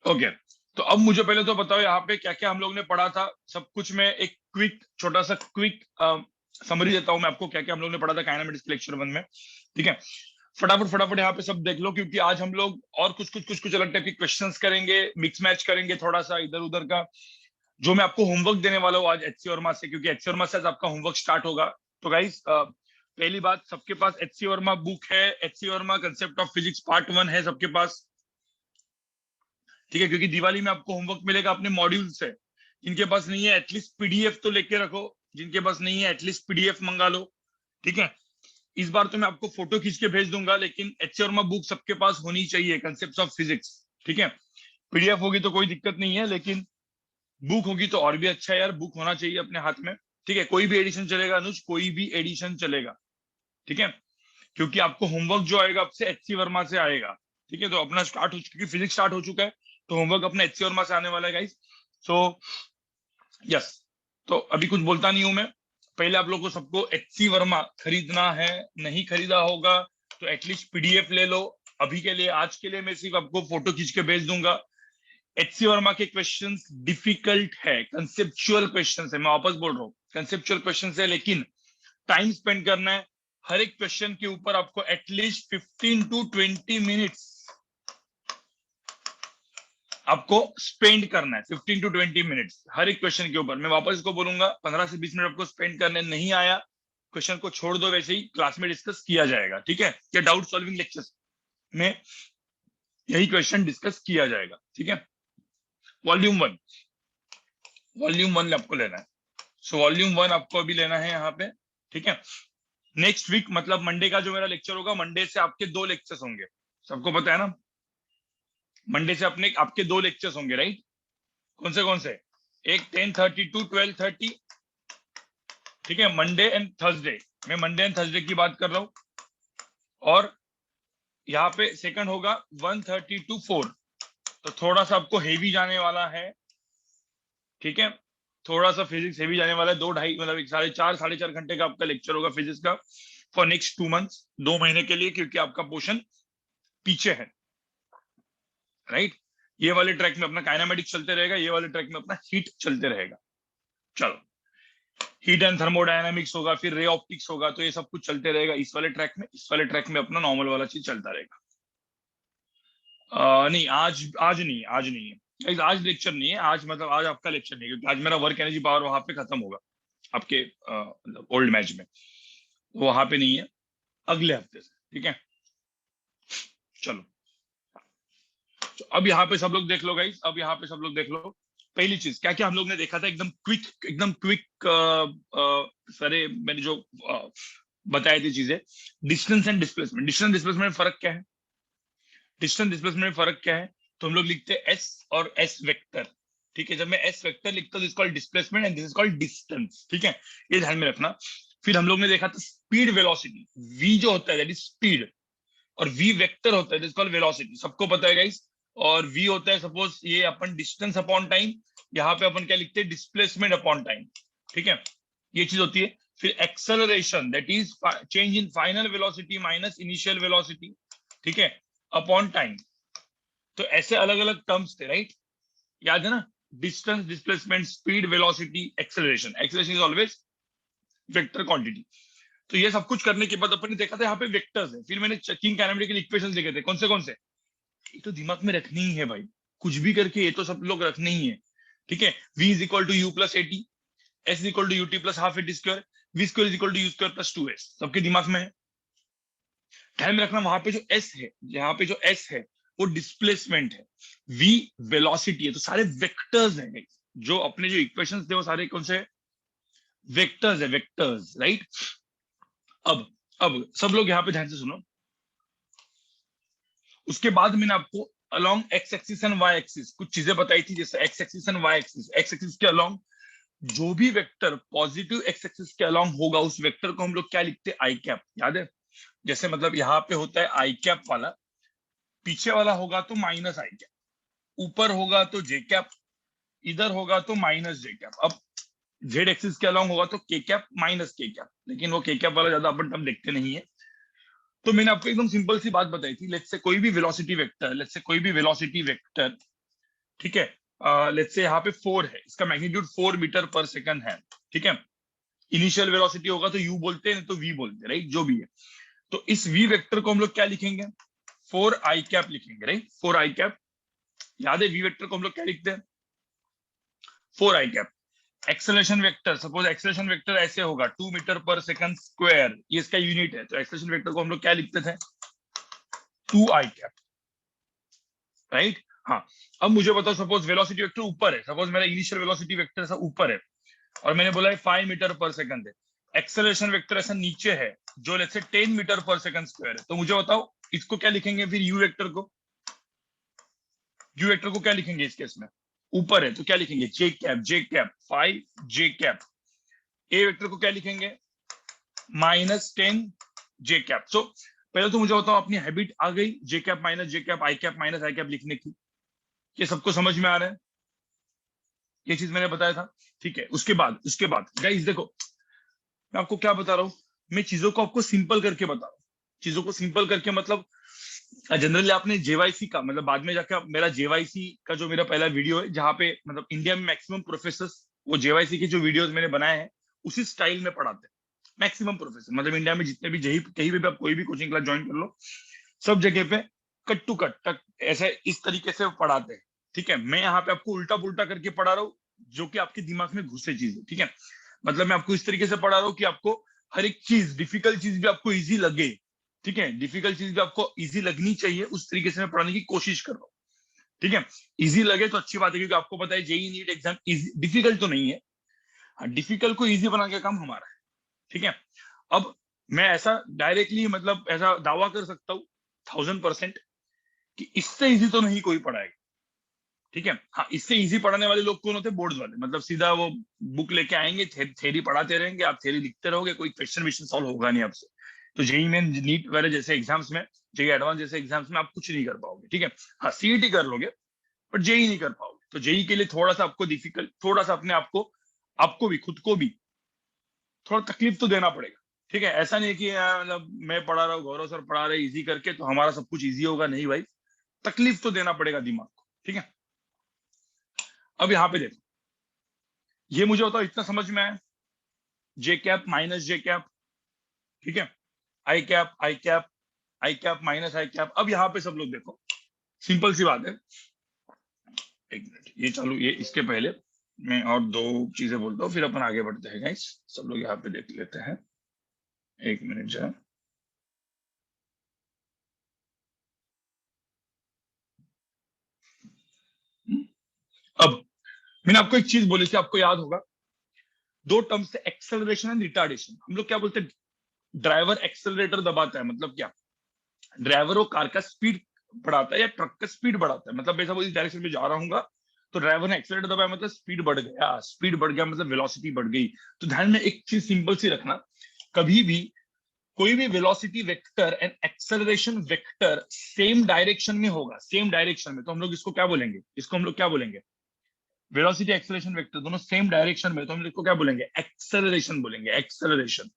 Okay, तो अब मुझे पहले तो बताओ यहाँ पे क्या क्या हम लोग ने पढ़ा था, सब कुछ मैं एक क्विक छोटा सा क्विक समरी देता हूँ मैं आपको, क्या क्या हम लोग ने पढ़ा था काइनेमेटिक्स लेक्चर 1 में। ठीक है, फटाफट फटाफट यहाँ पे सब देख लो, क्योंकि आज हम लोग और कुछ अलग टाइप के क्वेश्चंस करेंगे, मिक्स मैच करेंगे थोड़ा सा इधर उधर का, जो मैं आपको होमवर्क देने वाला हूँ आज एचसी वर्मा से, क्योंकि एचसी वर्मा से आज आपका होमवर्क स्टार्ट होगा। तो गाइस, पहली बात, सबके पास एचसी वर्मा बुक है, HC Verma concept of physics part 1 है सबके पास। ठीक है, क्योंकि दिवाली में आपको होमवर्क मिलेगा अपने मॉड्यूल से। जिनके पास नहीं है एटलीस्ट पीडीएफ तो लेके रखो, जिनके पास नहीं है एटलीस्ट पीडीएफ मंगा लो। ठीक है, इस बार तो मैं आपको फोटो खींच के भेज दूंगा, लेकिन एच वर्मा बुक सबके पास होनी चाहिए, कंसेप्ट ऑफ फिजिक्स। ठीक है, पीडीएफ होगी तो कोई दिक्कत नहीं है, लेकिन बुक होगी तो और भी अच्छा है यार, बुक होना चाहिए अपने हाथ में। ठीक है, कोई भी एडिशन चलेगा अनुज, कोई भी एडिशन चलेगा। ठीक है, क्योंकि आपको होमवर्क जो आएगा आपसे एचसी वर्मा से आएगा। ठीक है, तो अपना स्टार्ट हो, क्योंकि फिजिक्स स्टार्ट हो चुका है, तो होमवर्क अपना एचसी वर्मा से आने वाला है गाइस। सो यस, तो अभी कुछ बोलता नहीं हूं मैं, पहले आप लोग को सबको एचसी वर्मा खरीदना है, नहीं खरीदा होगा तो एटलीस्ट पीडीएफ ले लो। अभी के लिए, आज के लिए मैं सिर्फ आपको फोटो खींच के भेज दूंगा। एचसी वर्मा के क्वेश्चंस डिफिकल्ट है, कंसेप्चुअल क्वेश्चंस है, मैं वापस बोल रहा हूँ कंसेप्चुअल क्वेश्चंस है, लेकिन टाइम स्पेंड करना है। हर एक क्वेश्चन के ऊपर आपको एटलीस्ट 15 to 20 मिनट्स आपको स्पेंड करना है, 15 to 20 मिनट्स हर एक क्वेश्चन के ऊपर। मैं वापस इसको बोलूंगा, 15 से 20 मिनट आपको स्पेंड करने नहीं आया, क्वेश्चन को छोड़ दो, वैसे ही क्लास में डिस्कस किया जाएगा। ठीक है, या डाउट सॉल्विंग लेक्चर्स में यही क्वेश्चन डिस्कस किया जाएगा। ठीक है, वॉल्यूम 1, वॉल्यूम 1 आपको लेना है। सो वॉल्यूम 1 आपको अभी लेना है यहाँ पे। ठीक है, नेक्स्ट वीक मतलब मंडे का जो मेरा लेक्चर होगा, मंडे से आपके 2 लेक्चर्स होंगे, सबको पता है ना। मंडे से अपने आपके 2 लेक्चर्स होंगे, राइट। कौन से, एक 10:30 to 12:30। ठीक है, मंडे एंड थर्सडे, मैं मंडे एंड थर्सडे की बात कर रहा हूँ। और यहाँ पे सेकंड होगा 1:30 to 4, तो थोड़ा सा आपको हेवी जाने वाला है। ठीक है, थोड़ा सा फिजिक्स हेवी जाने वाला है, 2 ढाई मतलब 4.5 घंटे का आपका लेक्चर होगा फिजिक्स का, फॉर नेक्स्ट 2 मंथ्स, 2 महीने के लिए, क्योंकि आपका पोर्शन पीछे है, राइट। ये वाले ट्रैक में अपना काइनेमेटिक्स चलते रहेगा, ये वाले ट्रैक में अपना हीट चलते रहेगा। चलो, हीट एंड थर्मोडायनामिक्स होगा, फिर रे ऑप्टिक्स होगा, तो ये सब कुछ चलते रहेगा इस वाले ट्रैक में। इस वाले ट्रैक में अपना नॉर्मल वाला चीज चलता रहेगा। नहीं, आज नहीं, आज नहीं है Guys, आज लेक्चर नहीं है, आज मतलब आज आपका लेक्चर नहीं है, क्योंकि आज मेरा वर्क एनर्जी पावर वहां पे खत्म होगा आपके मतलब ओल्ड मैच में, तो वहां पे नहीं है, अगले हफ्ते से। ठीक है, चलो, तो अब यहाँ पे सब लोग देख लो गाइस, अब यहाँ पे सब लोग देख लो। पहली चीज क्या क्या हम लोग ने देखा था, एकदम क्विक सारे मैंने जो बताई थी चीजें। Distance and displacement, distance displacement में फर्क क्या है, डिस्टेंस डिस्प्लेसमेंट में फर्क क्या है, तो हम लोग लिखते हैं एस और एस वेक्टर। ठीक है, जब मैं एस वेक्टर लिखता हूँ, this called displacement and this is called distance. ठीक है, ये ध्यान में रखना। फिर हम लोग ने देखा था स्पीड वेलोसिटी, वी जो होता है दैट इज स्पीड, और वी वेक्टर होता है दैट इज कॉल्ड वेलोसिटी, सबको पता है गाइस। और वी होता है सपोज ये अपन डिस्टेंस अपॉन टाइम, यहाँ पे अपन क्या लिखते हैं, डिस्प्लेसमेंट अपॉन टाइम। ठीक है, ये चीज होती है। फिर acceleration that is change in final velocity minus initial velocity, ठीक है, अपॉन टाइम। तो ऐसे अलग अलग टर्म्स थे, राइट, याद है ना। Distance, displacement, speed, velocity, acceleration. Acceleration is always vector quantity. तो ये सब कुछ करने के बाद अपन ने देखा था यहाँ पे वेक्टर्स है, फिर मैंने तीन कैनोमेटिकल इक्वेशंस देखे थे, कौन से, ये तो दिमाग में रखनी ही है भाई, कुछ भी करके ये तो सब लोग रखने ही है। ठीक है, v is equal to u plus a t, s is equal to u t plus half a t square, v square is equal to u square plus 2s, सबके दिमाग में है। ध्यान में रखना, वहां पे जो s है, यहाँ पे जो s है वो डिस्प्लेसमेंट है, v वेलोसिटी है, तो सारे वेक्टर्स हैं। जो अपने जो इक्वेशंस थे वो सारे कौन से वेक्टर्स है, वेक्टर्स, राइट। अब सब लोग यहाँ पे ध्यान से सुनो। उसके बाद मैंने आपको along X axis and Y axis कुछ चीजें बताई थी, जैसे X axis and Y axis. X axis के अलोंग जो भी वेक्टर पॉजिटिव एक्स एक्सिस के अलोंग होगा, उस वेक्टर को हम लोग क्या लिखते हैं, आई कैप, याद है। जैसे मतलब यहाँ पे होता है आई कैप वाला, पीछे वाला होगा तो माइनस आई कैप, ऊपर होगा तो जे कैप, इधर होगा तो माइनस जे कैप। अब जेड एक्सिस के अलोंग होगा तो के कैप माइनस के कैप, लेकिन वो के कैप वाला ज्यादा अपन टर्म देखते नहीं है। तो मैंने आपको एकदम सिंपल सी बात बताई थी, लेट्स से कोई भी वेलोसिटी वेक्टर, लेट्स से कोई भी वेलोसिटी वेक्टर ठीक है, लेट्स से यहाँ पे 4 है, इसका मैग्नीट्यूड 4 मीटर पर सेकंड है, ठीक है। इनिशियल वेलोसिटी होगा तो यू बोलते हैं, नहीं तो वी बोलते हैं, राइट, जो भी है। तो इस वी वेक्टर को हम लोग क्या लिखेंगे, 4 i कैप लिखेंगे, राइट, 4 i कैप। याद है वी वेक्टर को हम लोग क्या लिखते हैं, 4 i cap. Acceleration vector, suppose acceleration vector ऐसे होगा 2 मीटर पर सेकंड स्क्वायर, ये इसका यूनिट है, तो एक्सेलरेशन वेक्टर को हम लोग क्या लिखते थे, 2i कैप, राइट। हाँ, अब मुझे बताओ, सपोज वेलोसिटी वेक्टर ऊपर है, सपोज मेरा इनिशियल वेलोसिटी वेक्टर ऐसा ऊपर है और मैंने बोला है 5 मीटर पर सेकंड है, एक्सेलरेशन वेक्टर ऐसा नीचे है जो let's say 10 metre per second square है, तो मुझे बताओ इसको क्या लिखेंगे फिर, यू वेक्टर को, यू वेक्टर को क्या लिखेंगे इस केस में, ऊपर है तो क्या लिखेंगे, जे कैप 5 जे कैप। ए वेक्टर को क्या लिखेंगे, -10 जे कैप। सो पहले तो मुझे बताओ अपनी हैबिट आ गई जे cap minus J cap, i cap minus i cap लिखने की, ये सबको समझ में आ रहा है, ये चीज मैंने बताया था, ठीक है। उसके बाद गाइस देखो, मैं आपको क्या बता रहा हूँ, मैं चीजों को आपको सिंपल करके बता रहा हूँ, चीजों को सिंपल करके, मतलब जनरली आपने जेवाईसी का, मतलब बाद में जाकर मेरा जेवाईसी का जो मेरा पहला वीडियो है, जहाँ पे मतलब इंडिया में मैक्सिमम प्रोफेसर वो जेवाईसी के जो वीडियोस मैंने बनाए हैं उसी स्टाइल में पढ़ाते हैं, मैक्सिमम प्रोफेसर, मतलब इंडिया में जितने भी कहीं भी आप कोई भी कोचिंग क्लास ज्वाइन कर लो, सब जगह पे कट टू कट तक ऐसे इस तरीके से पढ़ाते हैं, ठीक है। मैं यहाँ पे आपको उल्टा पुल्टा करके पढ़ा रहा हूँ, जो कि आपके दिमाग में घुसे चीजें, ठीक है। मतलब मैं आपको इस तरीके से पढ़ा रहा हूँ कि आपको हर एक चीज, डिफिकल्ट चीज भी आपको इजी लगे, ठीक है, डिफिकल्ट चीज भी आपको इजी लगनी चाहिए, उस तरीके से मैं पढ़ाने की कोशिश कर रहा हूँ, ठीक है। इजी लगे तो अच्छी बात है, क्योंकि आपको पता है जेई नीट एग्जाम डिफिकल्ट तो नहीं है, हाँ, डिफिकल्ट को इजी बनाने का काम हमारा है, ठीक है। अब मैं ऐसा डायरेक्टली, मतलब ऐसा दावा कर सकता हूँ 1000% कि इससे इजी तो नहीं कोई पढ़ाएगा, ठीक है। हाँ, इससे इजी पढ़ाने वाले लोग कौन होते हैं, बोर्ड्स वाले, मतलब सीधा वो बुक लेके आएंगे, थ्योरी पढ़ाते रहेंगे, आप थ्योरी लिखते रहोगे, कोई क्वेश्चन विश्चन सॉल्व होगा नहीं आपसे। तो जेई मेन, नीट वाले जैसे एग्जाम्स में, जेई एडवांस जैसे एग्जाम्स में आप कुछ नहीं कर पाओगे, ठीक है। हाँ, सीईटी कर लोगे बट जेई नहीं कर पाओगे, तो जेई के लिए थोड़ा सा आपको डिफिकल्ट, थोड़ा सा अपने आपको भी, खुद को भी थोड़ा तकलीफ तो देना पड़ेगा, ठीक है। ऐसा नहीं है कि मतलब मैं पढ़ा रहा हूँ, गौरव सर पढ़ा रहे इजी करके तो हमारा सब कुछ इजी होगा, नहीं भाई, तकलीफ तो देना पड़ेगा दिमाग को, ठीक है। अब यहाँ पे देखो, ये मुझे बताओ इतना समझ में आया, जे कैप माइनस जे कैप, ठीक है, आई cap i cap, i cap minus i cap. अब यहाँ पे सब लोग देखो, सिंपल सी बात है, एक मिनट ये चालू, ये इसके पहले मैं और दो चीजें बोलता हूँ, फिर अपन आगे बढ़ते हैं गाइस, सब लोग यहाँ पे देख लेते हैं, एक मिनट जरा। अब मैंने आपको एक चीज बोली थी, आपको याद होगा, दो टर्म्स से एक्सेलरेशन एंड रिटार्डेशन। हम लोग क्या बोलते हैं, ड्राइवर एक्सेलरेटर दबाता है, मतलब क्या, ड्राइवर वो कार का स्पीड बढ़ाता है या ट्रक का स्पीड बढ़ाता है, मतलब ऐसा इस डायरेक्शन में जा रहा हूँ तो ड्राइवर ने एक्सेलरेटर दबाया मतलब स्पीड बढ़ गया, स्पीड बढ़ गया मतलब वेलोसिटी बढ़ गई। तो ध्यान में एक चीज सिंपल सी रखना, कभी भी कोई भी velocity vector and acceleration vector same direction में होगा, सेम डायरेक्शन में, तो हम लोग इसको क्या बोलेंगे, इसको हम लोग क्या बोलेंगे, वेलोसिटी एक्सेलरेशन वेक्टर दोनों सेम डायरेक्शन में, तो हम इसको क्या बोलेंगे, एक्सेलरेशन बोलेंगे, एक्सेलरेशन,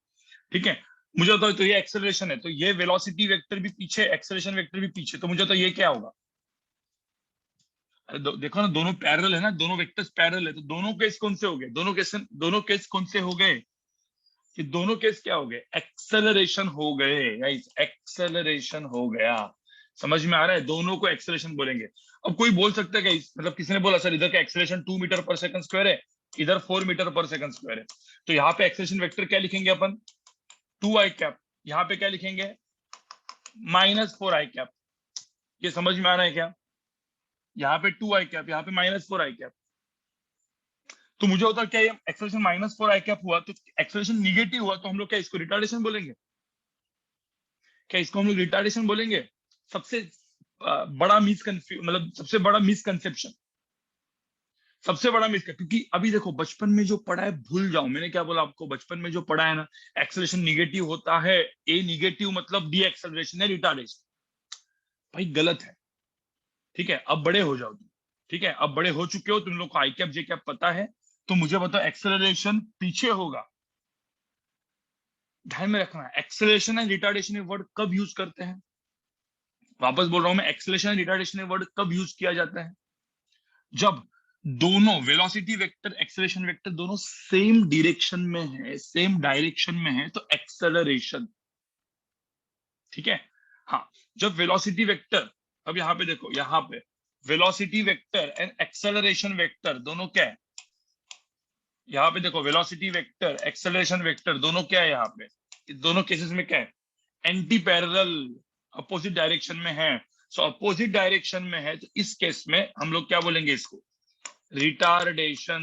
ठीक है। मुझे बताओ, तो ये एक्सेलरेशन है, तो ये वेलोसिटी वेक्टर भी पीछे, एक्सेलरेशन वेक्टर भी पीछे, तो मुझे तो ये क्या होगा, देखो ना, दोनों पैरेलल है ना, दोनों वेक्टर्स पैरेलल है, तो दोनों केस कौन से हो गए, दोनों केस कौन से हो गए, कि दोनों केस क्या हो गए, एक्सेलरेशन हो गए, गाइस एक्सेलरेशन हो गया। समझ में आ रहा है, दोनों को एक्सेलरेशन बोलेंगे। अब कोई बोल सकता है गाइस, मतलब किसी ने बोला सर इधर का acceleration 2 metre per second square है, इधर 4 मीटर पर सेकंड स्क्वायर है, तो यहाँ पे एक्सेलरेशन वेक्टर क्या लिखेंगे अपन, 2i कैप, यहाँ पे क्या लिखेंगे, -4i कैप। ये समझ में आ रहा है क्या, यहाँ पे 2i कैप, यहाँ पे -4i कैप। तो मुझे होता है क्या, ये एक्सेलरेशन -4i कैप हुआ तो एक्सेलरेशन निगेटिव हुआ, तो हम लोग क्या इसको रिटार्डेशन बोलेंगे, क्या इसको हम लोग रिटार्डेशन बोलेंगे। सबसे बड़ा मतलब सबसे बड़ा मिसकंसेप्शन, सबसे बड़ा मिस, क्योंकि अभी देखो बचपन में जो पढ़ा है भूल जाओ, मैंने क्या बोला आपको, बचपन में जो पढ़ा है ना, एक्सेलरेशन निगेटिव होता है, ए निगेटिव मतलब डी एक्सेलरेशन है, रिटार्डेशन, भाई गलत है, ठीक है। अब बड़े हो जाओ तुम, ठीक है, अब बड़े हो चुके हो, तुम लोग को आई कैप जे कैप पता है, तो मुझे बताओ एक्सेलरेशन पीछे होगा। ध्यान में रखना, एक्सेलरेशन एंड रिटार्डेशन ये वर्ड कब यूज करते हैं, वापस बोल रहा हूं मैं, एक्सेलरेशन एंड रिटार्डेशन ये वर्ड कब यूज किया जाता है, जब दोनों वेलोसिटी वेक्टर एक्सेलरेशन वेक्टर दोनों सेम डायरेक्शन में है, सेम डायरेक्शन में है, तो एक्सेलरेशन। ठीक है। हाँ, जब वेलोसिटी वेक्टर, अब यहाँ पे देखो, यहाँ पे velocity vector and acceleration vector दोनों क्या है, यहाँ पे देखो वेलोसिटी वेक्टर एक्सेलरेशन वेक्टर दोनों क्या है, यहाँ पे दोनों केसेस में क्या है, एंटी पैरेलल, अपोजिट डायरेक्शन में है। सो अपोजिट डायरेक्शन में है, तो इस केस में हम लोग क्या बोलेंगे इसको, रिटार्डेशन।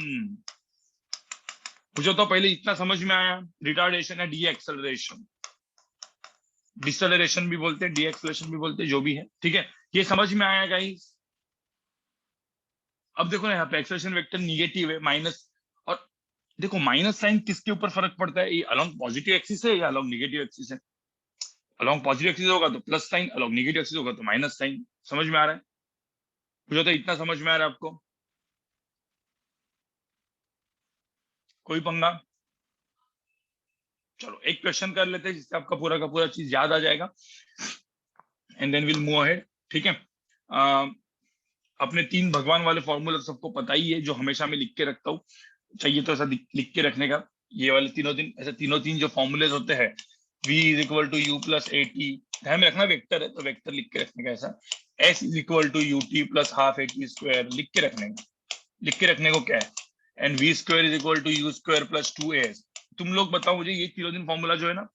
मुझे तो पहले इतना समझ में आया, रिटार्डेशन है डी एक्सेलरेशन, डिसेलरेशन भी बोलते हैं, डी एक्सेलरेशन भी बोलते हैं, जो भी है। ठीक है, ये समझ में आया गाइस। अब देखो ना, यहाँ पे एक्सेलरेशन वेक्टर निगेटिव है, माइनस, और देखो माइनस साइन किसके ऊपर फर्क पड़ता है, ये अलोंग पॉजिटिव एक्सिस है या अलोंग निगेटिव एक्सिस है। अलोंग पॉजिटिव एक्सिस होगा तो plus sign, along negative axis होगा तो माइनस साइन। समझ में आ रहा है, मुझे तो इतना समझ में आ रहा है आपको, कोई पंगा। चलो एक क्वेश्चन कर लेते हैं जिससे आपका पूरा का पूरा चीज याद आ जाएगा, and then will move ahead. ठीक है। अपने तीन भगवान वाले फॉर्मूला सबको पता ही है, जो हमेशा मैं लिख के रखता हूँ, चाहिए तो ऐसा लिख के रखने का। ये वाले तीनों दिन ऐसे तीनों तीन जो फॉर्मूलेज होते हैं, v is equal to u plus a t, ध्यान में रखना वेक्टर है तो वेक्टर लिख के रखने का ऐसा, s is equal to u t plus half a t square लिख के रखने का, लिख के रखने को क्या है, and v square is equal to u square plus two a. तुम लोग बताओ मुझे, ये तीनों दिन फॉर्मूला जो है ना,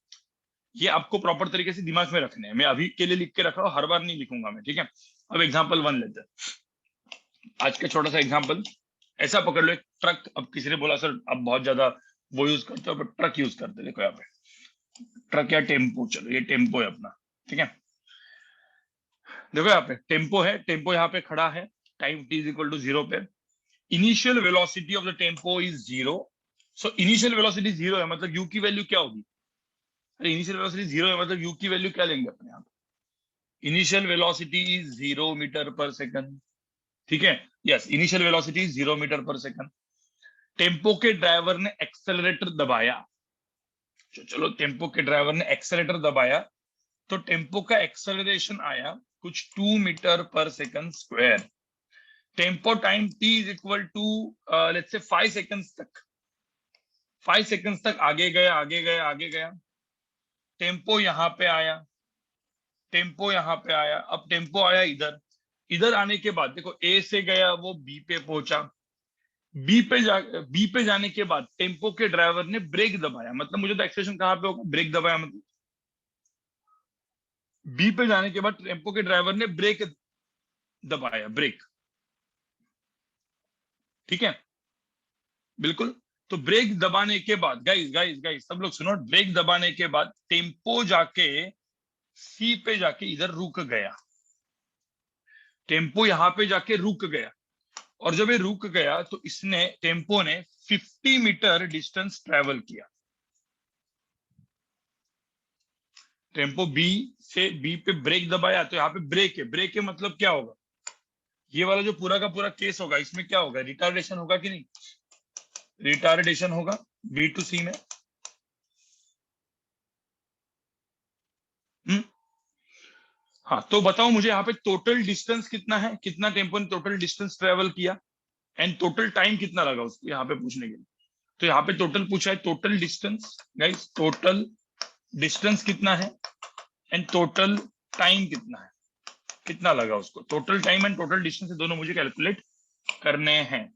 ये आपको प्रॉपर तरीके से दिमाग में रखने हैं। मैं अभी के लिए लिख के रख रहा हूँ, हर बार नहीं लिखूंगा मैं। ठीक है। अब एग्जाम्पल वन लेते हैं, आज का छोटा सा एग्जाम्पल ऐसा पकड़ लो, एक ट्रक। अब किसी ने बोला सर अब बहुत ज्यादा वो यूज करते हो, बट ट्रक यूज करते, देखो यहाँ पे ट्रक या टेम्पो, चलो ये टेम्पो है अपना। ठीक है, देखो यहाँ पे टेम्पो है, टेम्पो यहाँ पे खड़ा है, time t is equal to 0 पे, initial velocity of the tempo is 0। So initial velocity 0 है, मतलब u की वैल्यू क्या होगी, अरे इनिशियल वेलोसिटी 0 है मतलब u की वैल्यू क्या लेंगे अपने यहाँ, initial velocity is 0 metre per second. ठीक है, yes, initial velocity 0 metre per second. Tempo के ड्राइवर ने एक्सेलरेटर दबाया, चलो टेम्पो के ड्राइवर ने एक्सेलरेटर दबाया, तो टेम्पो का एक्सेलरेशन आया कुछ 2 metre per second square. Tempo time t is equal to let's say 5 seconds तक, 5 सेकंड्स तक आगे गया, आगे गया, आगे गया। टेम्पो यहाँ पे आया, टेम्पो यहाँ पे आया, अब टेम्पो आया इधर, इधर आने के बाद देखो ए से गया वो बी पे पहुंचा, बी पे जाने के बाद टेम्पो के ड्राइवर ने ब्रेक दबाया, मतलब मुझे तो एक्सप्रेशन कहाँ पे होगा, ब्रेक दबाया मतलब बी पे जाने के बाद टेम्पो के ड्राइवर ने ब्रेक दबाया, ब्रेक। ठीक है, बिल्कुल। तो ब्रेक दबाने के बाद गाइस गाइस गाइस सब लोग सुनो, ब्रेक दबाने के बाद टेम्पो जाके सी पे जाके इधर रुक गया, टेम्पो यहाँ पे जाके रुक गया, और जब ये रुक गया तो इसने टेम्पो ने 50 मीटर डिस्टेंस ट्रेवल किया। टेम्पो बी से बी पे ब्रेक दबाया, तो यहाँ पे ब्रेक है, ब्रेक है मतलब क्या होगा, ये वाला जो पूरा का पूरा केस होगा इसमें क्या होगा, रिटार्डेशन होगा कि नहीं, रिटार्डेशन होगा बी टू सी में। हम्म, हाँ, तो बताओ मुझे यहाँ पे टोटल डिस्टेंस कितना है, कितना टेम्पो ने टोटल डिस्टेंस ट्रेवल किया, एंड टोटल टाइम कितना लगा उसको यहाँ पे पूछने के लिए। तो यहाँ पे टोटल पूछा है, total distance guys, total distance कितना है एंड टोटल टाइम कितना है, कितना लगा उसको, total time and total distance दोनों मुझे कैलकुलेट करने हैं।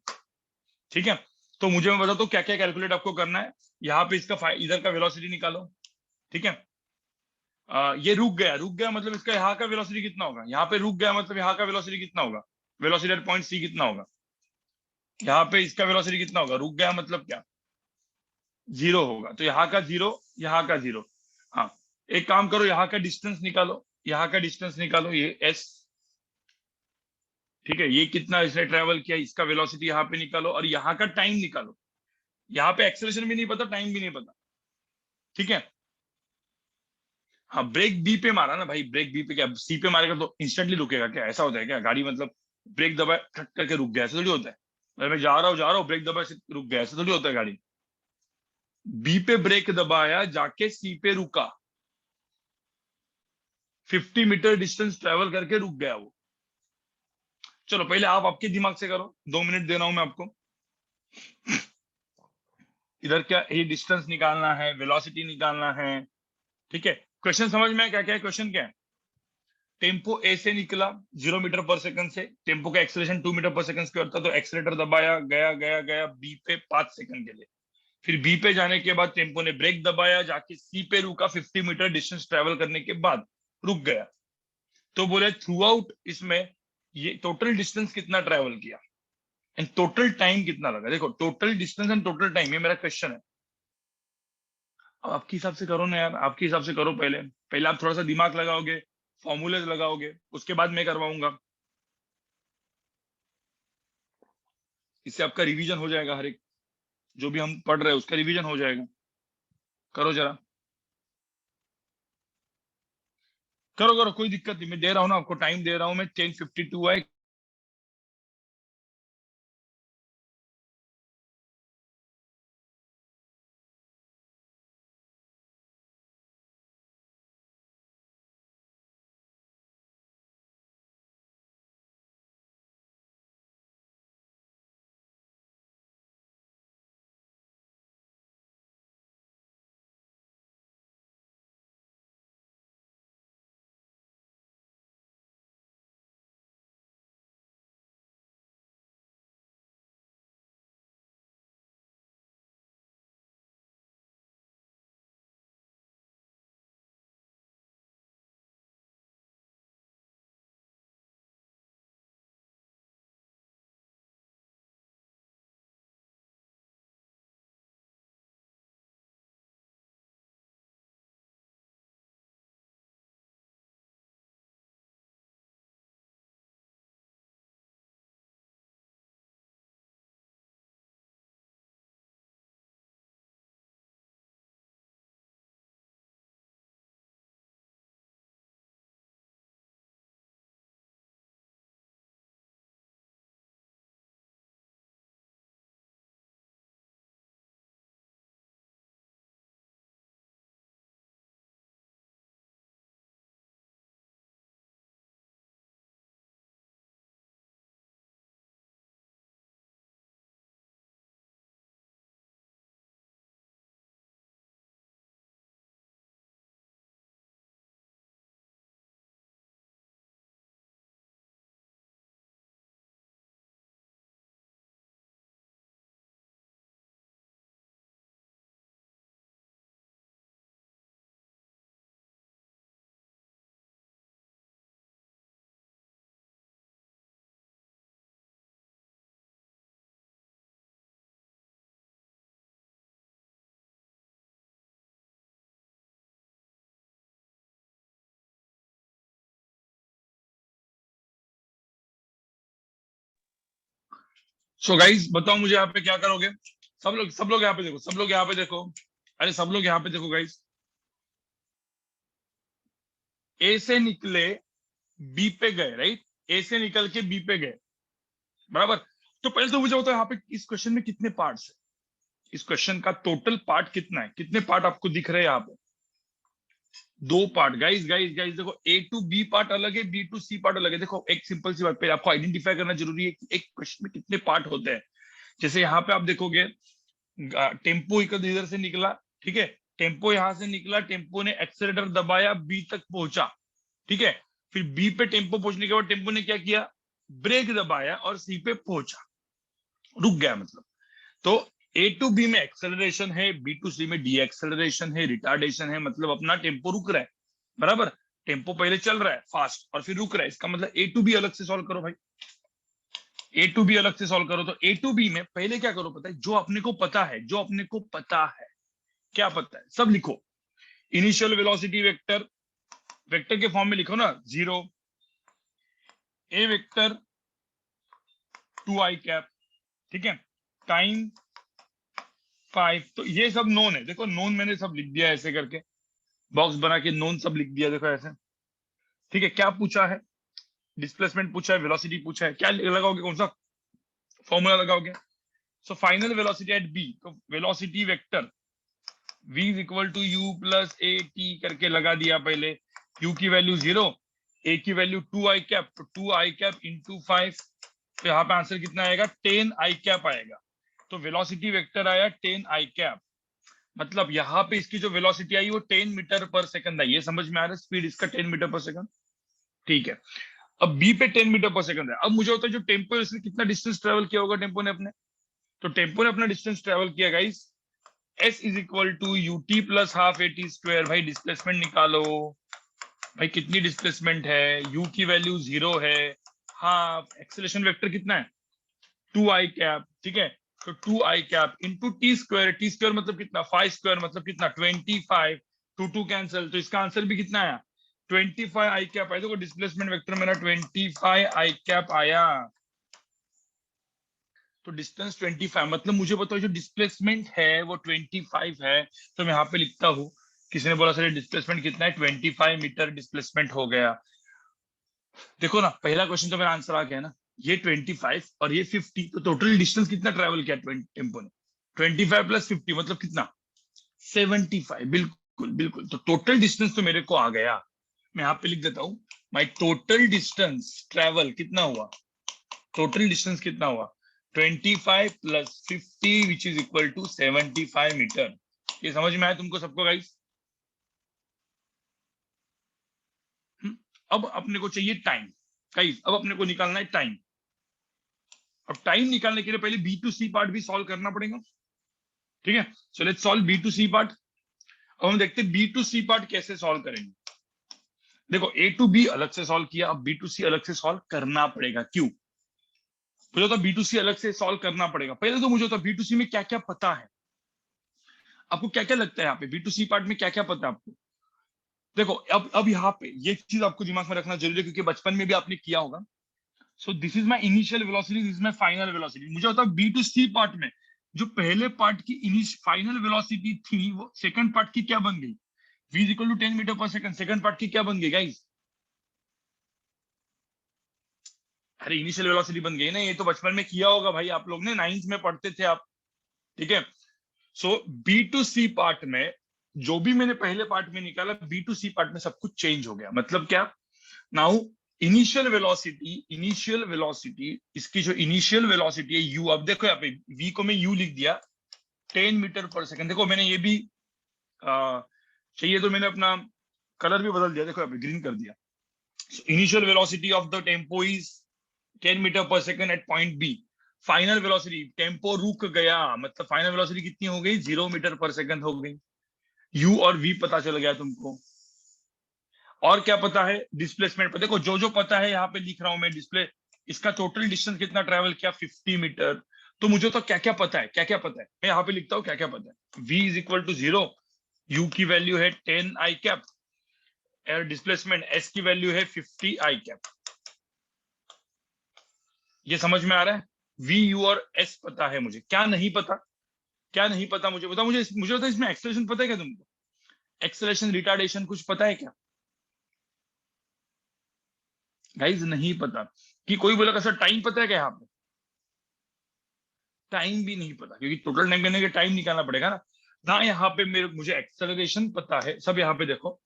ठीक है, तो मुझे मैं बताता हूँ क्या क्या कैलकुलेट आपको करना है। यहाँ पे इसका इधर का वेलोसिटी निकालो। ठीक है, ये रुक गया, रुक गया मतलब इसका यहाँ का वेलोसिटी कितना होगा, यहाँ पे रुक गया मतलब यहाँ का वेलोसिटी कितना होगा, वेलोसिटी एट पॉइंट सी कितना होगा, यहाँ पे इसका वेलोसिटी कितना होगा, रुक गया मतलब क्या, 0 होगा, तो यहाँ का 0, यहाँ का 0। हाँ, एक काम करो, यहाँ का डिस्टेंस निकालो, यहाँ का डिस्टेंस निकालो, ये s। ठीक है, ये कितना इसने ट्रेवल किया, इसका वेलोसिटी यहाँ पे निकालो, और यहाँ का टाइम निकालो। यहाँ पे एक्सेलरेशन भी नहीं पता, टाइम भी नहीं पता। ठीक है, हाँ, ब्रेक बी पे मारा ना भाई, ब्रेक बी पे, क्या सी पे मारेगा तो इंस्टेंटली रुकेगा क्या, ऐसा होता है क्या गाड़ी, मतलब ब्रेक दबाए ठट करके रुक गया, ऐसा थोड़ी होता है, मतलब मैं जा रहा हूँ ब्रेक दबाए से रुक गया, ऐसा थोड़ी होता है गाड़ी। बी पे ब्रेक दबाया, जाके सी पे रुका, 50 मीटर डिस्टेंस ट्रेवल करके रुक गया वो। चलो पहले आप आपके दिमाग से करो, 2 मिनट दे रहा हूं मैं आपको। इधर क्या ये डिस्टेंस निकालना है, वेलोसिटी निकालना है, ठीक है। क्वेश्चन समझ में क्या क्या है, क्वेश्चन क्या है? टेम्पो ए से निकला 0 मीटर पर सेकंड से, टेम्पो का acceleration 2 metre per second square था, तो एक्सेलेटर दबाया, गया गया गया बी पे 5 सेकंड के लिए। फिर बी पे जाने के बाद टेम्पो ने ब्रेक दबाया, जाके सी पे रुका, 50 मीटर डिस्टेंस ट्रेवल करने के बाद रुक गया। तो बोले थ्रू आउट इसमें ये टोटल डिस्टेंस कितना ट्रेवल किया एंड टोटल टाइम कितना लगा। देखो total distance and total time, ये मेरा क्वेश्चन है। अब आपके हिसाब से करो ना यार, आपके हिसाब से करो। पहले पहले आप थोड़ा सा दिमाग लगाओगे, फॉर्मूले लगाओगे, उसके बाद मैं करवाऊंगा। इससे आपका रिवीजन हो जाएगा, हर एक जो भी हम पढ़ रहे हैं उसका रिवीजन हो जाएगा। करो जरा, करो करो, कोई दिक्कत नहीं, मैं दे रहा हूँ ना आपको, टाइम दे रहा हूँ मैं। 10:52 है। सो गाइस बताओ मुझे यहाँ पे क्या करोगे? सब लोग यहाँ पे देखो, सब लोग यहाँ पे देखो। अरे सब लोग यहाँ पे देखो गाइस। ए से निकले, बी पे गए, राइट? ए से निकल के बी पे गए, बराबर। तो पहले तो मुझे बताओ यहाँ पे इस क्वेश्चन में कितने पार्ट्स है? इस क्वेश्चन का टोटल पार्ट कितना है? कितने पार्ट आपको दिख रहे हैं यहाँ पे? 2 पार्ट। गाइस गाइस गाइस देखो, ए टू बी पार्ट अलग है, बी टू सी पार्ट अलग है। देखो एक सिंपल सी बात पे आपको आइडेंटिफाई करना जरूरी है कि एक क्वेश्चन में कितने पार्ट होते हैं। जैसे यहाँ पे आप देखोगे, टेम्पो इधर से निकला, ठीक है। टेम्पो यहां से निकला, टेम्पो ने एक्सेलेटर दबाया, बी तक पहुंचा, ठीक है। फिर बी पे टेम्पो पहुंचने के बाद टेम्पो ने क्या किया? ब्रेक दबाया और सी पे पहुंचा, रुक गया मतलब। तो ए टू बी में एक्सेलरेशन है, बी टू सी में डी एक्सेलरेशन है, रिटार्डेशन है, मतलब अपना टेम्पो रुक रहा है, बराबर। टेम्पो पहले चल रहा है फास्ट और फिर रुक रहा है, इसका मतलब ए टू बी अलग से सॉल्व करो भाई। ए टू बी अलग से सॉल्व करो। तो ए टू बी में पहले क्या करो पता है? जो अपने को पता है, जो अपने को पता है, क्या पता है सब लिखो। इनिशियल वेलोसिटी वेक्टर, वेक्टर के फॉर्म में लिखो ना, 0 ए वेक्टर 2i कैप, ठीक है। टाइम 5, तो ये सब नोन है। देखो नोन मैंने सब लिख दिया ऐसे करके, बॉक्स बना के नोन सब लिख दिया, देखो ऐसे, ठीक है। क्या पूछा है? डिस्प्लेसमेंट पूछा है, वेलोसिटी पूछा है, क्या लगाओगे, कौन सा फॉर्मूला लगाओगे? So final velocity at B, तो velocity vector v is equal to u plus a t करके लगा दिया पहले। u की वैल्यू 0, a की वैल्यू 2i कैप, तो 2i कैप इंटू 5, तो यहाँ पे आंसर कितना आएगा, 10 आई कैप आएगा। तो वेलोसिटी वेक्टर आया 10 आई कैप, मतलब यहाँ पे इसकी जो वेलोसिटी आई वो 10 मीटर पर सेकंड आई। ये समझ में आ रहा है, स्पीड इसका 10 मीटर पर सेकंड, ठीक है। अब बी पे 10 मीटर पर सेकंड है। अब मुझे होता है जो टेम्पो है इसने कितना डिस्टेंस ट्रेवल किया होगा टेम्पो ने अपने, तो टेम्पो ने अपना डिस्टेंस ट्रेवल किया guys, s is equal to u t plus half a t square. भाई डिस्प्लेसमेंट निकालो, भाई कितनी डिस्प्लेसमेंट है, यू की वैल्यू 0 है, हाफ एक्सेलरेशन वेक्टर कितना है 2 आई कैप, ठीक है। तो 2 i cap into T square मतलब कितना 5 स्क्वायर मतलब कितना 25, 2 कैंसिल, तो इसका आंसर भी कितना आया 25 आई कैप आया। देखो डिस्प्लेसमेंट वेक्टर मेरा 25 आई कैप आया, तो डिस्टेंस 25, मतलब मुझे बताओ जो डिस्प्लेसमेंट है वो 25 है। तो मैं यहाँ पे लिखता हूँ, किसी ने बोला सर डिस्प्लेसमेंट कितना है, 25 मीटर डिस्प्लेसमेंट हो गया। देखो ना पहला क्वेश्चन तो मेरा आंसर आ गया ना, ये 25 और ये 50, तो टोटल डिस्टेंस कितना ट्रेवल किया टेम्पो ने, 25 प्लस 50 मतलब कितना 75। बिल्कुल बिल्कुल, तो टोटल डिस्टेंस तो मेरे को आ गया। मैं यहाँ पे लिख देता हूँ, माई टोटल डिस्टेंस ट्रेवल कितना हुआ, टोटल डिस्टेंस कितना हुआ 25 plus 50 which is equal to 75 metre. ये समझ में आया तुमको सबको गाइस? अब अपने को चाहिए टाइम गाइस, अब अपने को निकालना है टाइम। अब टाइम निकालने के लिए पहले बी टू सी पार्ट भी सॉल्व करना पड़ेगा, ठीक है। So let's solve B to C part. अब हम देखते हैं बी टू सी पार्ट कैसे सॉल्व करेंगे। देखो ए टू बी अलग से सॉल्व किया, अब बी टू सी अलग से सॉल्व करना पड़ेगा। क्यों मुझे तो बी टू सी अलग से सॉल्व करना पड़ेगा? पहले तो मुझे तो बी टू सी में क्या क्या पता है, आपको क्या क्या लगता है यहाँ पे बी टू सी पार्ट में क्या क्या पता है आपको? देखो अब यहाँ पे ये चीज आपको दिमाग में रखना जरूरी है, क्योंकि बचपन में भी आपने किया होगा। So this is my initial velocity, this is my final velocity. मुझे होता है बी टू सी पार्ट में जो पहले पार्ट की फाइनल वेलोसिटी थी वो सेकंड पार्ट की क्या बन गई, v is equal to 10 metre per second. Second part की क्या बन गई गाइस? अरे इनिशियल वेलोसिटी बन गई ना, ये तो बचपन में किया होगा भाई, आप लोग ने 9th में पढ़ते थे आप, ठीक है। सो बी टू सी पार्ट में जो भी मैंने पहले पार्ट में निकाला, बी टू सी पार्ट में सब कुछ चेंज हो गया। मतलब क्या, नाउ इनिशियल वेलोसिटी इसकी जो इनिशियल वेलोसिटी है यू, अब देखो यहाँ पे v को मैं u लिख दिया 10 मीटर पर सेकंड। देखो मैंने ये भी चाहिए तो मैंने अपना कलर भी बदल दिया, देखो यहाँ पे ग्रीन कर दिया। Initial velocity of the tempo is 10 metre per second at point B. Final velocity, tempo रुक गया मतलब फाइनल वेलोसिटी कितनी हो गई 0 मीटर पर सेकंड हो गई। u और v पता चल गया तुमको। और क्या पता है डिस्प्लेसमेंट पर, देखो जो जो पता है यहाँ पे लिख रहा हूं मैं, डिस्प्ले इसका टोटल डिस्टेंस कितना ट्रेवल किया 50 मीटर। तो मुझे तो क्या क्या पता है, क्या क्या पता है मैं यहाँ पे लिखता हूँ क्या क्या पता है। v is equal to 0, u की वैल्यू है 10 आई कैप, एयर डिस्प्लेसमेंट s की वैल्यू है 50 आई कैप। ये समझ में आ रहा है? v u और s पता है मुझे, क्या नहीं पता, क्या नहीं पता मुझे बताओ। मुझे तो इसमें एक्सेलरेशन पता है क्या तुमको, एक्सेलरेशन रिटार्डेशन कुछ पता है क्या गाइज? नहीं पता। कि कोई बोलेगा सर टाइम पता है क्या यहाँ पे, टाइम भी नहीं पता, क्योंकि टोटल टाइम करने के टाइम निकालना पड़ेगा ना। ना यहाँ पे मुझे एक्सेलरेशन पता है, सब यहाँ पे देखो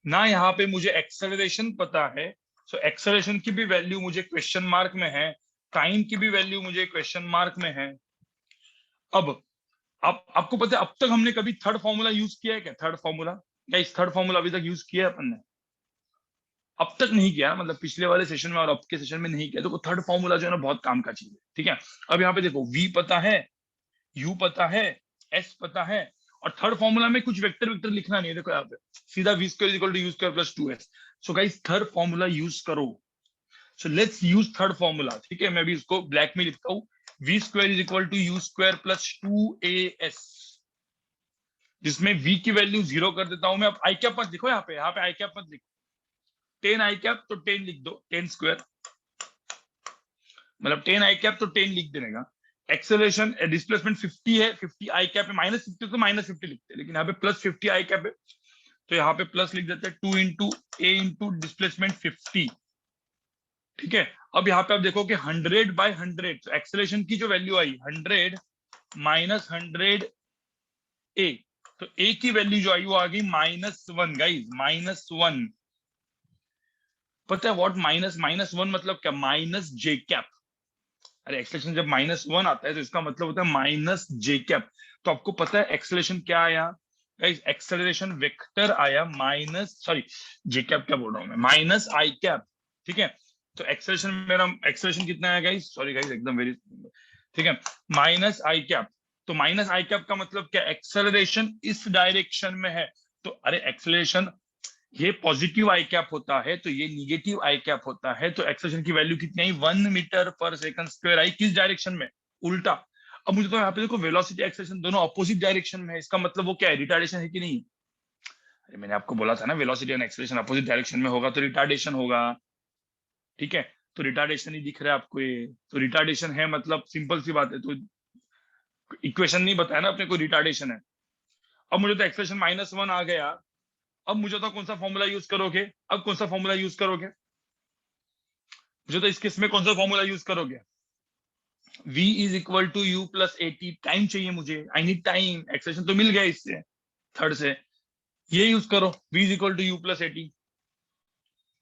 ना, यहाँ पे मुझे एक्सेलरेशन पता है। सो एक्सेलरेशन की भी वैल्यू मुझे क्वेश्चन मार्क में है, टाइम की भी वैल्यू मुझे क्वेश्चन मार्क में है। अब आपको पता है अब तक हमने कभी थर्ड फॉर्मूला यूज किया है क्या? थर्ड फॉर्मूला या इस थर्ड फॉर्मूला अभी तक यूज किया है अपन ने? अब तक नहीं किया, मतलब पिछले वाले सेशन में और अब के सेशन में नहीं किया। तो थर्ड फॉर्मूला जो है ना बहुत काम का चीज है, ठीक है। अब यहाँ पे देखो v पता है, u पता है, s पता है, और थर्ड फॉर्मूला में कुछ वेक्टर वेक्टर लिखना नहीं है। देखो यहाँ पे सीधा v square equal to u square plus 2s। So guys third formula use करो। So let's use third formula, ठीक है। मैं भी इसको ब्लैक में लिखता हूँ, v square is equal to u square plus 2as, जिसमें v की वैल्यू 0 कर देता हूं मैं। अब आई कैप मत लिखो यहाँ पे आई कैप मत लिखो, 10 आई कैप तो 10 लिख दो, 10 स्क्वायर मतलब 10 आई कैप तो 10 लिख देने का। एक्सेलरेशन डिस्प्लेसमेंट 50 है, 50 आई कैप है, माइनस 50 तो माइनस 50 लिखते हैं, लेकिन यहाँ पे प्लस 50 आई कैप है तो यहाँ पे प्लस लिख देते हैं 2 इंटू ए इंटू डिस्प्लेसमेंट 50, ठीक है। अब यहाँ पे आप देखो कि 100 बाय 100, तो एक्सेलरेशन की जो वैल्यू आई 100 माइनस 100 ए, तो ए की वैल्यू जो आई वो आ गई -1 गाइज, -1। पता है व्हाट माइनस -1 मतलब क्या? माइनस जे कैप। अरे एक्सेलरेशन जब -1 आता है तो इसका मतलब होता है माइनस जे कैप। तो आपको पता है एक्सेलरेशन क्या आया गाइस? एक्सेलरेशन वेक्टर आया माइनस, सॉरी जे कैप क्या बोल रहा हूँ मैं, माइनस आई कैप। ठीक है, तो एक्सेलरेशन मेरा, एक्सेलरेशन कितना है गाइस, सॉरी गाइस एकदम वेरी, ठीक है, माइनस आई कैप। तो माइनस आई कैप का मतलब क्या, एक्सेलरेशन इस डायरेक्शन में है। तो अरे एक्सेलरेशन ये पॉजिटिव आई कैप होता है तो ये निगेटिव आई कैप होता है, तो एक्सेलरेशन की वैल्यू कितनी आई, 1 मीटर पर सेकंड स्क्वायर आई, किस डायरेक्शन में, उल्टा। अब मुझे तो यहाँ पे देखो वेलोसिटी एक्सेलरेशन दोनों अपोजिट डायरेक्शन में है, इसका मतलब वो क्या है, रिटार्डेशन है कि नहीं। अरे मैंने आपको बोला था ना velocity and acceleration opposite direction में होगा तो रिटार्डेशन होगा। ठीक है, तो रिटार्डेशन ही दिख रहा है आपको ये, तो रिटार्डेशन है मतलब सिंपल सी बात है, तो इक्वेशन नहीं बताया ना अपने को, रिटार्डेशन है। अब मुझे तो एक्सेलरेशन -1 आ गया, अब मुझे तो कौन सा फॉर्मूला यूज करोगे, अब कौन सा फॉर्मूला यूज करोगे, मुझे तो इस केस में कौन सा फॉर्मूला यूज करोगे, v is equal to u plus a t, time चाहिए मुझे, आई नीड टाइम, एक्सप्रेशन तो मिल गया इससे थर्ड से, ये यूज करो, v is equal to u plus a t,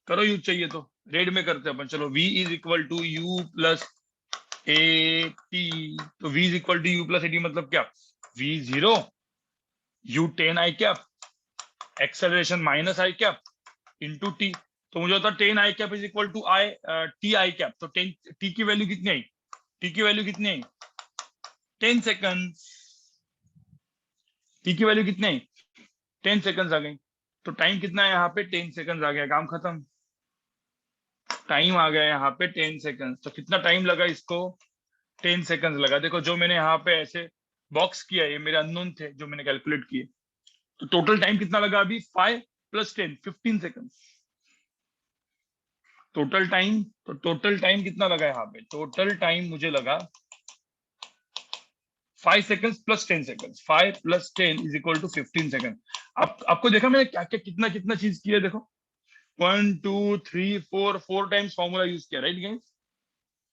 करो यूज, चाहिए तो रेड में करते हैं अपन, चलो v is equal to u plus a t, तो v is equal to u plus a t मतलब क्या, v 0, u 10 i cap, acceleration minus i cap into t. तो मुझे होता 10 i cap is equal to i t i cap, तो 10 T की value कितनी आई, T की वैल्यू कितनी आई, 10 सेकंड, टी की वैल्यू कितनी आई, 10 सेकंड आ गई। तो टाइम कितना है यहाँ पे, 10 सेकंड आ गया, काम खत्म, टाइम आ गया यहाँ पे 10 सेकंड। तो कितना टाइम लगा इसको, 10 सेकंड लगा। देखो जो मैंने यहाँ पे ऐसे बॉक्स किया, ये मेरे अननोन थे जो मैंने कैलकुलेट किए, तो टोटल टाइम कितना लगा अभी, 5 + 10 15 सेकंड टोटल टाइम। तो टोटल टाइम कितना लगा यहाँ पे, टोटल टाइम मुझे लगा 5 second plus 10 second, 5 + 10 is equal to 15 second. आपको देखा मैंने क्या क्या कितना कितना चीज किया, देखो 1 2 3 4 4 टाइम्स फॉर्मूला यूज किया, राइट गाइस।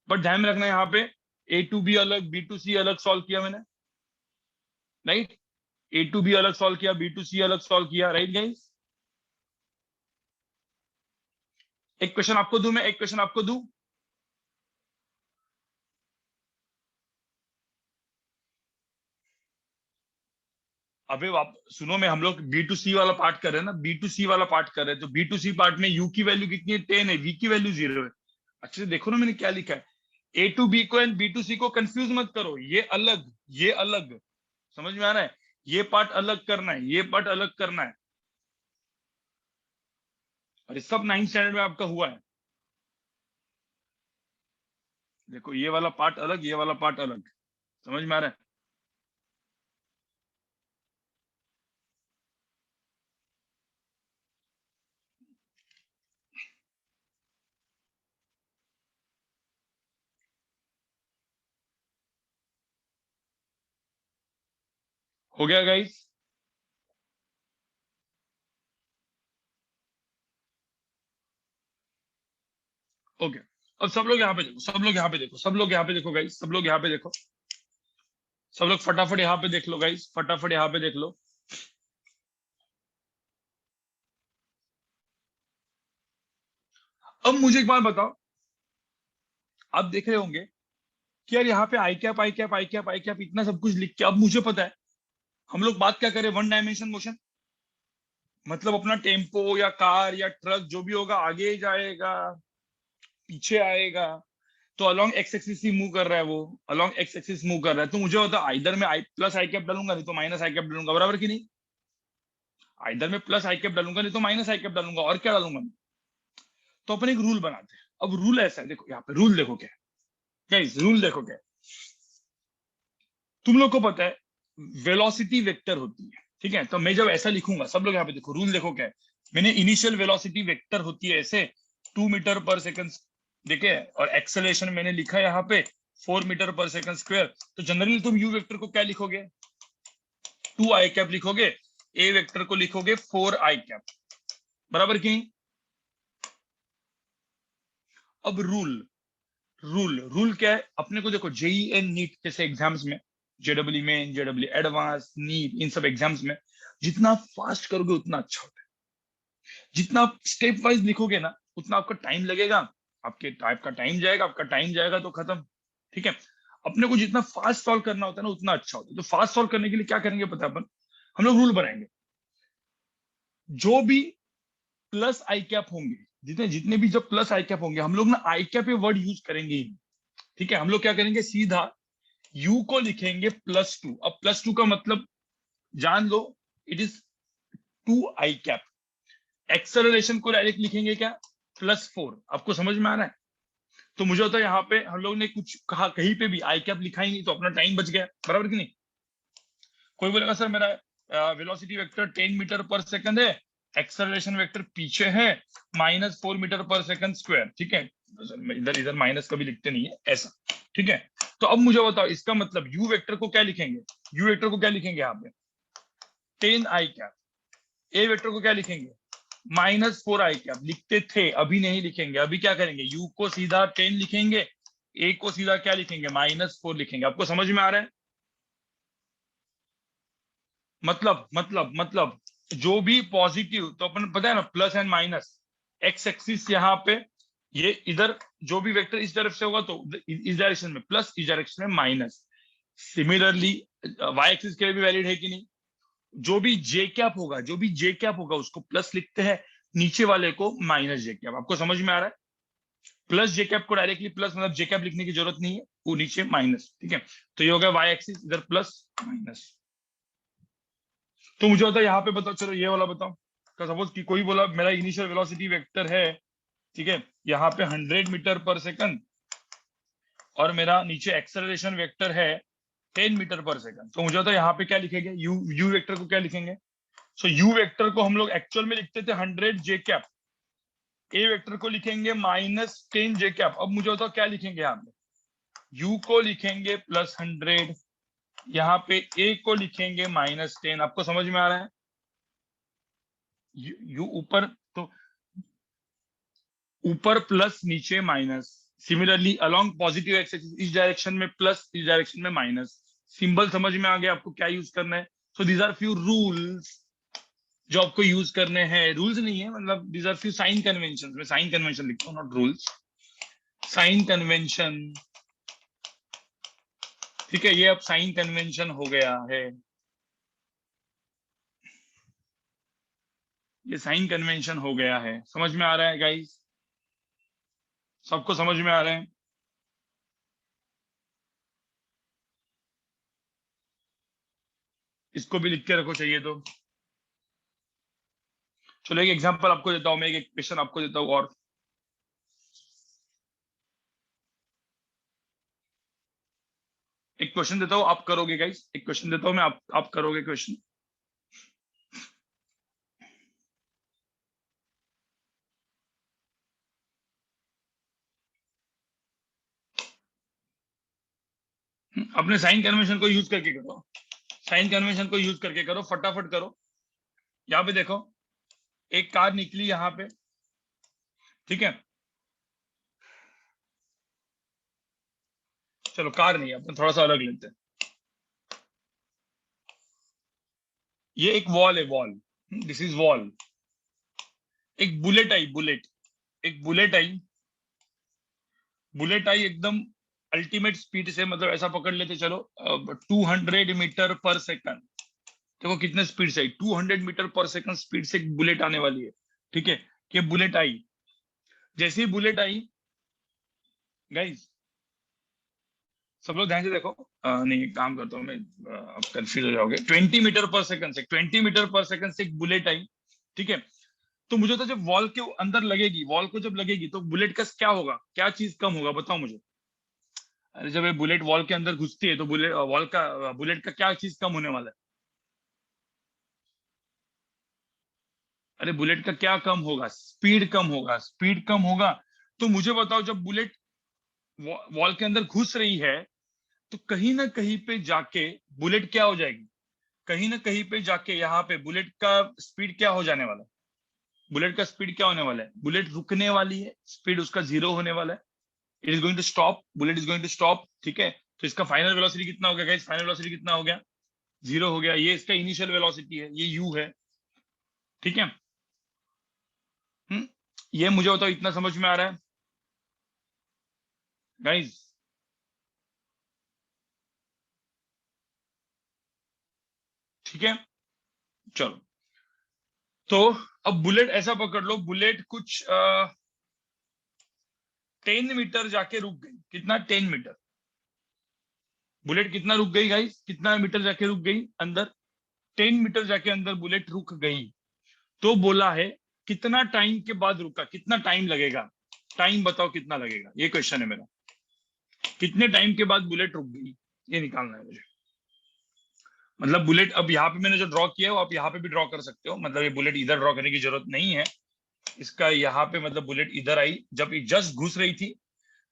बट ध्यान में रखना यहाँ पे ए टू बी अलग, बी टू सी अलग सॉल्व किया मैंने, राइट, ए टू बी अलग सॉल्व किया, बी टू सी अलग सॉल्व किया, राइट गाइस। एक क्वेश्चन आपको दूं मैं, एक क्वेश्चन आपको दूं, अबे आप सुनो, मैं हम लोग बी टू सी वाला पार्ट कर रहे हैं ना, बी टू सी वाला पार्ट कर रहे हैं, तो बी टू सी पार्ट में यू की वैल्यू कितनी है, 10 है, वी की वैल्यू 0 है। अच्छे से देखो ना मैंने क्या लिखा है, ए टू बी को एंड बी टू सी को कंफ्यूज मत करो, ये अलग ये अलग, समझ में आ रहा है, ये पार्ट अलग करना है, ये पार्ट अलग करना है, और ये सब 9th स्टैंडर्ड में आपका हुआ है। देखो ये वाला पार्ट अलग, ये वाला पार्ट अलग, समझ में आ रहा है। हो गया गाइस, ओके। अब सब लोग यहाँ पे देखो, सब लोग यहाँ पे देखो, सब लोग यहाँ पे देखो गाइस, सब लोग यहाँ पे देखो, सब लोग फटाफट यहाँ पे देख लो गाइस, फटाफट यहाँ पे देख लो। अब मुझे एक बात बताओ, आप देख रहे होंगे कि यार यहाँ पे आई cap i cap i cap i cap इतना सब कुछ लिख के, अब मुझे पता है हम लोग बात क्या करें, वन डायमेंशन मोशन, मतलब अपना टेम्पो या कार या ट्रक जो भी होगा आगे जाएगा, पीछे आएगा, तो अलोंग एक्स एक्सिस ही मूव कर रहा है, वो अलोंग एक्स एक्सिस मूव कर रहा है, तो मुझे होता है इधर में आई प्लस आई कैप डालूंगा, नहीं तो माइनस आई कैप डालूंगा, बराबर की नहीं, इधर में प्लस आई कैप डालूंगा नहीं तो माइनस आई कैप डालूंगा, और क्या डालूंगा। तो अपन एक रूल बनाते हैं। अब रूल ऐसा है, देखो यहाँ पे रूल देखो क्या है गाइस, रूल देखो क्या है, तुम लोग को पता है वेलोसिटी वेक्टर होती है, ठीक है, तो मैं जब ऐसा लिखूंगा, सब लोग यहाँ पे देखो रूल देखो क्या है, मैंने इनिशियल वेलोसिटी वेक्टर होती है ऐसे 2 मीटर पर सेकंड, देखे, और एक्सेलरेशन मैंने लिखा है यहाँ पे 4 मीटर पर सेकंड स्क्वायर, तो जनरली तुम यू वेक्टर को क्या लिखोगे, 2 आई कैप लिखोगे, ए वेक्टर को लिखोगे 4 आई कैप, बराबर की नहीं। अब रूल, रूल क्या है अपने को, देखो जेई एंड नीट जैसे एग्जाम्स में, जेडब्ल्यू में, जेडब्ल्यू एडवांस, नीट, इन सब एग्जाम्स में जितना आप फास्ट करोगे उतना अच्छा होता है, जितना आप स्टेप वाइज लिखोगे ना उतना आपका टाइम लगेगा, आपके टाइप का टाइम जाएगा, आपका टाइम जाएगा तो खत्म। ठीक है, अपने को जितना फास्ट सॉल्व करना होता है ना उतना अच्छा होता है। तो फास्ट सॉल्व करने के लिए क्या करेंगे पता है अपन, हम लोग रूल बनाएंगे, जो भी प्लस आई कैप होंगे, जितने जितने भी जब प्लस आई कैप होंगे, हम लोग ना आई कैप ये वर्ड यूज करेंगे ही नहीं। ठीक है, हम लोग क्या करेंगे, सीधा u को लिखेंगे +2। अब +2 का मतलब जान लो, it is 2 i cap. Acceleration को डायरेक्ट लिखेंगे क्या, +4। आपको समझ में आ रहा है? तो मुझे होता है यहाँ पे हम लोग ने कुछ कहा, कहीं पे भी आई कैप लिखा ही नहीं, तो अपना टाइम बच गया, बराबर कि नहीं। कोई बोलेगा सर मेरा velocity vector 10 metre per second है, एक्सेलरेशन वेक्टर पीछे है -4 मीटर पर सेकंड स्क्वायर। ठीक है, इधर इधर माइनस कभी लिखते नहीं है ऐसा। ठीक है, तो अब मुझे बताओ इसका मतलब यू वेक्टर को क्या लिखेंगे, यू वेक्टर को क्या लिखेंगे यहाँ पे 10 आई कैप। ए वेक्टर को क्या लिखेंगे -4 आई कैप। लिखते थे, अभी नहीं लिखेंगे, अभी क्या करेंगे, यू को सीधा 10 लिखेंगे, ए को सीधा क्या लिखेंगे -4 लिखेंगे। आपको समझ में आ रहा है? मतलब जो भी पॉजिटिव, तो अपन पता है ना plus and minus, x axis यहाँ पे, ये इधर जो भी वेक्टर इस तरफ से होगा तो इस डायरेक्शन में प्लस, इस डायरेक्शन में माइनस। सिमिलरली वाई एक्सिस के लिए भी वैलिड है कि नहीं, जो भी जे कैप होगा, जो भी जे कैप होगा उसको प्लस लिखते हैं, नीचे वाले को माइनस जे कैप। आपको समझ में आ रहा है? प्लस जे कैप को डायरेक्टली प्लस मतलब जे कैप लिखने की जरूरत नहीं है, वो नीचे माइनस। ठीक है, तो ये हो गया वाई एक्सिस, इधर प्लस माइनस। तो मुझे होता है यहाँ पे बताओ, चलो ये वाला बताओ। तो सपोज कि कोई बोला मेरा इनिशियल वेलोसिटी वेक्टर है, ठीक है, यहाँ पे 100 मीटर पर सेकंड, और मेरा नीचे एक्सेलरेशन वेक्टर है 10 मीटर पर सेकंड। तो मुझे होता है यहाँ पे क्या लिखेंगे, यू यू वेक्टर को क्या लिखेंगे। सो यू वेक्टर को हम लोग एक्चुअल में लिखते थे 100 जे कैप, ए वेक्टर को लिखेंगे -10 जे कैप। अब मुझे होता है क्या लिखेंगे यहाँ पे, यू को लिखेंगे +100, यहाँ पे ए को लिखेंगे -10। आपको समझ में आ रहा है? यू ऊपर, तो ऊपर प्लस नीचे minus. Similarly along positive x axis, इस डायरेक्शन में प्लस, इस डायरेक्शन में माइनस। सिंबल समझ में आ गया आपको क्या यूज करना है। So these are few rules जो आपको यूज करने हैं। रूल्स नहीं है मतलब, these are few sign convention. मैं साइन कन्वेंशन लिखता हूँ, नॉट रूल्स, साइन कन्वेंशन। ठीक है, ये अब साइन कन्वेंशन हो गया है, ये साइन कन्वेंशन हो गया है। समझ में आ रहा है गाइस? सबको समझ में आ रहा है? इसको भी लिख के रखो चाहिए तो। चलो एक एग्जांपल आपको देता हूँ, मैं एक क्वेश्चन आपको देता हूँ, और एक क्वेश्चन देता हूँ, आप करोगे गाइस। एक क्वेश्चन देता हूँ मैं, आप करोगे क्वेश्चन। अपने साइन कन्वेंशन को यूज करके करो, साइन कन्वेंशन को यूज करके करो, फटाफट करो। यहाँ पे देखो, एक कार निकली यहाँ पे, ठीक है, चलो कार नहीं, अपन थोड़ा सा अलग लेते हैं। ये एक वॉल है, वॉल, दिस इज वॉल। एक बुलेट आई, बुलेट, एक बुलेट आई, बुलेट आई एकदम अल्टीमेट स्पीड से, मतलब ऐसा पकड़ लेते चलो 200 मीटर पर सेकंड। देखो कितने स्पीड से आई, 200 मीटर पर सेकंड स्पीड से एक बुलेट आने वाली है। ठीक है, ये बुलेट आई, जैसे ही बुलेट आई गाइस, सब लोग ध्यान से देखो। नहीं एक काम करता हूँ मैं, आप कंफ्यूज हो जाओगे। 20 मीटर पर सेकंड से, 20 मीटर पर सेकंड से एक बुलेट आई, ठीक है। तो मुझे तो जब वॉल के अंदर लगेगी, वॉल को जब लगेगी तो बुलेट का क्या होगा, क्या चीज कम होगा बताओ मुझे। अरे जब ये बुलेट वॉल के अंदर घुसती है तो बुलेट वॉल का, बुलेट का क्या चीज कम होने वाला है। अरे बुलेट का क्या कम होगा, स्पीड कम होगा, स्पीड कम होगा। तो मुझे बताओ जब बुलेट वॉल के अंदर घुस रही है, तो कहीं ना कहीं पे जाके बुलेट क्या हो जाएगी, कहीं ना कहीं पे जाके यहाँ पे बुलेट का स्पीड क्या हो जाने वाला है। बुलेट का स्पीड क्या होने वाला है, बुलेट रुकने वाली है, स्पीड उसका 0 होने वाला है। It is going to stop, bullet is going to stop. ठीक है, तो इसका फाइनल वेलोसिटी कितना हो गया गाइस, फाइनल वेलोसिटी कितना हो गया, 0 हो गया। ये इसका इनिशियल वेलोसिटी है, ये यू है। ठीक है, ये मुझे बताओ इतना समझ में आ रहा है गाइस? ठीक है, चलो। तो अब बुलेट ऐसा पकड़ लो, बुलेट कुछ 10 मीटर जाके रुक गई। कितना? 10 मीटर। बुलेट कितना रुक गई गाइस? कितना मीटर जाके रुक गई अंदर? 10 मीटर जाके अंदर बुलेट रुक गई। तो बोला है कितना टाइम के बाद रुका, कितना टाइम लगेगा, टाइम बताओ कितना लगेगा, ये क्वेश्चन है मेरा। कितने टाइम के बाद बुलेट रुक गई, ये निकालना है मुझे। मतलब बुलेट, अब यहाँ पे मैंने जो ड्रॉ किया है वो आप यहाँ पे भी ड्रॉ कर सकते हो, मतलब ये बुलेट इधर ड्रॉ करने की जरूरत नहीं है। इसका यहाँ पे मतलब बुलेट इधर आई जब ये जस्ट घुस रही थी,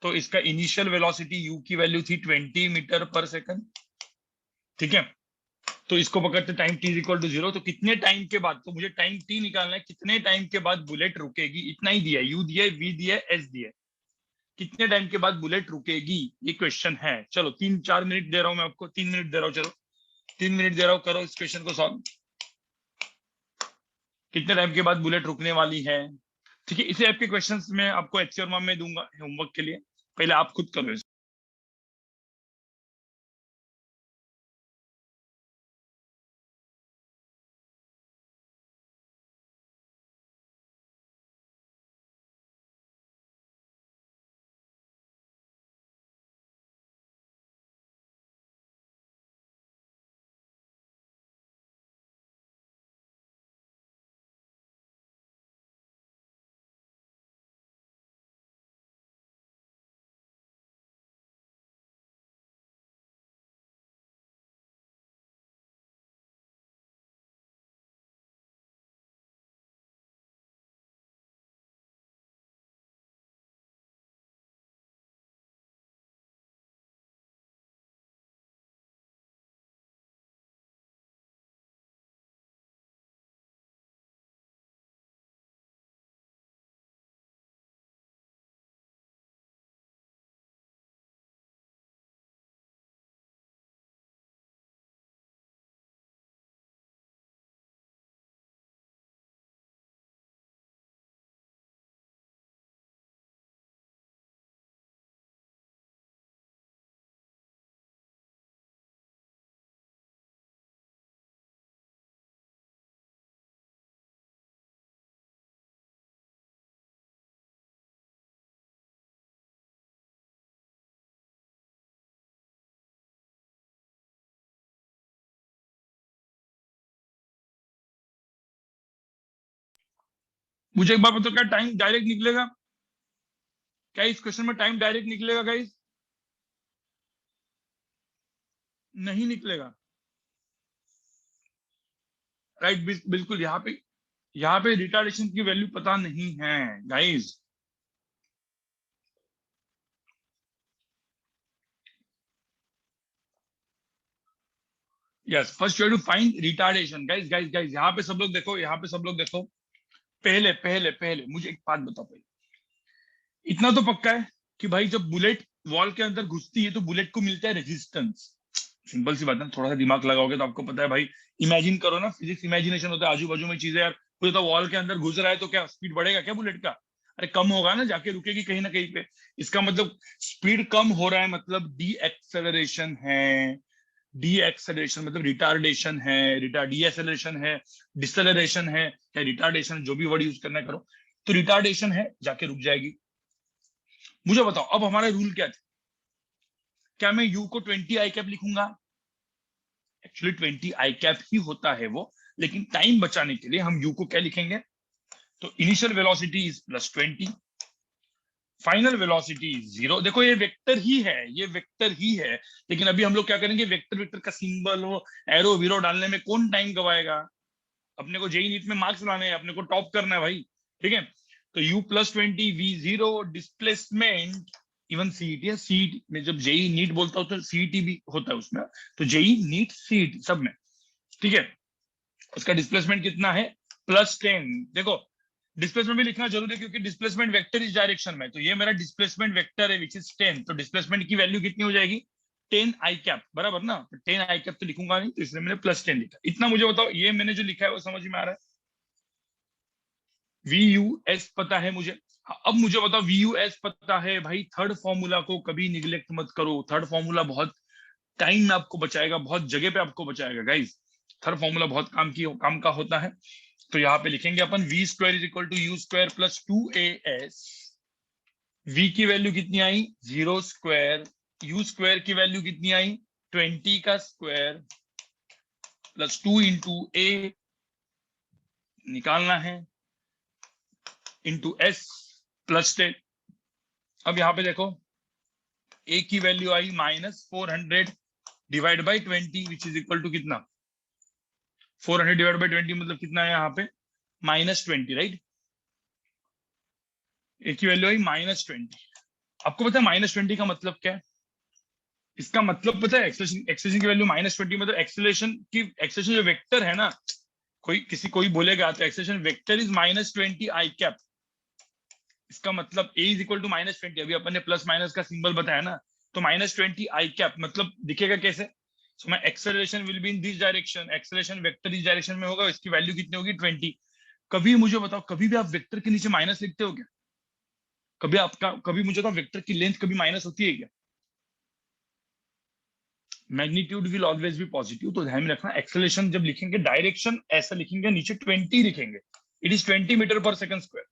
तो इसका इनिशियल वेलोसिटी यू की वैल्यू थी 20 मीटर पर सेकंड। ठीक है, तो इसको पकड़ते टाइम t इक्वल टू 0। तो कितने टाइम के बाद, तो मुझे टाइम t निकालना है, कितने टाइम के बाद बुलेट रुकेगी, इतना ही दिया है, u दिया है, v दिया है, s दिया है। कितने टाइम के बाद बुलेट रुकेगी, ये क्वेश्चन है। चलो 3-4 मिनट दे रहा हूं मैं आपको, 3 मिनट दे रहा हूं, चलो 3 मिनट दे रहा हूं, करो इस क्वेश्चन को सॉल्व। कितने टाइम के बाद बुलेट रुकने वाली है? ठीक है, इसे आपके क्वेश्चंस में आपको एक्चुअल में दूंगा होमवर्क के लिए, पहले आप खुद करो इसको। मुझे एक बात बताओ, क्या टाइम डायरेक्ट निकलेगा? क्या इस क्वेश्चन में टाइम डायरेक्ट निकलेगा गाइस? नहीं निकलेगा। राइट, बिल्कुल। यहाँ पे रिटार्डेशन की वैल्यू पता नहीं है guys. Yes, first you have to find retardation. Guys guys guys, यहाँ पे सब लोग देखो, यहाँ पे सब लोग देखो। पहले पहले पहले मुझे एक बात बताओ। पहले इतना तो पक्का है कि भाई जब बुलेट वॉल के अंदर घुसती है तो बुलेट को मिलता है रेजिस्टेंस। सिंपल सी बात है, थोड़ा सा दिमाग लगाओगे तो आपको पता है भाई। इमेजिन करो ना, फिजिक्स इमेजिनेशन होता है, आजू बाजू में चीजें यार। कोई तो वॉल के अंदर घुस रहा है तो क्या स्पीड बढ़ेगा क्या बुलेट का? अरे कम होगा ना, जाके रुकेगी कहीं ना कहीं पे। इसका मतलब स्पीड कम हो रहा है, मतलब डी एक्सेलरेशन है। डी एक्सेलरेशन मतलब रिटार्डेशन है, डी एक्सेलरेशन है, डिसेलरेशन है, या रिटार्डेशन, जो भी वर्ड यूज करना है करो। तो रिटार्डेशन है, जाके रुक जाएगी। मुझे बताओ अब हमारा रूल क्या था? क्या मैं यू को 20 आई कैप लिखूंगा? एक्चुअली 20 आई कैप ही होता है वो, लेकिन टाइम बचाने के लिए हम यू को क्या लिखेंगे? तो initial velocity is +20, final velocity 0। देखो ये वेक्टर ही है, ये वेक्टर ही है। लेकिन अभी हम लोग क्या करेंगे, वेक्टर वेक्टर का सिंबल हो, एरो वीरो डालने में कौन टाइम गवाएगा? अपने को जेई नीट में मार्क्स लाने हैं, अपने को टॉप करना है भाई। ठीक है, तो u +20 v0 displacement. Even CET है, सीईटी में जब जेई नीट बोलता हूं तो सीईटी भी होता है उसमें। तो जेई नीट सीईटी सब में। ठीक है, उसका डिस्प्लेसमेंट कितना है? +10। देखो डिस्प्लेसमेंट भी लिखना जरूरी है क्योंकि डिस्प्लेसमेंट वेक्टर इस डायरेक्शन में, तो ये मेरा डिस्प्लेसमेंट वेक्टर है विच इज 10। तो डिस्प्लेसमेंट की वैल्यू कितनी हो जाएगी? 10 आई कैप, बराबर ना? तो 10 आई कैप तो लिखूंगा नहीं, तो इसलिए मैंने +10 लिखा। इतना मुझे बताओ, ये मैंने जो लिखा है वो समझ में आ रहा है? वी यू एस पता है मुझे। हाँ, अब मुझे बताओ, वी यू एस पता है भाई, थर्ड फॉर्मूला को कभी निग्लेक्ट मत करो। थर्ड फॉर्मूला बहुत टाइम में आपको बचाएगा, बहुत जगह पे आपको बचाएगा गाइस। थर्ड फॉर्मूला बहुत काम का होता है। तो यहाँ पे लिखेंगे अपन v square is equal to u square plus 2as। v की वैल्यू कितनी आई 0 स्क्वायर, u स्क्वायर की वैल्यू कितनी आई 20 का स्क्वायर प्लस 2 इंटू a निकालना है इंटू s प्लस 10। अब यहाँ पे देखो a की वैल्यू आई -400 divide by 20 which is equal to कितना 400 डिवाइड बाई 20 मतलब कितना है यहाँ पे -20, राइट। ए की वैल्यू आई -20। आपको पता है -20 का मतलब क्या है? इसका मतलब पता है एक्सेलेरेशन की वैल्यू -20 मतलब एक्सेलेरेशन जो वेक्टर है ना, कोई बोलेगा तो acceleration vector is -20 i cap. इसका मतलब a इज इक्वल टू -20, अभी अपन ने प्लस माइनस का सिंबल बताया ना, तो -20 आई कैप मतलब दिखेगा कैसे? So my acceleration will be in this direction, acceleration vector इस डायरेक्शन में होगा, इसकी वैल्यू कितनी होगी 20। कभी मुझे बताओ, कभी भी आप वेक्टर के नीचे माइनस लिखते हो क्या? कभी मुझे बताओ वेक्टर की लेंथ कभी माइनस होती है क्या? Magnitude will always be positive. तो ध्यान में रखना, एक्सेलरेशन जब लिखेंगे डायरेक्शन ऐसा लिखेंगे, नीचे 20 लिखेंगे, it is 20 metre per second square.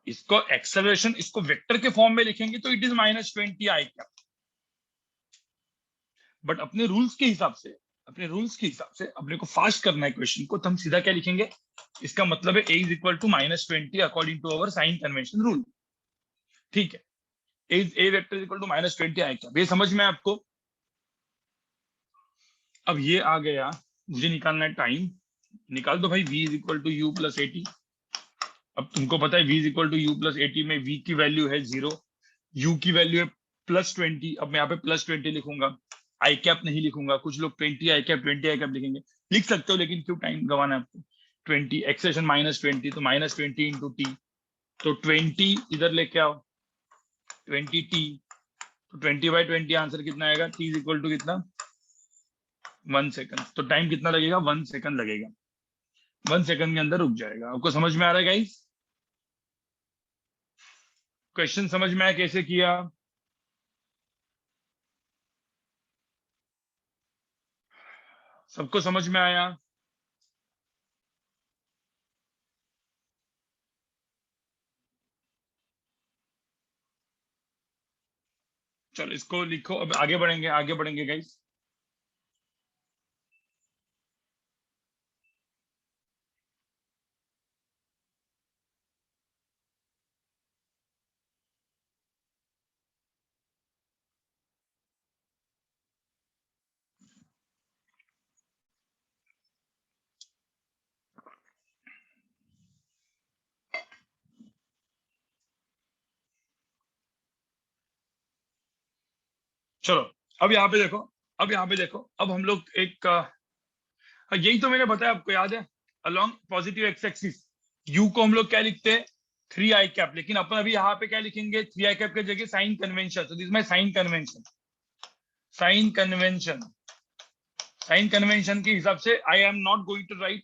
इसको एक्सेलरेशन इसको वेक्टर के फॉर्म में लिखेंगे तो it is -20 i cap. But अपने रूल्स के हिसाब से अपने को फास्ट करना है क्वेश्चन को, तो हम सीधा क्या लिखेंगे, इसका मतलब है a is equal to -20 according to our sign convention rule. ठीक है, a vector is equal to -20 i cap. ये समझ में आपको? अब ये आ गया, मुझे निकालना है टाइम। निकाल दो भाई, v is equal to u plus 80। अब तुमको पता है v is equal to u plus 80 में v की वैल्यू है 0, u की वैल्यू है +20। अब मैं यहाँ पे +20 लिखूंगा, आई कैप नहीं लिखूंगा। कुछ लोग 20 आई कैप लिखेंगे, लिख सकते हो, लेकिन क्यों टाइम गवाना है आपको। 20 एक्सेशन -20 तो -20 इंटू टी, तो 20 इधर लेके आओ 20t, तो 20/20 आंसर कितना आएगा, t इज इक्वल टू कितना 1 सेकंड। तो टाइम कितना लगेगा 1 सेकंड लगेगा, 1 सेकंड के अंदर रुक जाएगा। आपको समझ में आ रहा है गाइस? क्वेश्चन समझ में आया कैसे किया? सबको समझ में आया? चलो इसको लिखो, अब आगे बढ़ेंगे गाइस। चलो अब यहाँ पे देखो, अब हम लोग एक यही तो मैंने बताया आपको, याद है? Along positive x axis you को हम लोग क्या लिखते हैं 3 आई कैप, लेकिन अपन अभी यहाँ पे क्या लिखेंगे 3 आई कैप की जगह साइन कन्वेंशन। तो this my sign convention, sign convention sign convention के हिसाब से I am not going to write,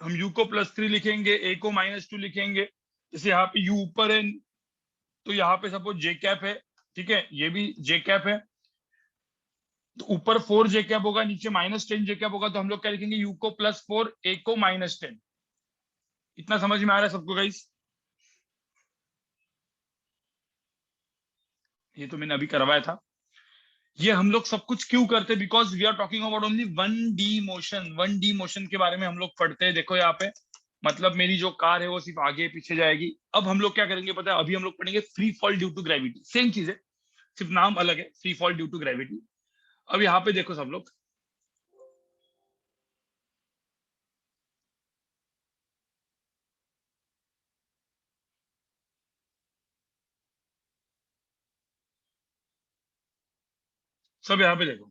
हम u को +3 लिखेंगे, a को -2 लिखेंगे। जैसे यहाँ पे u ऊपर है तो यहाँ पे सपोज j कैप है, ठीक है, ये भी j कैप है, तो ऊपर 4 j कैप होगा, नीचे -10 j कैप होगा, तो हम लोग क्या लिखेंगे u को +4 a को -10। इतना समझ में आ रहा है सबको गाइस? ये तो मैंने अभी करवाया था। ये हम लोग सब कुछ क्यों करते हैं, because we are talking about only 1D motion. 1D motion के बारे में हम लोग पढ़ते हैं। देखो यहाँ पे, मतलब मेरी जो कार है वो सिर्फ आगे पीछे जाएगी। अब हम लोग क्या करेंगे पता है, अभी हम लोग पढ़ेंगे free fall due to gravity. Same चीज है, सिर्फ नाम अलग है, free fall due to gravity. अब यहाँ पे देखो सब लोग, सब यहाँ पे देखो,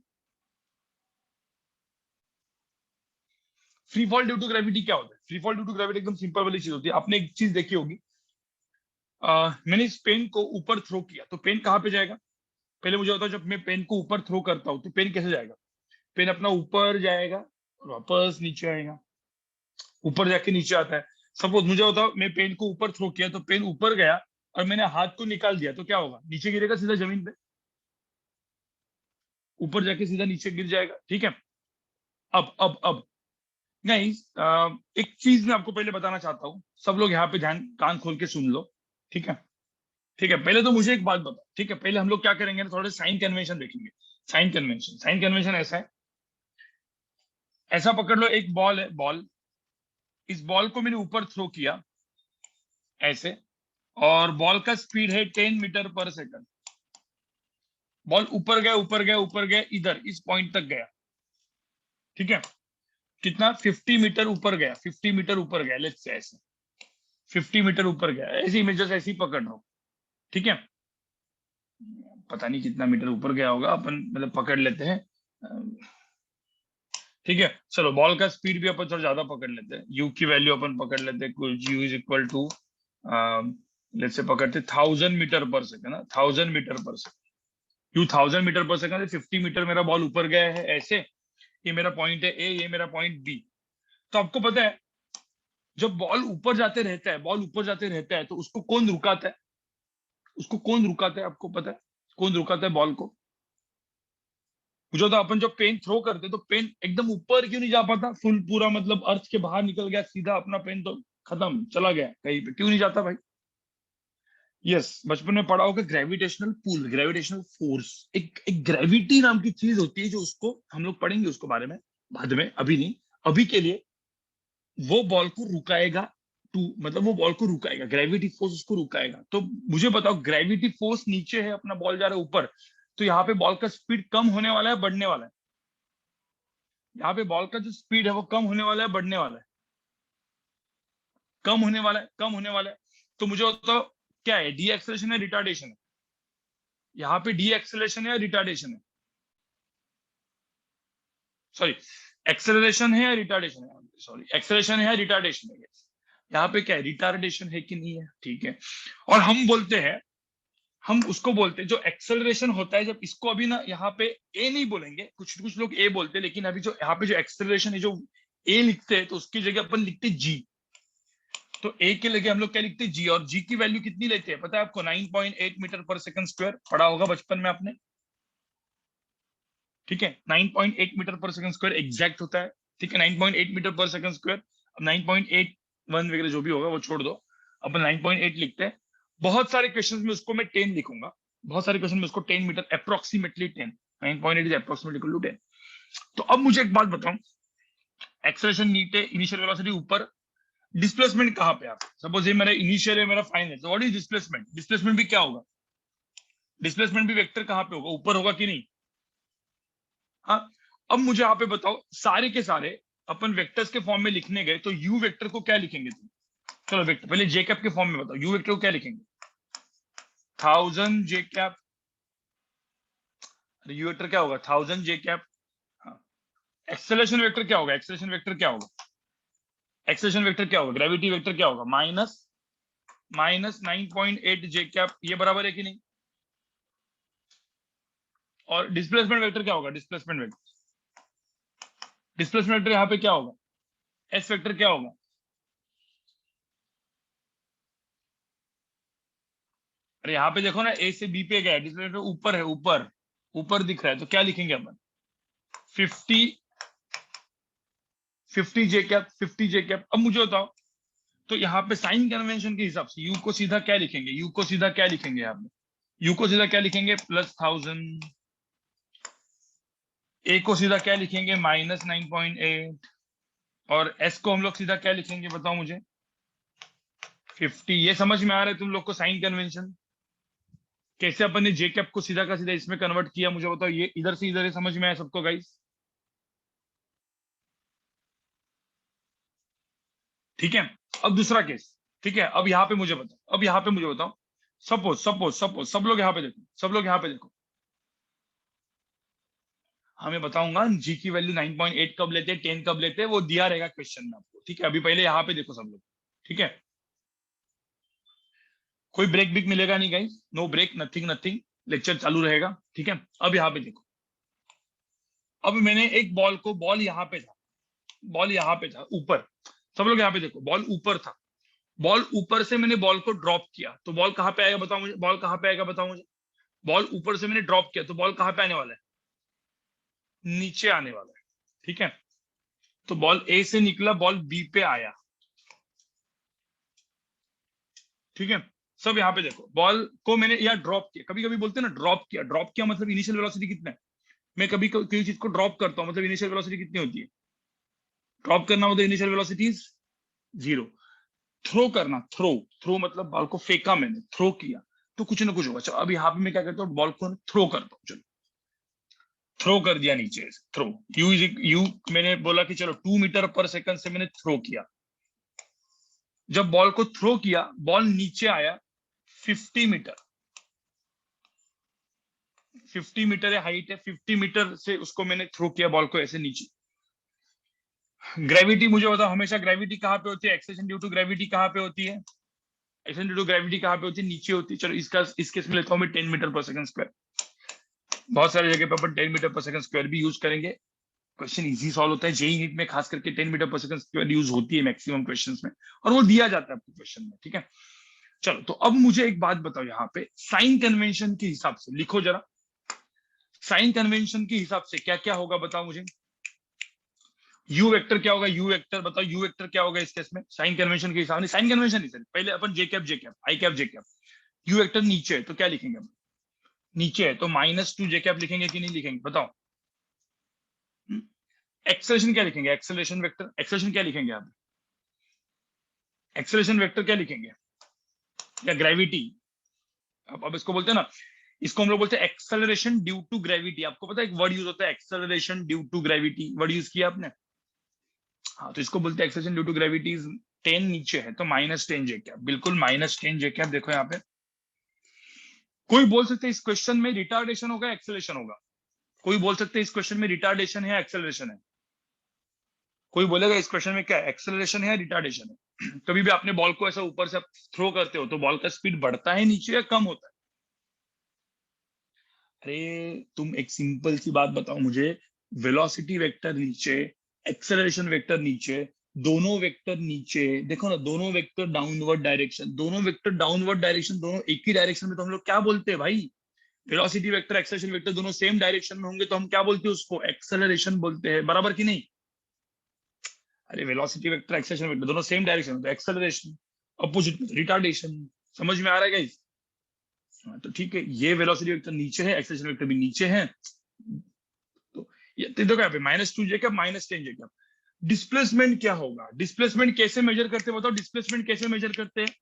free fall due to gravity क्या होता है? Free fall due to gravity एकदम सिंपल वाली चीज होती है। आपने एक चीज देखी होगी, मैंने इस पेन को ऊपर थ्रो किया तो पेन कहाँ पे जाएगा? पहले मुझे बताओ, जब मैं पेन को ऊपर थ्रो करता हूँ तो पेन कैसे जाएगा? पेन अपना ऊपर जाएगा और वापस नीचे आएगा, ऊपर जाके नीचे आता है। सपोज मुझे बताओ, मैं पेन को ऊपर थ्रो किया तो पेन ऊपर गया और मैंने हाथ को निकाल दिया, तो क्या होगा? नीचे गिरेगा सीधा जमीन पे। ऊपर जाके सीधा नीचे गिर जाएगा, ठीक है। अब गाइस, एक चीज मैं आपको पहले बताना चाहता हूँ, सब लोग यहाँ पे ध्यान कान खोल के सुन लो, ठीक है। ठीक है, पहले तो मुझे एक बात बताओ, ठीक है। पहले हम लोग क्या करेंगे ना, थोड़े साइन कन्वेंशन देखेंगे। साइन कन्वेंशन ऐसा है, ऐसा पकड़ लो, एक बॉल है, बॉल, इस बॉल को मैंने ऊपर थ्रो किया ऐसे, और बॉल का स्पीड है 10 मीटर पर सेकंड। बॉल ऊपर गया, ऊपर गया, ऊपर गया, इधर इस पॉइंट तक गया, ठीक है। कितना? 50 मीटर ऊपर गया, 50 मीटर ऊपर गया, लेट्स से ऐसे 50 मीटर ऊपर गया, ऐसी इमेजेस ऐसी ही पकड़ रहा हूं, ठीक है। पता नहीं कितना मीटर ऊपर गया होगा, अपन मतलब पकड़ लेते हैं, ठीक है। चलो, बॉल का स्पीड भी अपन थोड़ा ज्यादा पकड़ लेते हैं, यू की वैल्यू अपन पकड़ लेते हैं, कुछ u is equal to, let's say पकड़ते 1000 मीटर पर सेकंड ना, 1000 metre per second, you 1000 metre per second, 50 metre मेरा बॉल ऊपर गया है ऐसे, ये मेरा पॉइंट है ए, ये मेरा पॉइंट बी। तो आपको पता है, जब बॉल ऊपर जाते रहता है, बॉल ऊपर जाते रहता है, तो उसको कौन रुकाता है? उसको कौन रुकाता है? आपको पता है कौन रुकाता है बॉल को? जो तो अपन जो पेन थ्रो करते तो पेन एकदम ऊपर क्यों नहीं जा पाता फुल पूरा, मतलब अर्थ के बाहर निकल गया सीधा, अपना पेन तो खत्म, चला गया कहीं पे, क्यों नहीं जाता भाई? यस, बचपन में पढ़ा होगा ग्रेविटेशनल पुल, ग्रेविटेशनल फोर्स, एक ग्रेविटी नाम की चीज होती है, जो उसको हम लोग पढ़ेंगे उसको बारे में बाद में, अभी नहीं। अभी के लिए वो बॉल को रुकाएगा, टू मतलब वो बॉल को रुकाएगा, ग्रेविटी फोर्स उसको रुकाएगा। तो मुझे बताओ, ग्रेविटी फोर्स नीचे है, अपना बॉल जा रहा है ऊपर, तो यहाँ पे बॉल का स्पीड कम होने वाला है, बढ़ने वाला है? यहाँ पे बॉल का जो स्पीड है वो कम होने वाला है, बढ़ने वाला है? कम होने वाला है, कम होने वाला है। तो मुझे बताओ, क्या है, डी एक्सेलरेशन है, रिटार्डेशन है? यहाँ पे डी एक्सेलरेशन है या रिटार्डेशन है? सॉरी, एक्सेलरेशन है या रिटार्डेशन है? सॉरी, एक्सेलरेशन है या रिटार्डेशन है? यहाँ पे क्या है, रिटार्डेशन है कि नहीं है, ठीक है। और हम बोलते हैं, हम उसको बोलते हैं जो एक्सेलरेशन होता है, जब इसको अभी ना यहाँ पे ए नहीं बोलेंगे, कुछ कुछ लोग ए बोलते हैं, लेकिन अभी जो यहाँ पे जो एक्सेलरेशन है, जो ए लिखते हैं, तो उसकी जगह अपन लिखते हैं जी। तो ए के लगे हम लोग क्या लिखते हैं, जी। और जी की वैल्यू कितनी लेते हैं पता है आपको? 9.8 मीटर पर सेकंड स्क्वायर, पढ़ा होगा बचपन में आपने, ठीक है। 9.8 metre per second square exact होता है, ठीक है, 9.8 मीटर पर सेकंड स्क्वायर। अब 9.81 वगैरह जो भी होगा वो छोड़ दो, अपन 9.8 लिखते हैं। बहुत सारे क्वेश्चन में उसको मैं 10 लिखूंगा, बहुत सारे क्वेश्चन में उसको 10 metre, approximately 10, 9.8 is approximately equal to 10। तो अब मुझे एक बात बताऊं, एक्सेलरेशन नीचे, इनिशियल वेलोसिटी ऊपर, डिस्प्लेसमेंट कहाँ पे? आप सपोज ये मेरा इनिशियल है, मेरा फाइनल, तो व्हाट इज डिस्प्लेसमेंट? डिस्प्लेसमेंट भी क्या होगा? डिस्प्लेसमेंट भी वेक्टर कहाँ पे होगा, ऊपर होगा कि नहीं? हाँ। अब मुझे यहाँ पे बताओ, सारे के सारे अपन वेक्टर्स के फॉर्म में लिखने गए, तो यू वेक्टर को क्या लिखेंगे तुम? चलो वेक्टर पहले जे कैप के फॉर्म में बताओ, यू वेक्टर को क्या लिखेंगे? 1000 जे कैप, अरे यू वेक्टर क्या होगा? 1000 जे कैप। हाँ। एक्सेलरेशन वेक्टर क्या होगा? एक्सेलरेशन वेक्टर क्या होगा? एक्सेलरेशन वेक्टर क्या होगा? ग्रेविटी वेक्टर क्या होगा? माइनस 9.8 जे कैप, ये बराबर है कि नहीं? और डिस्प्लेसमेंट वेक्टर क्या होगा? डिस्प्लेसमेंट वेक्टर यहाँ पे क्या होगा? एस वेक्टर क्या होगा? अरे यहाँ पे देखो ना, ए से बी पे गया, डिस्प्लेसमेंट ऊपर है, ऊपर ऊपर दिख रहा है, तो क्या लिखेंगे अपन? 50, 50 जे कैप, 50 जे कैप। अब मुझे बताओ, तो यहाँ पे साइन कन्वेंशन के हिसाब से यू को सीधा क्या लिखेंगे? यू को सीधा क्या लिखेंगे यहाँ पे? यू को सीधा क्या लिखेंगे? +1000। ए को सीधा क्या लिखेंगे? -9.8। और एस को हम लोग सीधा क्या लिखेंगे बताओ मुझे? 50। ये समझ में आ रहा है तुम लोग को साइन कन्वेंशन? कैसे अपन ने जे कैप को सीधा का सीधा इसमें कन्वर्ट किया, मुझे बताओ। ये इधर से इधर समझ में आया सबको गाइस? ठीक है। अब दूसरा केस, ठीक है। अब यहाँ पे मुझे बताओ, अब यहाँ पे मुझे बताओ, सपोज सपोज सपोज सब लोग यहाँ पे देखो, सब लोग यहाँ पे देखो, हमें बताऊंगा जी की वैल्यू 9.8 कब लेते हैं, 10 कब लेते हैं, वो दिया रहेगा क्वेश्चन में आपको, ठीक है। अभी पहले यहाँ पे देखो सब लोग, ठीक है। कोई ब्रेक ब्रेक मिलेगा नहीं guys, no break, nothing nothing, lecture चालू रहेगा, ठीक है। अब यहाँ पे देखो, अब मैंने एक बॉल को, बॉल यहाँ पे था, बॉल यहाँ पे था ऊपर, सब लोग यहाँ पे देखो, बॉल ऊपर था, बॉल ऊपर से मैंने बॉल को ड्रॉप किया, तो बॉल कहाँ पे आएगा बताओ मुझे? बॉल कहाँ पे आएगा बताओ मुझे? बॉल ऊपर से मैंने ड्रॉप किया, तो बॉल कहाँ पे आने वाला है? नीचे आने वाला है, ठीक है। तो बॉल ए से निकला, बॉल बी पे आया, ठीक है। सब यहाँ पे देखो, बॉल को मैंने यहाँ ड्रॉप किया, कभी कभी बोलते हैं ना ड्रॉप किया, ड्रॉप किया मतलब इनिशियल वेलोसिटी कितना है। मैं कभी किसी चीज को ड्रॉप करता हूँ मतलब इनिशियल वेलोसिटी कितनी होती है, ड्रॉप करना मतलब इनिशियल वेलोसिटी इज 0। थ्रो करना, थ्रो, थ्रो मतलब बॉल को फेंका मैंने, थ्रो किया, तो कुछ ना कुछ होगा। चलो अभी यहाँ पे मैं क्या करता हूँ, बॉल को थ्रो करता हूँ, चलो थ्रो कर दिया नीचे, थ्रो, यू मैंने बोला कि चलो 2 मीटर पर सेकंड से मैंने थ्रो किया। जब बॉल को थ्रो किया, बॉल नीचे आया 50 मीटर, 50 मीटर है हाइट है, 50 मीटर से उसको मैंने थ्रो किया बॉल को ऐसे नीचे। ग्रेविटी मुझे बताओ, हमेशा ग्रेविटी कहाँ पे होती है, एक्सेलेरेशन ड्यू टू ग्रेविटी कहाँ पे होती है, एक्सेलेरेशन ड्यू टू ग्रेविटी कहाँ पे होती है, नीचे होती है। चलो इसका इस केस में लेता हूँ मैं 10 मीटर पर सेकंड स्क्वायर। बहुत सारी जगह पे अपन 10 मीटर पर सेकंड स्क्वायर भी यूज करेंगे। क्वेश्चन इजी सॉल्व होता है, जेई नीट में खास करके 10 metre per second square use होती है मैक्सिमम क्वेश्चंस में, और वो दिया जाता है आपको क्वेश्चन में, ठीक है। चलो तो अब मुझे एक बात बताओ, यहाँ पे साइन कन्वेंशन के हिसाब से लिखो जरा, साइन कन्वेंशन के हिसाब से क्या क्या होगा बताओ मुझे। यू वेक्टर क्या होगा, यू वेक्टर बताओ, यू वेक्टर क्या होगा इस केस में साइन कन्वेंशन के हिसाब से, साइन कन्वेंशन नहीं सर, पहले अपन j cap j cap i cap j cap, u vector नीचे है तो क्या लिखेंगे हम, नीचे है तो -2 जे कैप लिखेंगे कि नहीं लिखेंगे बताओ। एक्सेलेरेशन क्या लिखेंगे, एक्सेलेरेशन वेक्टर, एक्सेलेरेशन क्या लिखेंगे आप, एक्सेलेरेशन वेक्टर क्या लिखेंगे, या ग्रेविटी, अब इसको बोलते हैं ना, इसको हम लोग बोलते हैं एक्सेलरेशन ड्यू टू ग्रेविटी। आपको पता है एक वर्ड यूज होता है acceleration due to gravity, word use किया आपने, हाँ तो इसको बोलते हैं एक्सेलरेशन ड्यू टू ग्रेविटी। 10 नीचे है तो -10 जे कैप, बिल्कुल -10 जे कैप। देखो यहाँ पे कोई बोल सकते हैं इस क्वेश्चन में रिटार्डेशन होगा एक्सेलरेशन होगा, कोई बोल सकते हैं इस क्वेश्चन में रिटार्डेशन है एक्सेलरेशन है, कोई बोलेगा इस क्वेश्चन में क्या एक्सेलरेशन है या रिटार्डेशन है। कभी भी आपने बॉल को ऐसा ऊपर से थ्रो करते हो तो बॉल का स्पीड बढ़ता है नीचे या कम होता है। अरे तुम एक सिंपल सी बात बताओ मुझे, वेलोसिटी वेक्टर नीचे, एक्सेलरेशन वेक्टर नीचे, दोनों वेक्टर नीचे, देखो ना दोनों वेक्टर डाउनवर्ड डायरेक्शन, दोनों वेक्टर डाउनवर्ड डायरेक्शन, दोनों एक ही डायरेक्शन में, तो हम लोग क्या बोलते हैं भाई, वेलोसिटी वेक्टर एक्सेलरेशन वेक्टर दोनों सेम डायरेक्शन में होंगे तो हम क्या बोलते हैं उसको, एक्सेलरेशन बोलते हैं, बराबर कि नहीं। अरे वेलोसिटी वेक्टर एक्सेलरेशन वेक्टर दोनों सेम डायरेक्शन में तो एक्सेलरेशन, अपोजिट में रिटार्डेशन। समझ में आ रहा है गाइस। हाँ, तो ठीक है, ये वेलोसिटी वेक्टर नीचे है, एक्सेलरेशन वेक्टर भी नीचे है, तो ये तो देखो यहाँ पे -2 जेकब -10 जेकब। डिस्प्लेसमेंट क्या होगा, डिस्प्लेसमेंट कैसे मेजर करते हैं बताओ, डिस्प्लेसमेंट कैसे मेजर करते हैं।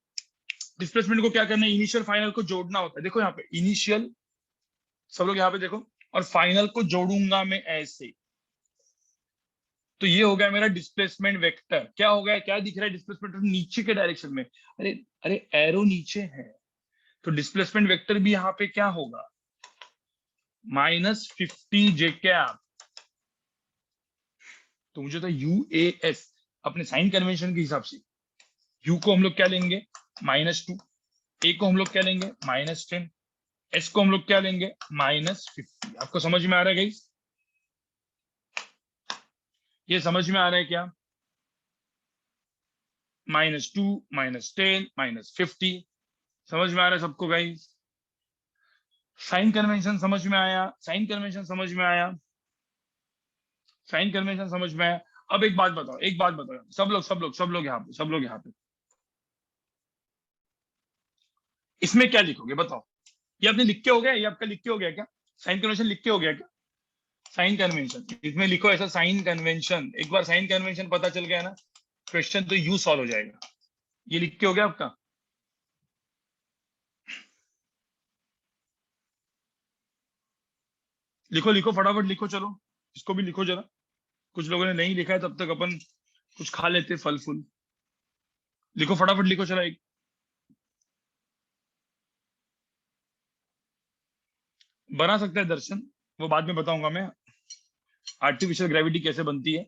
डिस्प्लेसमेंट को क्या करना है, इनिशियल फाइनल को जोड़ना होता है। देखो यहाँ पे इनिशियल, सब लोग यहाँ पे देखो, और फाइनल को जोड़ूंगा मैं ऐसे, तो ये हो गया मेरा डिस्प्लेसमेंट वेक्टर। क्या हो गया, क्या दिख रहा है डिस्प्लेसमेंट नीचे के डायरेक्शन में, अरे अरे एरो नीचे है, तो डिस्प्लेसमेंट वेक्टर भी यहाँ पे क्या होगा, -50 जे कैप। तो मुझे था UAS, अपने साइन कन्वेंशन के हिसाब से यू को हम लोग क्या लेंगे, -2, ए को हम लोग क्या लेंगे -10, एस को हम लोग क्या लेंगे -50। आपको समझ में आ रहा है गाइस, ये समझ में आ रहा है क्या, -2 -10 -50, समझ में आ रहा है सबको गाइस। साइन कन्वेंशन समझ में आया, साइन कन्वेंशन समझ में आया, साइन कन्वेंशन समझ में आया। अब एक बात बताओ, एक बात बताओ, सब लोग यहाँ पे, सब लोग यहाँ पे, इसमें क्या लिखोगे बताओ। ये आपने लिख के हो गया, ये आपका लिख के हो गया क्या, साइन कन्वेंशन लिख के हो गया क्या, साइन कन्वेंशन इसमें लिखो ऐसा, साइन कन्वेंशन। एक बार साइन कन्वेंशन पता चल गया ना, क्वेश्चन तो यू सॉल्व हो जाएगा। ये लिख के हो गया आपका, लिखो लिखो फटाफट लिखो, चलो इसको भी लिखो जरा। कुछ लोगों ने नहीं लिखा है, तब तक अपन कुछ खा लेते फल फूल। लिखो फटाफट लिखो, चलो एक बना सकता है दर्शन, वो बाद में बताऊंगा मैं, आर्टिफिशियल ग्रेविटी कैसे बनती है।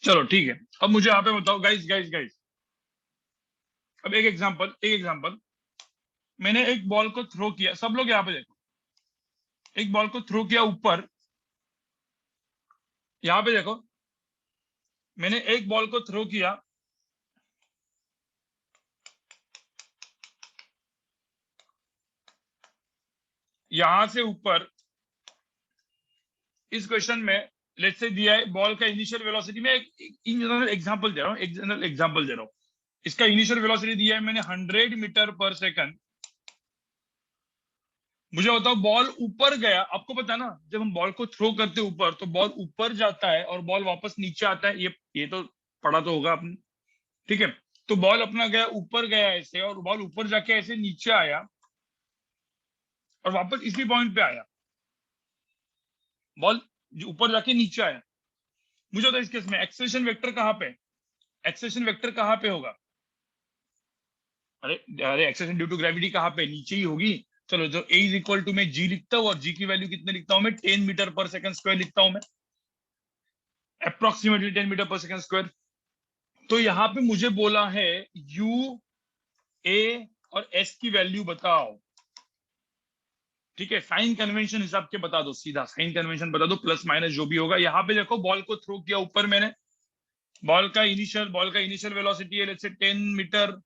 चलो ठीक है, अब मुझे यहाँ पे बताओ गाइस गाइस गाइस, अब एक एग्जांपल, मैंने एक बॉल को थ्रो किया, सब लोग यहाँ पे देखो, एक बॉल को थ्रो किया ऊपर, यहाँ पे देखो, मैंने एक बॉल को थ्रो किया यहां से ऊपर, इस क्वेश्चन में लेट्स से दिया है बॉल का इनिशियल वेलोसिटी में, एक इन जनरल एग्जांपल दे रहा हूँ, एक जनरल एग्जांपल दे रहा हूँ, इसका इनिशियल वेलोसिटी दिया है मैंने 100 मीटर पर सेकंड। मुझे बताओ बॉल ऊपर गया, आपको पता है ना जब हम बॉल को थ्रो करते हैं ऊपर तो बॉल ऊपर जाता है और बॉल वापस नीचे आता है, ये तो पढ़ा तो होगा आपने, ठीक है। तो बॉल अपना गया ऊपर गया ऐसे, और बॉल ऊपर जाके ऐसे नीचे आया और वापस इसी पॉइंट पे आया, बॉल ऊपर जाके नीचे आया। मुझे बताओ इस केस में एक्सेलरेशन वेक्टर कहाँ पे, एक्सेलरेशन वेक्टर कहाँ पे होगा? अरे अरे एक्सेलरेशन ड्यू टू ग्रेविटी कहाँ पे, नीचे ही होगी। चलो जो ए इज इक्वल टू मैं जी लिखता हूँ, और जी की वैल्यू कितने लिखता हूँ मैं, 10 मीटर पर सेकंड स्क्वायर लिखता हूँ मैं, approximately 10 metre per second square. तो यहाँ पे मुझे बोला है यू ए और एस की वैल्यू बताओ, ठीक है। साइन कन्वेंशन हिसाब के बता दो, सीधा साइन कन्वेंशन बता दो, प्लस माइनस जो भी होगा। यहाँ पे देखो बॉल को थ्रो किया ऊपर मैंने, बॉल का इनिशियल वेलोसिटी है let's say 10 metre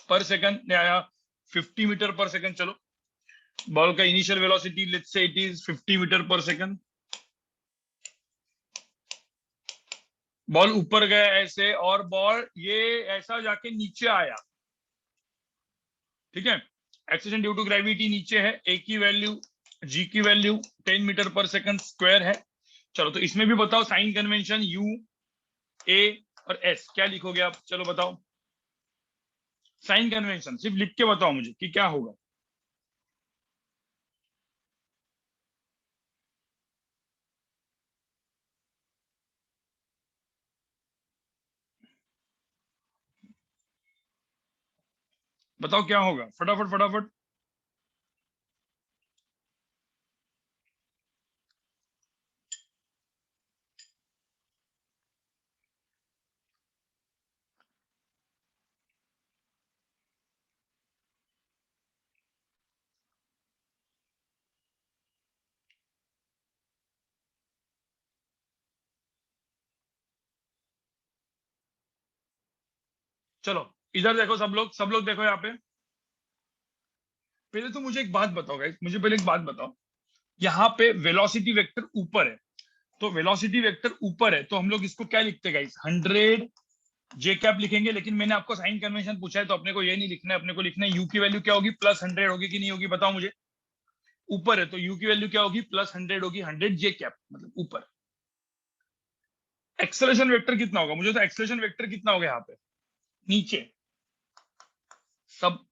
per second या 50 मीटर पर सेकंड, चलो बॉल का initial velocity let's say it is 50 metre per second. Ball ऊपर गया ऐसे और बॉल ये ऐसा जाके नीचे आया, ठीक है। एक्सेलरेशन ड्यू टू ग्रेविटी नीचे है, ए की वैल्यू, जी की value 10 metre per second square है। चलो तो इसमें भी बताओ साइन कन्वेंशन यू ए और एस क्या लिखोगे आप, चलो बताओ साइन कन्वेंशन, सिर्फ लिख के बताओ मुझे कि क्या होगा। बताओ क्या होगा, फटाफट फटाफट। चलो इधर देखो, सब लोग देखो यहाँ पे। पहले तो मुझे एक बात बताओ गाइस, मुझे पहले एक बात बताओ, यहाँ पे वेलोसिटी वेक्टर ऊपर है, तो वेलोसिटी वेक्टर ऊपर है तो हम लोग इसको क्या लिखते हैं गाइस, 100 जे कैप लिखेंगे। लेकिन मैंने आपको साइन कन्वेंशन पूछा है तो अपने को ये नहीं लिखना है, अपने को लिखना है यू की वैल्यू क्या होगी, प्लस 100 होगी कि नहीं होगी, बताओ मुझे। ऊपर है तो यू की वैल्यू क्या होगी, प्लस 100 होगी, 100 जे कैप मतलब ऊपर। एक्सेलरेशन वेक्टर कितना होगा, मुझे तो एक्सेलरेशन वेक्टर कितना होगा यहाँ पे नीचे। सब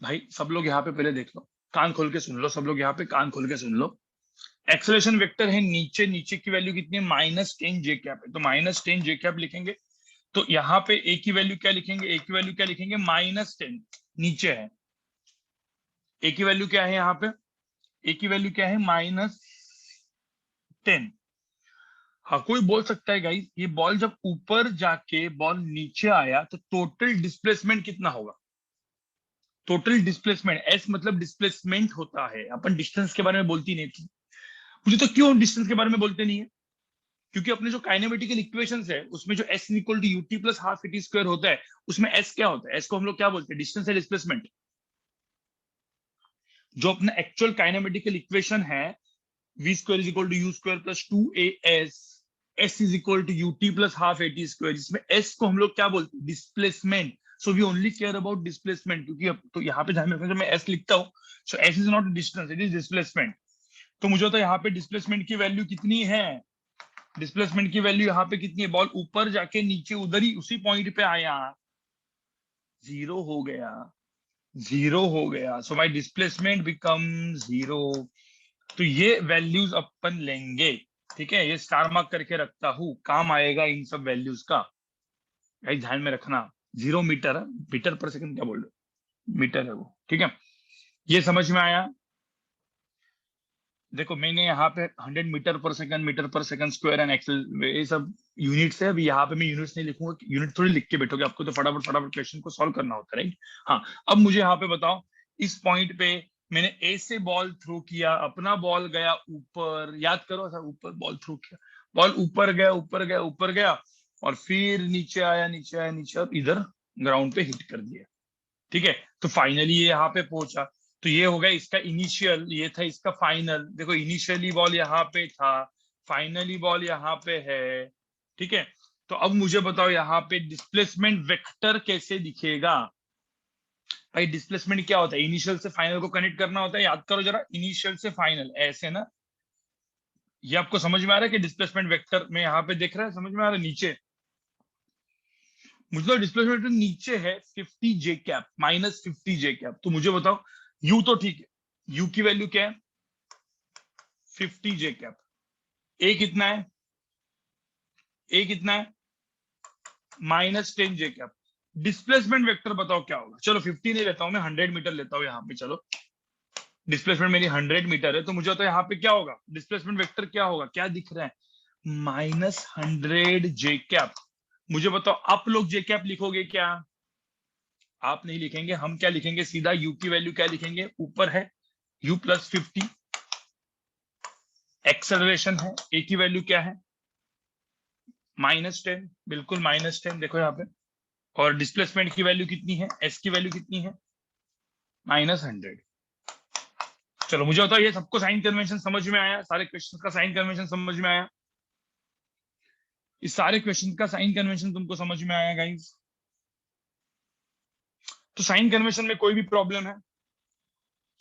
भाई सब लोग यहाँ पे पहले देख लो, कान खोल के सुन लो, सब लोग यहाँ पे कान खोल के सुन लो। एक्सेलरेशन वेक्टर है नीचे, नीचे की वैल्यू कितनी है, -10 जे कैप है, तो -10 जे कैप लिखेंगे। तो यहाँ पे ए की वैल्यू क्या लिखेंगे, ए की वैल्यू क्या लिखेंगे, -10 नीचे है। ए की वैल्यू क्या है यहाँ पे, ए की वैल्यू क्या है, -10। हाँ कोई बोल सकता है गाइस ये बॉल जब ऊपर जाके बॉल नीचे आया तो टोटल डिस्प्लेसमेंट कितना होगा, टोटल डिस्प्लेसमेंट, एस मतलब डिस्प्लेसमेंट होता है, अपन डिस्टेंस के बारे में बोलती नहीं थी। मुझे तो क्यों डिस्टेंस के बारे में बोलते नहीं है, क्योंकि अपने जो काइनेमेटिकल इक्वेशंस है उसमें जो s equal to u t plus half a t square होता है, उसमें एस क्या होता है, एस को हम लोग क्या बोलते हैं, डिस्टेंस है डिस्प्लेसमेंट। जो अपना एक्चुअल काइनेमेटिकल इक्वेशन है, v square is equal to u square plus 2as, s is equal to u t plus half a t square, जिसमें एस को हम लोग क्या बोलते हैं, displacement. So we only care about displacement, क्योंकि अब तो यहाँ पे ध्यान में रखना जब मैं एस लिखता हूँ, so s is not distance, it is displacement. तो मुझे तो यहाँ पे डिस्प्लेसमेंट की वैल्यू कितनी है, डिस्प्लेसमेंट की वैल्यू यहाँ पे कितनी है, बॉल ऊपर जाके नीचे उधर ही उसी पॉइंट पे आया, जीरो हो गया, जीरो हो गया, सो माई डिस्प्लेसमेंट बिकम जीरो। तो ये वैल्यूज अपन लेंगे, ठीक है, ये स्टार मार्क करके रखता हूं, काम आएगा इन सब वैल्यूज का, गाइस ध्यान में रखना। 0 मीटर है, मीटर पर सेकंड क्या बोल रहे हो, मीटर है वो, ठीक है। ये समझ में आया, देखो मैंने यहाँ पे 100 metre per second square and Excel ये सब यूनिट्स है। अभी यहाँ पे मैं यूनिट्स नहीं लिखूंगा, यूनिट थोड़ी लिख के बैठोगे, आपको तो फटाफट फटाफट क्वेश्चन को सॉल्व करना होता है, राइट। हाँ, अब मुझे यहाँ पे बताओ, इस पॉइंट पे मैंने ए से बॉल थ्रो किया, अपना बॉल गया ऊपर, याद करो सर, ऊपर बॉल थ्रो किया, बॉल ऊपर गया ऊपर गया ऊपर गया, और फिर नीचे आया नीचे आया नीचे, अब इधर ग्राउंड पे हिट कर दिया, ठीक है। तो फाइनली ये यहाँ पे पहुंचा, तो ये हो गया इसका इनिशियल, ये था इसका फाइनल। देखो इनिशियली बॉल यहाँ पे था, फाइनली बॉल यहाँ पे है, ठीक है। तो अब मुझे बताओ यहाँ पे डिस्प्लेसमेंट वेक्टर कैसे दिखेगा। भाई डिस्प्लेसमेंट क्या होता है, इनिशियल से फाइनल को कनेक्ट करना होता है, याद करो जरा, इनिशियल से फाइनल ऐसे ना। ये आपको समझ में आ रहा है कि डिस्प्लेसमेंट वेक्टर में यहाँ पे दिख रहा है, समझ में आ रहा है नीचे, मुझे तो डिस्प्लेसमेंट नीचे है 50 जे कैप, -50 जे कैप। तो मुझे बताओ यू तो ठीक है, यू की वैल्यू क्या है 50 जे कैप, ए कितना है, ए कितना है -10 जे कैप। डिस्प्लेसमेंट वेक्टर बताओ क्या होगा। चलो 50 नहीं लेता हूं मैं, 100 मीटर लेता हूं यहाँ पे। चलो डिस्प्लेसमेंट मेरी 100 मीटर है, तो मुझे बताओ यहाँ पे क्या होगा, डिस्प्लेसमेंट वेक्टर क्या होगा, क्या दिख रहा है -100 जे कैप। मुझे बताओ आप लोग जे कैप लिखोगे क्या, आप नहीं लिखेंगे, हम क्या लिखेंगे, सीधा यू की वैल्यू क्या लिखेंगे, ऊपर है u + 50, एक्सेलरेशन है, ए की वैल्यू क्या है -10, बिल्कुल -10 देखो यहाँ पे, और डिस्प्लेसमेंट की वैल्यू कितनी है, एस की वैल्यू कितनी है -100। चलो मुझे बताओ ये सबको साइन कन्वेंशन समझ में आया, सारे क्वेश्चन का साइन कन्वेंशन समझ में आया, इस सारे क्वेश्चन का साइन कन्वेंशन तुमको समझ में आया गाइस। तो साइन कन्वेंशन में कोई भी प्रॉब्लम है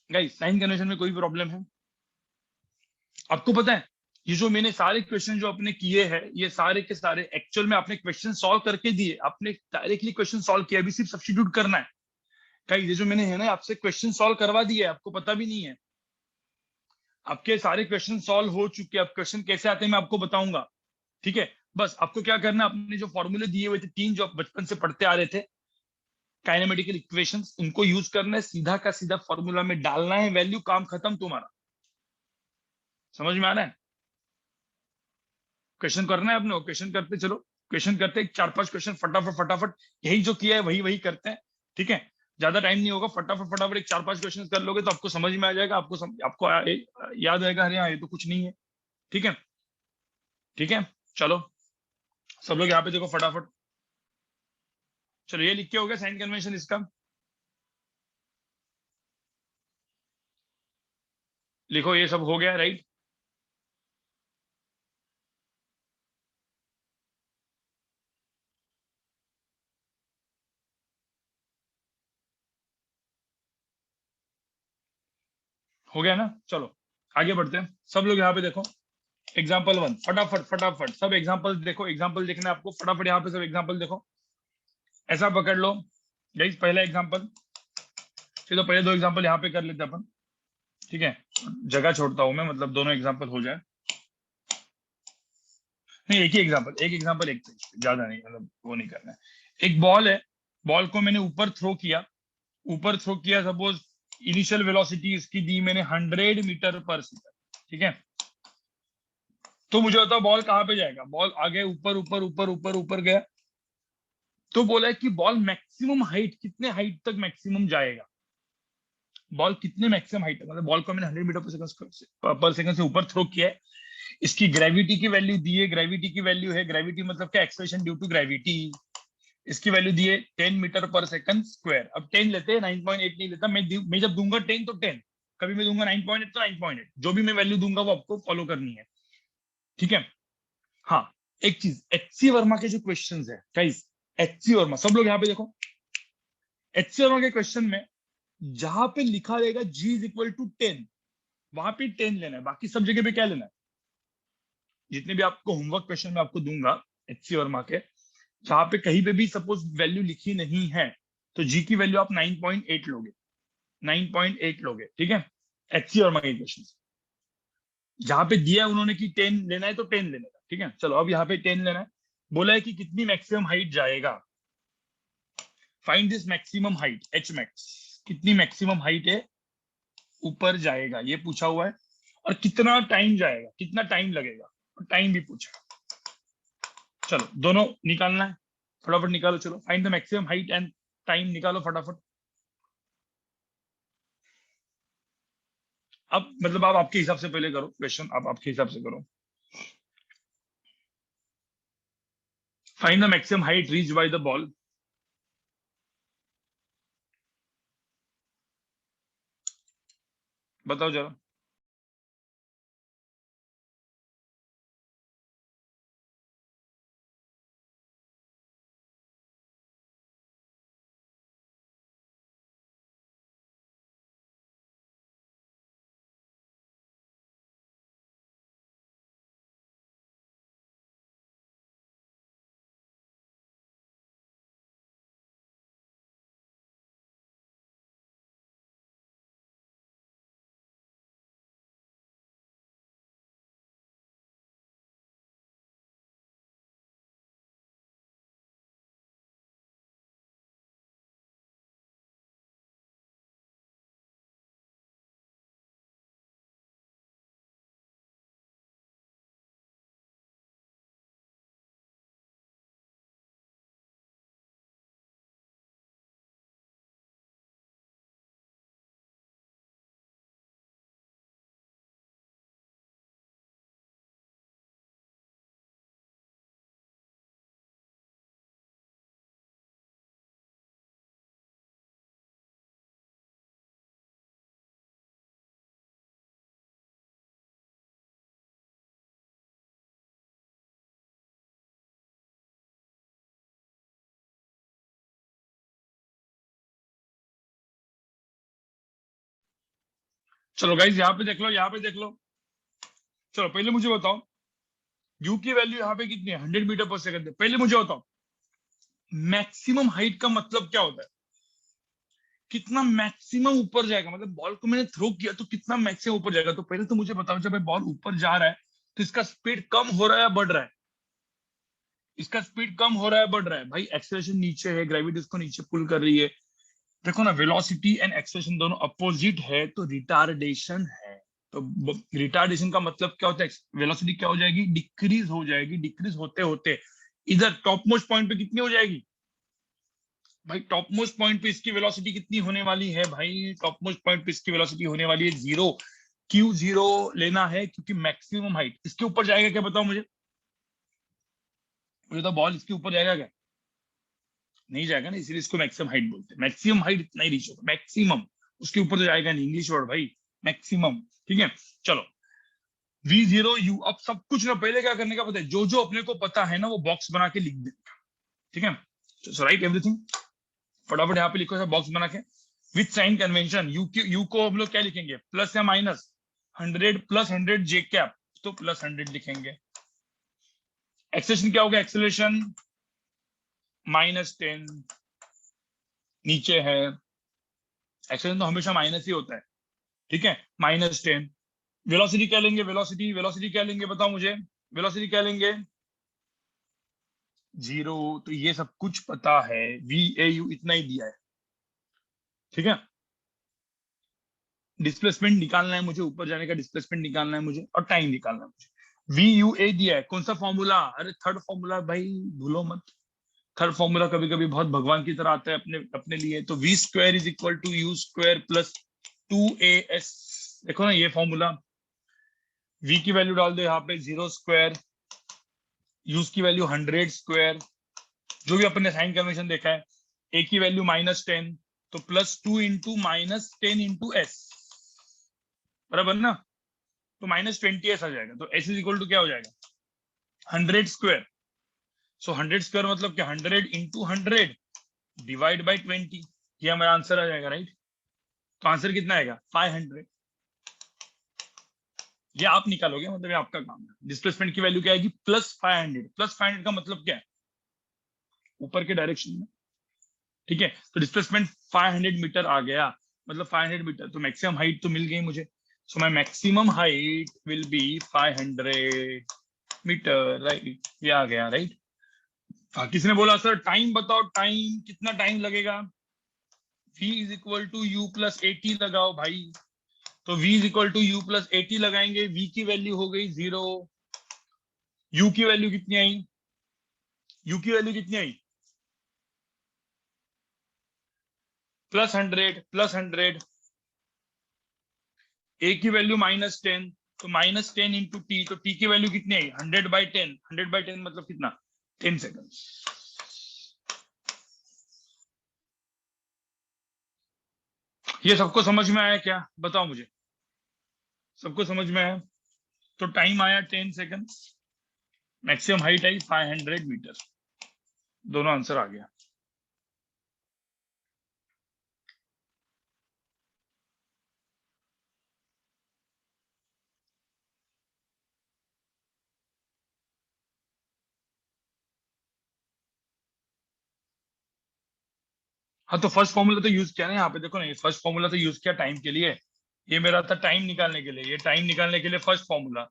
गाइस, साइन कन्वेंशन में कोई प्रॉब्लम है आपको पता है, ये जो मैंने सारे क्वेश्चन जो अपने किए हैं, ये सारे के सारे एक्चुअल में आपने क्वेश्चन सॉल्व करके दिए, आपने डायरेक्टली क्वेश्चन सॉल्व किया, अभी सिर्फ सब्स्टिट्यूट करना है। गाइस ये जो मैंने है ना आपसे क्वेश्चन सॉल्व करवा दिए, आपको पता भी नहीं है, आपके सारे क्वेश्चन सॉल्व हो चुके हैं। अब क्वेश्चन कैसे आते हैं मैं आपको बताऊंगा, ठीक है। बस आपको क्या करना है, अपने जो फॉर्मूले दिए हुए थे 3 जो आप बचपन से पढ़ते आ रहे थे, काइनेमेटिकल इक्वेशंस, इनको यूज करना है, सीधा का सीधा फॉर्मूला में डालना है वैल्यू, काम खत्म तुम्हारा। समझ में आ रहा है, क्वेश्चन करना है अपने, क्वेश्चन करते चलो, क्वेश्चन करते 4-5 क्वेश्चन फटाफट फटाफट, यही जो किया है वही वही करते हैं, ठीक है। ज्यादा टाइम नहीं होगा, फटाफट फटाफट एक 4-5 क्वेश्चन कर लोगे तो आपको समझ में आ जाएगा, आपको याद आएगा, अरे हाँ ये तो कुछ नहीं है, ठीक है। ठीक है, चलो सब लोग यहाँ पे देखो फटाफट, चलो ये लिख के हो गया साइन कन्वेंशन इसका, लिखो ये सब हो गया, राइट। हो गया ना, चलो आगे बढ़ते हैं, सब लोग यहाँ पे देखो, एग्जाम्पल 1 फटाफट फटाफट सब एग्जाम्पल देखो, एग्जाम्पल देखना है आपको फटाफट, यहाँ पे सब एग्जाम्पल देखो, ऐसा पकड़ लो गाइस, पहला एग्जाम्पल, चलो पहले 2 एग्जाम्पल यहाँ पे कर लेते हैं अपन, ठीक है। जगह छोड़ता हूं मैं, मतलब दोनों एग्जाम्पल हो जाए, नहीं एक ही एग्जाम्पल, एक एग्जाम्पल एक पेज पे, ज्यादा नहीं, मतलब वो नहीं करना है। एक बॉल है, बॉल को मैंने ऊपर थ्रो किया, ऊपर थ्रो किया, सपोज इनिशियल वेलोसिटी इसकी दी मैंने 100 मीटर पर सेकंड, ठीक है। तो मुझे बताओ बॉल कहाँ पे जाएगा, बॉल आगे ऊपर ऊपर ऊपर ऊपर ऊपर गया, तो बोला है कि बॉल मैक्सिमम हाइट कितने हाइट तक मैक्सिमम जाएगा, बॉल कितने मैक्सिमम हाइट, मतलब बॉल को मैंने 100 मीटर पर सेकंड से ऊपर थ्रो किया है, इसकी ग्रेविटी की वैल्यू दी है, ग्रेविटी की वैल्यू है, ग्रेविटी मतलब क्या, एक्सेलरेशन ड्यू टू ग्रेविटी, इसकी वैल्यू दी है 10 मीटर पर सेकंड स्क्वायर। अब 10 लेते हैं, 9.8 नहीं लेता मैं जब दूंगा 10 तो 10, कभी मैं दूंगा 9.8 तो 9.8, जो भी मैं वैल्यू दूंगा वो आपको फॉलो करनी है, ठीक है। हाँ, एक चीज, एचसी वर्मा के जो क्वेश्चंस है गाइस, एचसी वर्मा सब लोग यहाँ पे देखो, एचसी वर्मा के क्वेश्चन में जहां पे लिखा रहेगा G = 10, वहां पे 10 लेना है, बाकी सब जगह पे क्या लेना है, जितने भी आपको होमवर्क क्वेश्चन में आपको दूंगा एचसी वर्मा के, जहां पे कहीं पे भी सपोज वैल्यू लिखी नहीं है, तो जी की वैल्यू आप 9.8 लोगे, 9.8 लोगे, ठीक है। एचसी वर्मा के क्वेश्चन जहां पे दिया उन्होंने कि 10 लेना है तो 10 लेने का, ठीक है। चलो अब यहाँ पे 10 लेना है, बोला है कि कितनी मैक्सिमम हाइट जाएगा, find this maximum height H max, कितनी मैक्सिमम हाइट है ऊपर जाएगा, ये पूछा हुआ है। और कितना टाइम जाएगा, कितना टाइम लगेगा, और टाइम भी पूछा। चलो दोनों निकालना है, फटाफट निकालो। चलो find the maximum height and time निकालो फटाफट। अब मतलब आप आपके हिसाब से पहले करो क्वेश्चन, आप आपके हिसाब से करो। Find the maximum height reach by the ball. बताओ जरा। चलो गाइज यहाँ पे देख लो, यहाँ पे देख लो। चलो पहले मुझे बताओ, यू की वैल्यू यहाँ पे कितनी है, 100 मीटर पर सेकंड है। पहले मुझे बताओ मैक्सिमम हाइट का मतलब क्या होता है, कितना मैक्सिमम ऊपर जाएगा, मतलब बॉल को मैंने थ्रो किया तो कितना मैक्सिमम ऊपर जाएगा। तो पहले तो मुझे बताओ, जब बॉल ऊपर जा रहा है तो इसका स्पीड कम हो रहा है या बढ़ रहा है, इसका स्पीड कम हो रहा है बढ़ रहा है। भाई एक्सेलरेशन नीचे है, ग्रेविटी इसको नीचे पुल कर रही है। देखो ना, वेलोसिटी एंड एक्सेलरेशन दोनों अपोजिट है, तो रिटार्डेशन है। तो रिटार्डेशन का मतलब क्या होता है, वेलोसिटी क्या हो जाएगी, डिक्रीज हो जाएगी। डिक्रीज होते होते इधर टॉप मोस्ट पॉइंट पे कितनी हो जाएगी भाई, टॉप मोस्ट पॉइंट पे इसकी वेलोसिटी कितनी होने वाली है भाई, टॉप मोस्ट पॉइंट पे इसकी वेलोसिटी होने वाली है 0। Q0 लेना है क्योंकि मैक्सिमम हाइट इसके ऊपर जाएगा क्या, बताओ मुझे। मुझे तो बॉल इसके ऊपर जाएगा क्या, नहीं जाएगा ना, इसलिए इसको मैक्सिमम हाइट बोलते हैं। मैक्सिमम हाइट इतना ही रीच होगा, मैक्सिमम, उसके ऊपर तो जाएगा नहीं, इंग्लिश वर्ड भाई, मैक्सिमम। ठीक है चलो, V0U। अब सब कुछ ना पहले क्या करने का पता है, जो जो अपने को पता है ना वो बॉक्स बना के लिख देगा। ठीक है, सो राइट एवरीथिंग, फटाफट यहाँ पे लिखो सब बॉक्स बना के। विथ साइन कन्वेंशन, यू को हम लोग क्या लिखेंगे, प्लस या माइनस, 100 प्लस 100 जे कैप, तो प्लस 100 लिखेंगे। एक्सेलेरेशन क्या होगा, एक्सेलरेशन -10 नीचे है, एक्सेलरेशन तो हमेशा माइनस ही होता है। ठीक है, -10। वेलोसिटी क्या लेंगे, वेलोसिटी, वेलोसिटी क्या लेंगे बताओ मुझे, वेलोसिटी क्या लेंगे, 0। तो ये सब कुछ पता है, VAU इतना ही दिया है। ठीक है, डिस्प्लेसमेंट निकालना है मुझे, ऊपर जाने का डिस्प्लेसमेंट निकालना है मुझे, और टाइम निकालना है मुझे। VUA दिया है, कौन सा फॉर्मूला, अरे थर्ड फॉर्मूला भाई, भूलो मत। थर्ड फॉर्मूला कभी कभी बहुत भगवान की तरह आता है अपने अपने लिए। तो V² = U² + 2AS। देखो ना ये फॉर्मूला, V की वैल्यू डाल दो यहाँ पे 0², U की वैल्यू 100², जो भी अपने साइन कन्वेंशन देखा है। A की वैल्यू -10, तो +2 × -10 × S, बराबर ना। तो -20S आ जाएगा। तो S = क्या हो जाएगा, 100²। सो 100² मतलब क्या, 100 × 100 डिवाइड बाई 20, ये हमारा आंसर आ जाएगा राइट। तो आंसर कितना आएगा, 500। ये आप निकालोगे, मतलब ये आपका काम है। डिस्प्लेसमेंट की वैल्यू क्या आएगी, +500। +500 का मतलब क्या है, ऊपर के डायरेक्शन में। ठीक है, तो डिस्प्लेसमेंट 500 मीटर आ गया, मतलब 500 मीटर। तो मैक्सिमम हाइट तो मिल गई मुझे। So my maximum height will be 500 metre, right. ये आ गया राइट। किसी ने बोला सर टाइम बताओ, टाइम कितना टाइम लगेगा, V = U + 80 लगाओ भाई। तो v is equal to u plus 80 लगाएंगे, v की वैल्यू हो गई 0, u की वैल्यू कितनी आई, u की वैल्यू कितनी आई, +100, a की वैल्यू -10, तो -10 इंटू टी, तो t की वैल्यू कितनी आई 100/10, 100/10 मतलब कितना 10 सेकंड। ये सबको समझ में आया क्या, बताओ मुझे, सबको समझ में आया? तो टाइम आया 10 second, maximum height I 500 metre, दोनों आंसर आ गया। हाँ तो फर्स्ट फॉर्मूला तो यूज किया ना, यहाँ पे देखो ना, फर्स्ट फॉर्मूला तो यूज किया टाइम के लिए, ये मेरा था टाइम निकालने के लिए, ये टाइम निकालने के लिए first formula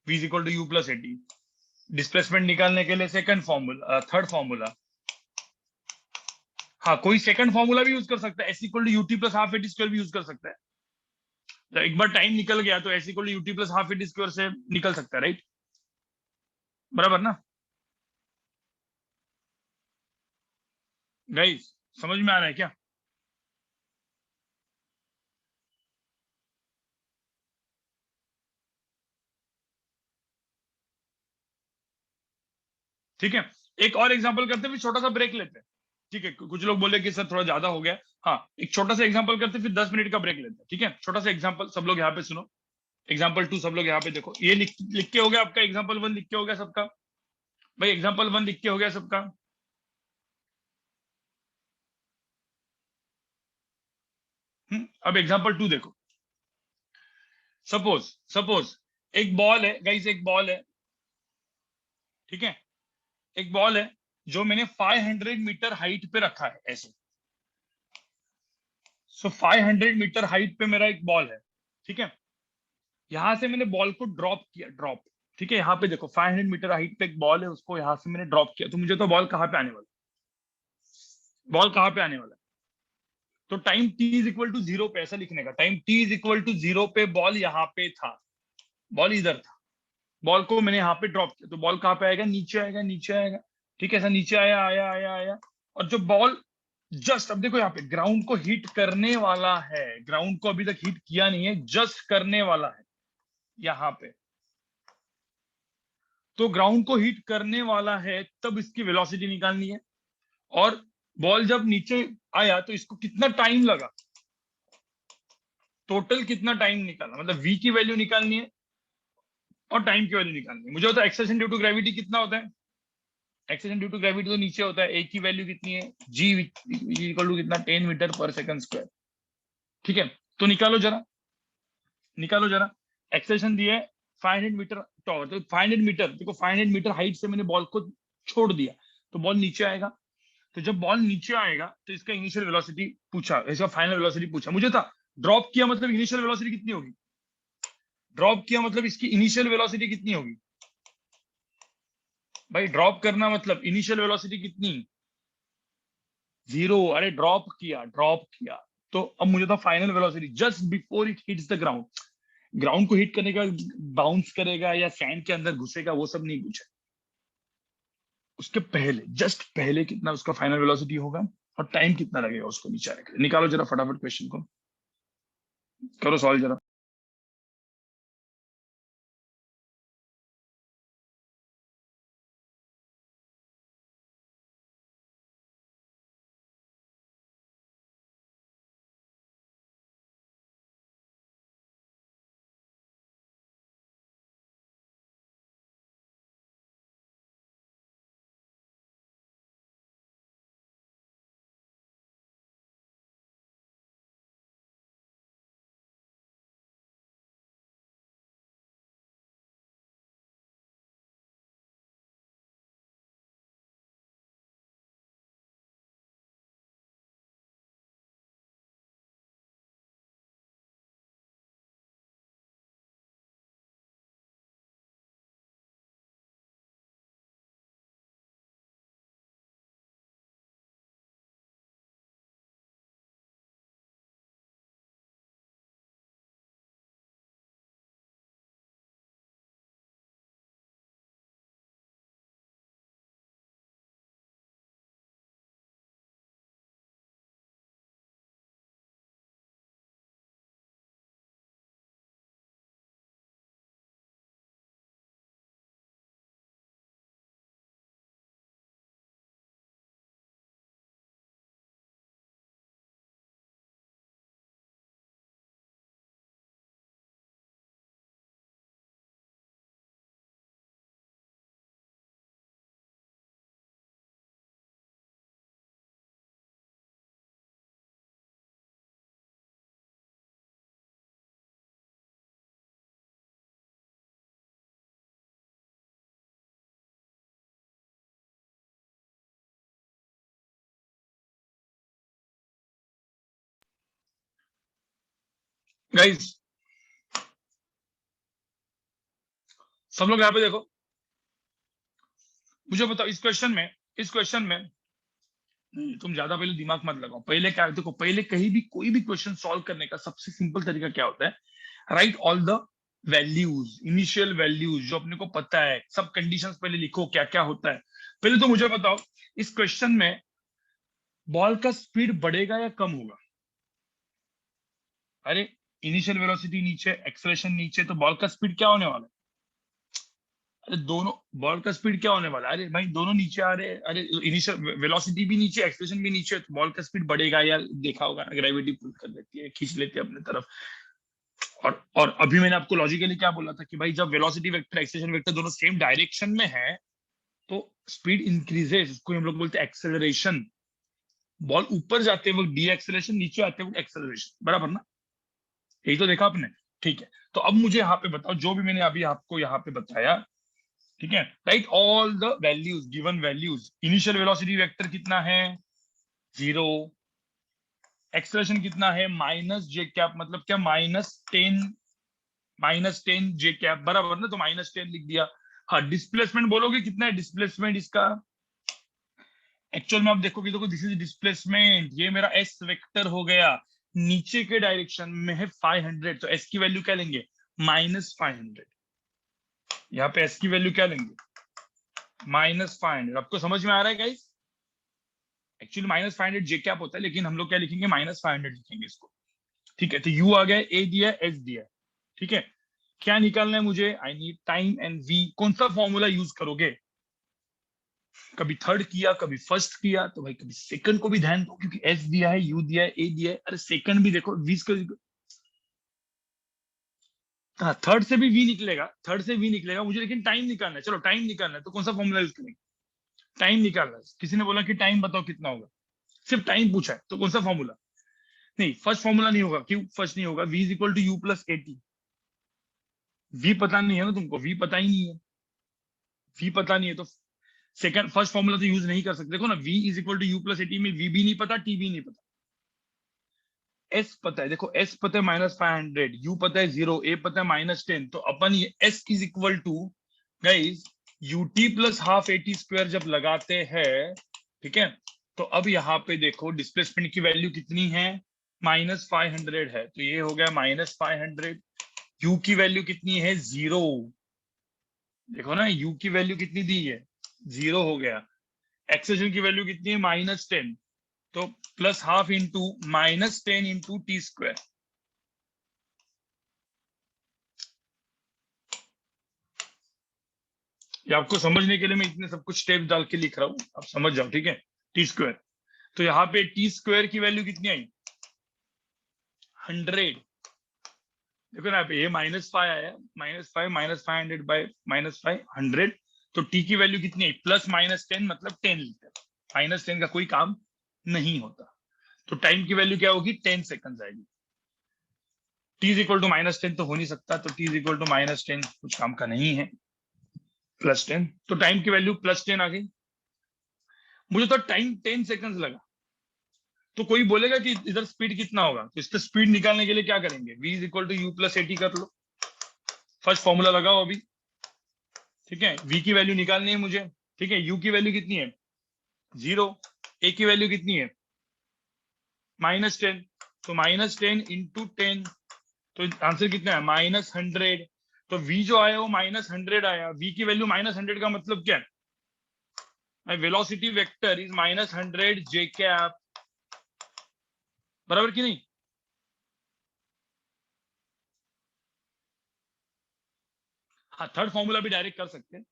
v is equal to u plus 80, displacement निकालने के लिए सेकंड फॉर्मूला, थर्ड फॉर्मूला। हाँ कोई सेकंड फॉर्मूला भी यूज कर सकता है, s equal to u t plus half a t square भी यूज कर सकता है। जब एक बार टाइम निकल गया तो s equal to u t plus half a t square से निकल सकता है, राइट? बराबर ना गाइस, समझ में आ रहा है क्या? ठीक है, एक और एग्जांपल करते हैं, फिर छोटा सा ब्रेक लेते हैं। ठीक है, कुछ लोग बोले कि सर थोड़ा ज्यादा हो गया। हाँ, एक छोटा सा एग्जांपल करते हैं, फिर 10 मिनट का ब्रेक लेते हैं। ठीक है, छोटा सा एग्जांपल, सब लोग यहाँ पे सुनो। एग्जांपल 2 सब लोग यहाँ पे देखो, ये लिख के हो गया आपका, एग्जांपल 1 लिख के हो गया सबका? भाई एग्जांपल 1 लिख के हो गया सबका? अब एग्जांपल 2 देखो। सपोज सपोज एक बॉल है गाइस, एक बॉल है, ठीक है, एक बॉल है जो मैंने 500 मीटर हाइट पे रखा है ऐसे। सो 500 मीटर हाइट पे मेरा एक बॉल है, ठीक है, यहां से मैंने बॉल को ड्रॉप किया, ड्रॉप। ठीक है, यहाँ पे देखो 500 मीटर हाइट पे एक बॉल है, उसको यहां से मैंने ड्रॉप किया, तो मुझे तो बॉल कहाँ पे आने वाला, बॉल कहाँ पे आने वाला? तो time t is equal to 0 पे, ऐसा लिखने का, time t is equal to 0 पे बॉल यहाँ पे था, बॉल इधर था, बॉल को मैंने यहाँ पे ड्रॉप किया, तो बॉल कहाँ पे आएगा, नीचे आएगा, नीचे आएगा। ठीक है, ऐसा नीचे आया आया आया आया, और जो बॉल जस्ट, अब देखो यहाँ पे ग्राउंड को हिट करने वाला है, ग्राउंड को अभी तक हिट किया नहीं है, जस्ट करने वाला है यहाँ पे। तो ग्राउंड को हिट करने वाला है, तब इसकी वेलोसिटी निकालनी है। और बॉल जब नीचे आया तो इसको कितना टाइम लगा, टोटल कितना टाइम निकालना, मतलब v की वैल्यू निकालनी है और टाइम की वैल्यू निकालनी है। मुझे होता है एक्सेलरेशन ड्यू टू ग्रेविटी कितना होता है, एक्सेलरेशन ड्यू टू ग्रेविटी तो नीचे होता है, a की वैल्यू कितनी है, g इक्वल टू कितना 10 मीटर पर सेकंड स्क्वायर। ठीक है, तो निकालो जरा, निकालो जरा। एक्सेलरेशन दिया है 500 मीटर, तो 500 मीटर, देखो 500 मीटर हाइट से मैंने बॉल को छोड़ दिया, तो बॉल नीचे आएगा। तो जब बॉल नीचे आएगा तो इसका इनिशियल वेलोसिटी पूछा, इसका फाइनल वेलोसिटी पूछा मुझे था। ड्रॉप किया मतलब इनिशियल वेलोसिटी कितनी होगी, ड्रॉप किया मतलब इसकी इनिशियल वेलोसिटी कितनी होगी? भाई ड्रॉप करना मतलब इनिशियल वेलोसिटी कितनी, 0। अरे ड्रॉप किया, ड्रॉप किया, तो अब मुझे था final velocity just before it hits the ground. Ground को हिट करने का, बाउंस करेगा या सैंड के अंदर घुसेगा, वो सब नहीं पूछा, उसके पहले, जस्ट पहले कितना उसका फाइनल वेलोसिटी होगा और टाइम कितना लगेगा उसको नीचे आने के लिए। निकालो जरा फटाफट क्वेश्चन को, करो सॉल्व जरा। गाइस सब लोग यहाँ पे देखो, मुझे बताओ इस क्वेश्चन में तुम ज्यादा पहले दिमाग मत लगाओ। पहले क्या देखो, पहले कहीं भी कोई भी क्वेश्चन सॉल्व करने का सबसे सिंपल तरीका क्या होता है, right all the values, initial values जो अपने को पता है, सब कंडीशंस पहले लिखो क्या क्या होता है। पहले तो मुझे बताओ इस क्वेश्चन में बॉल का स्पीड बढ़ेगा या कम होगा? अरे इनिशियल वेलोसिटी नीचे, एक्सेलरेशन नीचे, तो बॉल का स्पीड क्या होने वाला है? अरे दोनों, बॉल का स्पीड क्या होने वाला है? अरे भाई दोनों नीचे आ रहे हैं, अरे इनिशियल वेलोसिटी भी नीचे, एक्सेलरेशन भी नीचे, तो बॉल का स्पीड बढ़ेगा यार। देखा होगा ग्रेविटी पुल कर देती है, खींच लेती है अपने तरफ। और अभी मैंने आपको लॉजिकली क्या बोला था कि भाई जब वेलोसिटी वेक्टर एक्सेलरेशन वेक्टर दोनों सेम डायरेक्शन में है तो स्पीड इंक्रीजेस, उसको हम लोग बोलते हैं एक्सेलरेशन। बॉल ऊपर जाते वक्त डी एक्सेलरेशन, नीचे आते वक्त एक्सेलरेशन, बराबर ना? यही तो देखा आपने। ठीक है, तो अब मुझे यहाँ पे बताओ जो भी मैंने अभी आपको यहाँ पे बताया, ठीक है, right all the values, given values. Initial velocity vector कितना है? 0। एक्सेलरेशन कितना है? माइनस जे कैप, मतलब क्या? -10, -10 जे कैप, बराबर ना? तो -10 लिख दिया। हाँ, डिस्प्लेसमेंट बोलोगे कितना है डिस्प्लेसमेंट इसका? एक्चुअल में आप देखोगे, देखो दिस इज डिस्प्लेसमेंट, ये मेरा एस वेक्टर हो गया, नीचे के डायरेक्शन में है 500, तो एस की वैल्यू क्या लेंगे? -500। यहाँ पे एस की वैल्यू क्या लेंगे? -500। आपको समझ में आ रहा है गाइस? एक्चुअली -500 जे कैप होता है, लेकिन हम लोग क्या लिखेंगे? -500 लिखेंगे इसको। ठीक है, तो यू आ गया, ए दिया, एस दिया। ठीक है, क्या निकालना है मुझे? I need time and v. कौन सा फॉर्मूला यूज करोगे? कभी थर्ड किया, कभी फर्स्ट किया, तो भाई कभी सेकंड को भी ध्यान दो, क्योंकि एस दिया है, यू दिया है, ए दिया है। अरे सेकंड भी देखो, वी को। हाँ, थर्ड से भी वी निकलेगा, थर्ड से वी निकलेगा मुझे, लेकिन टाइम निकालना है। चलो टाइम निकालना है तो कौन सा फॉर्मूला यूज करेंगे? टाइम निकालना है, किसी ने बोला कि टाइम बताओ कितना होगा, सिर्फ टाइम पूछा है, तो कौन सा फॉर्मूला? नहीं, फर्स्ट फॉर्मूला नहीं होगा। क्यों फर्स्ट नहीं होगा? V is equal to u plus a t. V पता नहीं है ना तुमको, वी पता ही नहीं है। वी पता नहीं है तो सेकंड फर्स्ट फॉर्मूला तो यूज नहीं कर सकते। देखो ना, v is equal to u plus a t में वी भी नहीं पता, टी भी नहीं पता। एस पता है, देखो एस पता है -500, यू पता है 0, ए पता है -10, तो अपन ये s is equal to guys u t plus half a t square जब लगाते हैं, ठीक है, तो अब यहाँ पे देखो डिस्प्लेसमेंट की वैल्यू कितनी है? -500 है, तो ये हो गया -500। यू की वैल्यू कितनी है? 0। देखो ना, यू की वैल्यू कितनी दी है? 0 हो गया। एक्सेशन की वैल्यू कितनी है? -10, तो plus half into -10 into T square. ये आपको समझने के लिए मैं इतने सब कुछ स्टेप डाल के लिख रहा हूँ, आप समझ जाओ, ठीक है। टी स्क्वायर, तो यहाँ पे टी स्क्वायर की वैल्यू कितनी आई? 100। देखो ना, ये -5 आया, -5 -500 बाय -5 100, तो टी की वैल्यू कितनी आई? +-10, मतलब 10 लीटर। -10 का कोई काम नहीं होता, तो टाइम की वैल्यू क्या होगी? 10 सेकंड आएगी। टी इज इक्वल टू -10 तो हो नहीं सकता, तो टी इज इक्वल टू -10 कुछ काम का नहीं है, +10, तो टाइम की वैल्यू +10 आ गई। मुझे तो टाइम 10 सेकंड लगा। तो कोई बोलेगा कि इधर स्पीड कितना होगा, तो इसका स्पीड निकालने के लिए क्या करेंगे? v is equal to u plus a t कर लो, फर्स्ट फॉर्मूला लगाओ अभी। ठीक है, v की वैल्यू निकालनी है मुझे। ठीक है, u की वैल्यू कितनी है? 0। a की वैल्यू कितनी है? -10, तो -10 इंटू 10, तो आंसर कितना है? -100। तो v जो आया वो -100 आया। v की वैल्यू -100 का मतलब क्या है? Velocity vector is -100 J cap, बराबर कि नहीं? हाँ, थर्ड फॉर्मूला भी डायरेक्ट कर सकते हैं,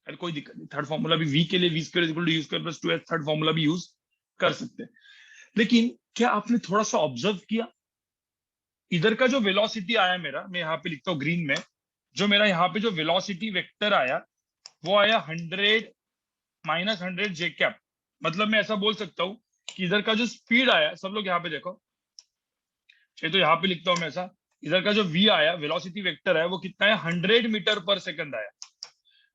अरे कोई दिक्कत नहीं। थर्ड फॉर्मूला भी v के लिए v square equal to u square plus 2h, third formula भी यूज कर सकते हैं। लेकिन क्या आपने थोड़ा सा ऑब्जर्व किया, इधर का जो वेलोसिटी आया मेरा, मैं यहाँ पे लिखता हूँ ग्रीन में, जो मेरा यहाँ पे जो वेलोसिटी वेक्टर आया वो आया 100 -100 जे कैप। मतलब मैं ऐसा बोल सकता हूँ कि इधर का जो स्पीड आया, सब लोग यहाँ पे देखो, ये तो यहाँ पे लिखता हूँ मैं ऐसा, इधर का जो v आया, वेलोसिटी वेक्टर है, वो कितना है? 100 मीटर पर सेकंड आया,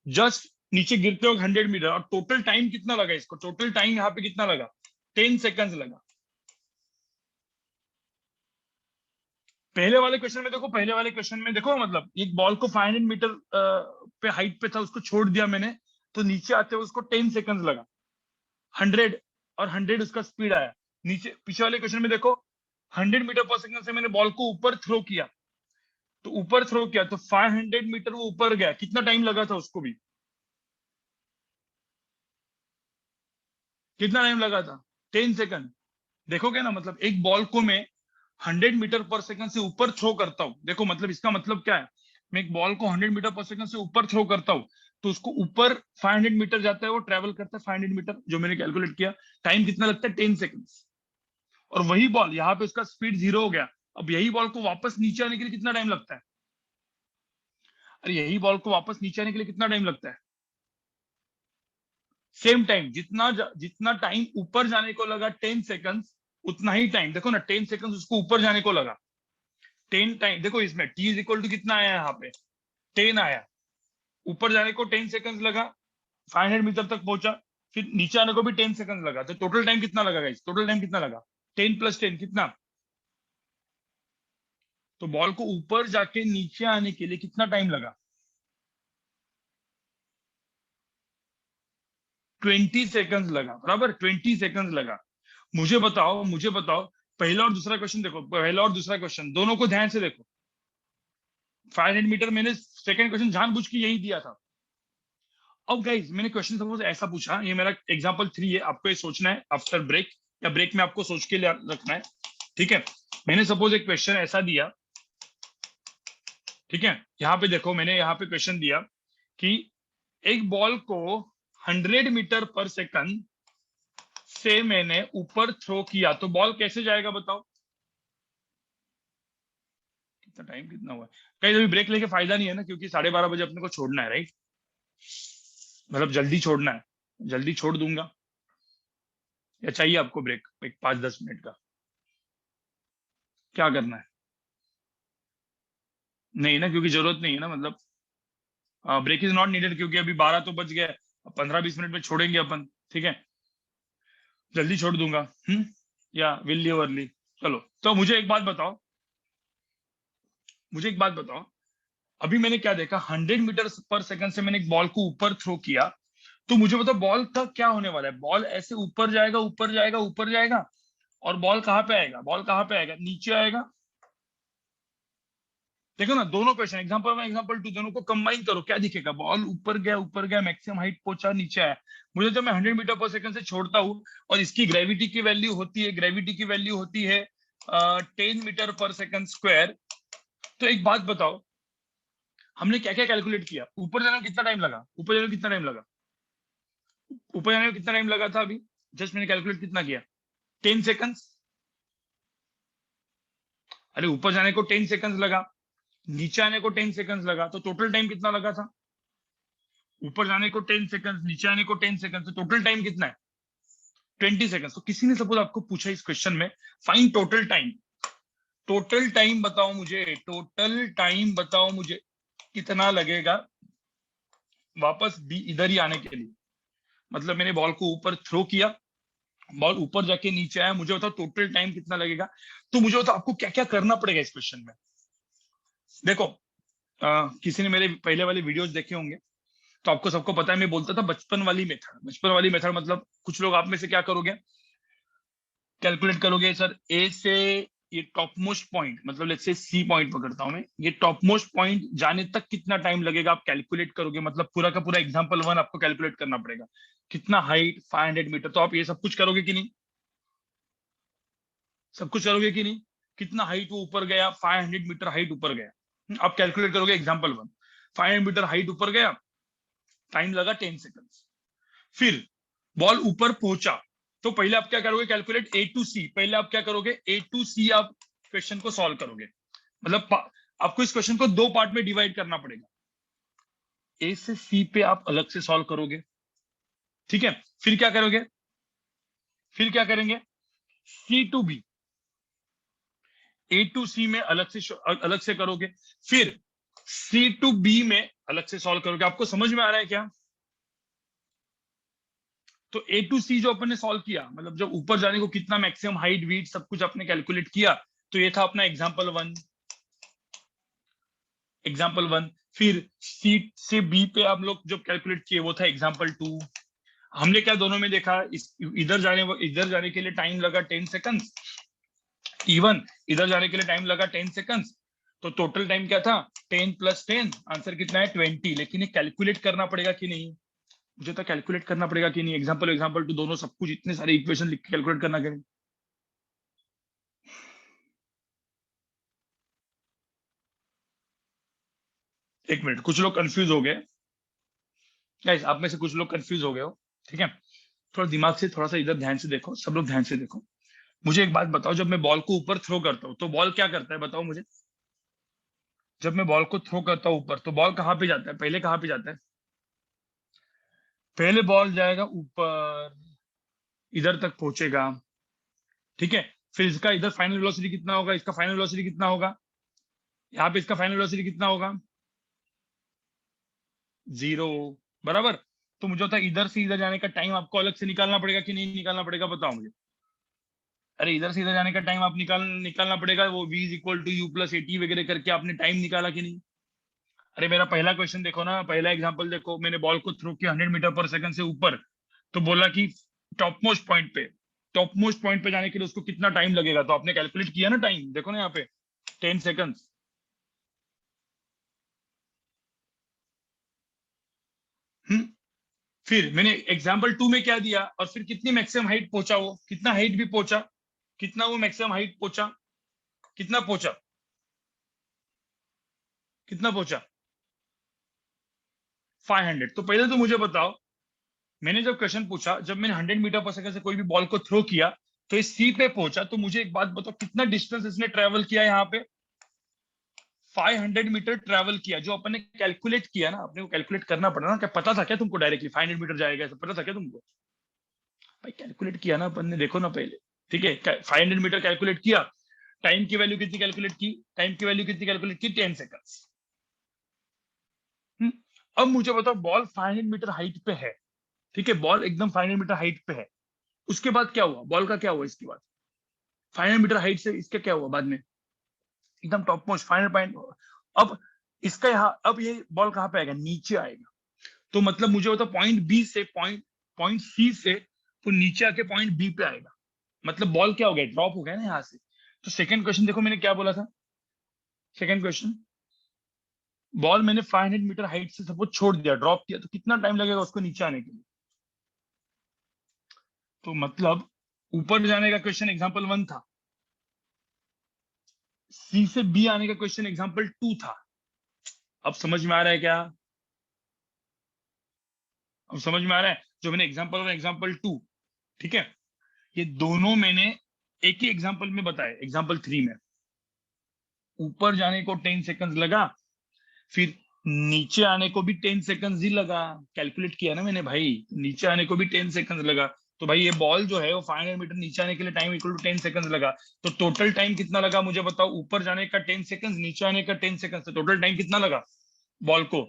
जस्ट नीचे गिरते वक्त 100 मीटर। और टोटल टाइम कितना लगा इसको? टोटल टाइम यहाँ पे कितना लगा? 10 सेकंड लगा। पहले वाले क्वेश्चन में देखो, पहले वाले क्वेश्चन में देखो, मतलब एक बॉल को 500 मीटर पे हाइट पे था, उसको छोड़ दिया मैंने, तो नीचे आते हुए उसको 10 सेकंड्स लगा। 100 और 100 उसका स्पीड आया। नीचे पीछे वाले क्वेश्चन में देखो, 100 मीटर पर सेकंड से मैंने बॉल को ऊपर थ्रो किया, तो ऊपर थ्रो किया तो 500 मीटर वो ऊपर गया, कितना टाइम लगा था उसको भी? कितना टाइम लगा था? 10 सेकंड। देखोगे ना, मतलब एक बॉल को मैं 100 मीटर पर सेकंड से ऊपर थ्रो करता हूँ, देखो मतलब इसका मतलब क्या है, मैं एक बॉल को 100 मीटर पर सेकंड से ऊपर थ्रो करता हूँ, तो उसको ऊपर 500 मीटर जाता है, वो ट्रेवल करता है 500 मीटर, जो मैंने कैलकुलेट किया। टाइम कितना लगता है? 10 सेकंड्स। और वही बॉल यहाँ पे उसका स्पीड 0 हो गया, अब यही बॉल को वापस नीचे आने के लिए कितना टाइम लगता है? अरे यही बॉल को वापस नीचे आने के लिए कितना टाइम लगता है? Same time. जितना टाइम ऊपर जाने को लगा 10 सेकंड्स, उतना ही टाइम देखो ना, 10 सेकंड्स उसको ऊपर जाने को लगा। 10 टाइम देखो, इसमें t इज इक्वल टू कितना आया यहाँ पे? 10 आया। ऊपर जाने को 10 सेकंड्स लगा, 500 मीटर तक पहुंचा, फिर नीचे आने को भी 10 सेकंड्स लगा, तो टोटल टाइम कितना लगा गाइस? टोटल टाइम कितना लगा? 10 प्लस 10 कितना? तो बॉल को ऊपर जाके नीचे आने के लिए कितना टाइम लगा? 20 सेकंड्स लगा, बराबर 20 सेकंड्स लगा। मुझे बताओ, पहला और दूसरा क्वेश्चन देखो, पहला और दूसरा क्वेश्चन दोनों को ध्यान से देखो। 500 मीटर मैंने सेकंड क्वेश्चन जानबूझ के यही दिया था। अब गाइस मैंने क्वेश्चन सपोज ऐसा पूछा, ये मेरा एग्जांपल 3 है, आपको ये सोचना है आफ्टर ब्रेक, या ब्रेक में आपको सोच के रखना है, ठीक है? मैंने सपोज एक क्वेश्चन ऐसा दिया, ठीक है? यहाँ पे देखो, मैंने यहाँ पे क्वेश्चन दिया कि एक बॉल को 100 मीटर पर सेकंड से मैंने ऊपर थ्रो किया, तो बॉल कैसे जाएगा बताओ? कितना टाइम कितना हुआ? कहीं अभी ब्रेक लेके फायदा नहीं है ना, क्योंकि 12:30 बजे अपने को छोड़ना है, राइट? मतलब जल्दी छोड़ना है, जल्दी छोड़ दूंगा, या चाहिए आपको ब्रेक एक 5-10 मिनट का? क्या करना है? नहीं ना, क्योंकि जरूरत नहीं है ना, मतलब ब्रेक इज नॉट नीडेड, क्योंकि अभी 12 तो बज गए, 15-20 मिनट में छोड़ेंगे अपन, ठीक है? जल्दी छोड़ दूंगा। या विल लीव अर्ली। चलो, तो मुझे एक बात बताओ, अभी मैंने क्या देखा, 100 मीटर पर सेकंड से मैंने एक बॉल को ऊपर थ्रो किया, तो मुझे बताओ बॉल का क्या होने वाला है? बॉल ऐसे ऊपर जाएगा, ऊपर जाएगा, ऊपर जाएगा, और बॉल कहाँ पे आएगा? बॉल कहाँ पे आएगा? नीचे आएगा। देखो ना, दोनों क्वेश्चन, एग्जांपल 1 एग्जांपल 2, दोनों को कंबाइन करो, क्या दिखेगा? बॉल ऊपर गया, मैक्सिमम हाइट पहुंचा, नीचे आया। मुझे जब मैं 100 मीटर पर सेकंड से छोड़ता हूँ, और इसकी ग्रेविटी की वैल्यू होती है 10 मीटर पर सेकंड स्क्वायर, तो एक बात बताओ, हमने क्या क्या कैलकुलेट किया? ऊपर जाने में कितना टाइम लगा? ऊपर जाने में कितना टाइम लगा था अभी? जस्ट मैंने कैलकुलेट कितना किया? 10 सेकंड्स। अरे ऊपर जाने को 10 सेकंड्स लगा, नीचे आने को 10 सेकंड्स लगा, तो टोटल टाइम कितना लगा था? ऊपर जाने को 10 सेकंड्स, नीचे आने को 10 सेकंड्स, तो टोटल टाइम कितना है? 20 सेकंड्स। तो किसी ने सपोज आपको पूछा इस क्वेश्चन में, find total time, total time बताओ मुझे कितना लगेगा वापस भी इधर ही आने के लिए? मतलब मैंने बॉल को ऊपर थ्रो किया, बॉल ऊपर जाके नीचे आया, मुझे बताओ टोटल टाइम कितना लगेगा? तो मुझे बताओ आपको क्या क्या करना पड़ेगा इस क्वेश्चन में। देखो, किसी ने मेरे पहले वाले वीडियोस देखे होंगे, तो आपको सबको पता है, मैं बोलता था बचपन वाली मेथड मतलब कुछ लोग आप में से क्या करोगे, कैलकुलेट करोगे, सर ए से ये टॉप मोस्ट पॉइंट, मतलब लेट्स से सी पॉइंट पकड़ता हूं मैं, ये टॉप मोस्ट पॉइंट जाने तक कितना टाइम लगेगा, आप कैलकुलेट करोगे, मतलब पूरा का पूरा एग्जांपल 1 आपको कैलकुलेट करना पड़ेगा। कितना हाइट? 500 मीटर, तो आप ये सब कुछ करोगे कि नहीं? सब कुछ करोगे कि नहीं? कितना हाइट वो ऊपर गया? 500 मीटर हाइट ऊपर गया। आप कैलकुलेट करोगे एग्जांपल 1, 500 मीटर हाइट ऊपर गया, टाइम लगा 10 सेकंड। फिर बॉल ऊपर पहुंचा, तो पहले आप क्या करोगे? कैलकुलेट ए टू सी, पहले आप क्या करोगे? ए टू सी आप क्वेश्चन को सॉल्व करोगे, मतलब आपको इस क्वेश्चन को 2 पार्ट में डिवाइड करना पड़ेगा। ए से सी पे आप अलग से सॉल्व करोगे, ठीक है? फिर क्या करेंगे? सी टू बी, ए टू सी में अलग से करोगे, फिर सी टू बी में अलग से सॉल्व करोगे। आपको समझ में आ रहा है क्या? तो ए टू सी जो अपन ने सॉल्व किया, मतलब जब ऊपर जाने को कितना मैक्सिमम हाइट वीट सब कुछ आपने कैलकुलेट किया, तो ये था अपना एग्जांपल 1। एग्जाम्पल 1। फिर सी से बी पे आप लोग जब कैलकुलेट किए वो था एग्जाम्पल 2। हमने क्या दोनों में देखा, इधर जाने के लिए टाइम लगा 10 सेकंड्स, इवन इधर जाने के लिए टाइम लगा 10 सेकंड्स। तो टोटल टाइम क्या था, 10 + 10, आंसर कितना है 20। लेकिन ये कैलकुलेट करना पड़ेगा कि नहीं, मुझे तो कैलकुलेट करना पड़ेगा कि नहीं, एग्जाम्पल 2 दोनों सब कुछ इतने सारे इक्वेशन लिख के कैलकुलेट करना कि नहीं। एक मिनट, कुछ लोग कंफ्यूज हो गए गाइस, आप में से कुछ लोग कंफ्यूज हो गए हो, ठीक है। थोड़ा दिमाग से थोड़ा सा इधर ध्यान से देखो, सब लोग ध्यान से देखो। मुझे एक बात बताओ, जब मैं बॉल को ऊपर थ्रो करता हूँ तो बॉल क्या करता है, बताओ मुझे। जब मैं बॉल को थ्रो करता हूँ ऊपर तो बॉल कहाँ पे जाता है, पहले कहाँ पे जाता है, पहले बॉल जाएगा ऊपर, इधर तक पहुंचेगा, ठीक है। फिर इसका इधर फाइनल वेलोसिटी कितना होगा, इसका फाइनल वेलोसिटी कितना होगा, यहाँ पे इसका फाइनल वेलोसिटी कितना होगा, 0, बराबर। तो मुझे होता है इधर से इधर जाने का टाइम आपको अलग से निकालना पड़ेगा कि नहीं निकालना पड़ेगा, बताओ मुझे। अरे इधर से इधर जाने का टाइम आप निकालना पड़ेगा, वो v = u + at वगैरह करके आपने टाइम निकाला कि नहीं। अरे मेरा पहला क्वेश्चन देखो ना, पहला एग्जांपल देखो, मैंने बॉल को थ्रो किया 100 मीटर पर सेकंड से ऊपर, तो बोला कि टॉप मोस्ट पॉइंट पे जाने के लिए उसको कितना टाइम लगेगा, तो आपने कैलकुलेट किया ना टाइम, देखो ना यहाँ पे 10 सेकंड्स। फिर मैंने एग्जाम्पल 2 में क्या दिया, और फिर कितनी मैक्सिमम हाइट पहुंचा, वो कितना हाइट भी पहुंचा, कितना वो मैक्सिमम हाइट पहुंचा, कितना पहुंचा, कितना पहुंचा, 500। तो पहले तो मुझे बताओ, मैंने जब क्वेश्चन पूछा, जब मैंने 100 मीटर पर सेकंड से कोई भी बॉल को थ्रो किया तो इस सी पे पहुंचा, तो मुझे एक बात बताओ कितना डिस्टेंस इसने ट्रेवल किया, यहाँ पे 500 मीटर ट्रेवल किया, जो अपन ने कैलकुलेट किया ना, अपने को कैलकुलेट करना पड़ा ना, क्या पता था क्या तुमको डायरेक्टली 500 मीटर जाएगा, ऐसा पता था क्या तुमको, भाई कैलकुलेट किया ना अपन ने, देखो ना पहले, ठीक है। 500 मीटर कैलकुलेट किया, टाइम की वैल्यू कितनी कैलकुलेट की, टाइम की वैल्यू कितनी कैलकुलेट की, 10 सेकंड्स। अब मुझे बताओ बॉल 500 मीटर हाइट पे है, ठीक है, बॉल एकदम 500 मीटर हाइट पे है, उसके बाद क्या हुआ, बॉल का क्या हुआ इसके बाद, 500 मीटर हाइट से इसका क्या हुआ बाद में, एकदम टॉप मोस्ट 500 पॉइंट। अब इसका यहाँ, अब ये बॉल कहाँ पे आएगा, नीचे आएगा। तो मतलब मुझे होता पॉइंट बी से पॉइंट पॉइंट सी से वो नीचे आके पॉइंट बी पे आएगा, मतलब बॉल क्या हो गया, ड्रॉप हो गया ना यहाँ से। तो सेकंड क्वेश्चन देखो मैंने क्या बोला था, सेकंड क्वेश्चन, बॉल मैंने 500 मीटर हाइट से सपोज छोड़ दिया, ड्रॉप किया, तो कितना टाइम लगेगा उसको नीचे आने के लिए। तो मतलब ऊपर जाने का क्वेश्चन एग्जांपल 1 था, सी से बी आने का क्वेश्चन एग्जांपल 2 था। अब समझ में आ रहा है क्या, अब समझ में आ रहा है, जो मैंने एग्जांपल 1 एग्जांपल 2, ठीक है, ये दोनों मैंने एक ही एग्जांपल में बताया, एग्जांपल 3 में ऊपर जाने को 10 सेकंड्स लगा, फिर नीचे आने को भी 10 सेकंड्स ही लगा, कैलकुलेट किया ना मैंने भाई, नीचे आने को भी 10 सेकंड्स लगा। तो भाई ये बॉल जो है वो 500 मीटर नीचे आने के लिए टाइम इक्वल टू 10 सेकंड्स लगा। तो टोटल टाइम कितना लगा मुझे बताओ, ऊपर जाने का 10 सेकंड्स, नीचे आने का 10 सेकंड्स, तो टोटल टाइम कितना लगा बॉल को,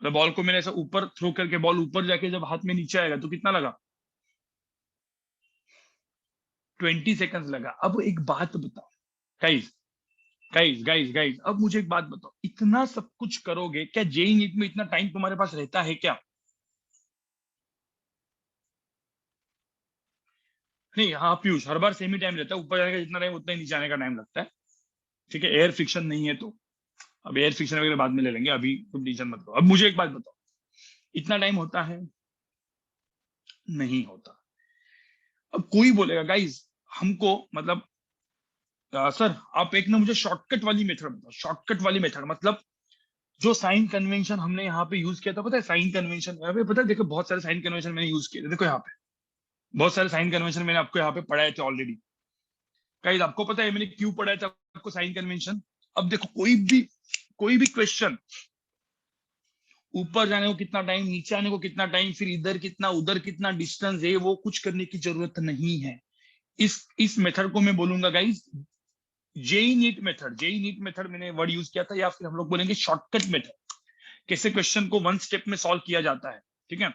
तो बॉल को मैंने ऐसा ऊपर थ्रो करके बॉल ऊपर जाके जब हाथ में नीचे आएगा तो कितना लगा, 20 सेकंड्स लगा। अब एक बात बताओ गाइस, गाइस अब मुझे एक बात बताओ, इतना सब कुछ करोगे, क्या जेई नीट में इतना टाइम तुम्हारे पास रहता है क्या, नहीं। हाँ पीयूष, हर बार सेम ही टाइम रहता है, ऊपर जाने का जितना टाइम उतना ही नीचे आने का टाइम लगता है, ठीक है, एयर फ्रिक्शन नहीं है तो। अब एयर फ्रिक्शन वगैरह बाद में ले लेंगे, अभी तुम टेंशन मत लो। अब मुझे एक बात बताओ, इतना टाइम होता है, नहीं होता। अब कोई बोलेगा गाइस हमको मतलब सर आप एक ना मुझे शॉर्टकट वाली मेथड बताओ, शॉर्टकट वाली मेथड मतलब जो साइन कन्वेंशन हमने यहाँ पे यूज किया था, पता है साइन कन्वेंशन, यहाँ पे पता है, देखो बहुत सारे साइन कन्वेंशन मैंने यूज किए थे, देखो यहाँ पे बहुत सारे साइन कन्वेंशन मैंने आपको यहाँ पे पढ़ाए थे ऑलरेडी। गाइस आपको पता है मैंने क्यों पढ़ाया था आपको साइन कन्वेंशन। अब देखो कोई भी क्वेश्चन, ऊपर जाने को कितना टाइम, नीचे आने को कितना टाइम, फिर इधर कितना उधर कितना डिस्टेंस है, वो कुछ करने की जरूरत नहीं है। इस मेथड को मैं बोलूंगा गाइस जेई नीट मेथड मैंने वर्ड यूज किया था, या फिर हम लोग बोलेंगे शॉर्टकट मेथड। कैसे क्वेश्चन को 1 स्टेप में सॉल्व किया जाता है, ठीक है,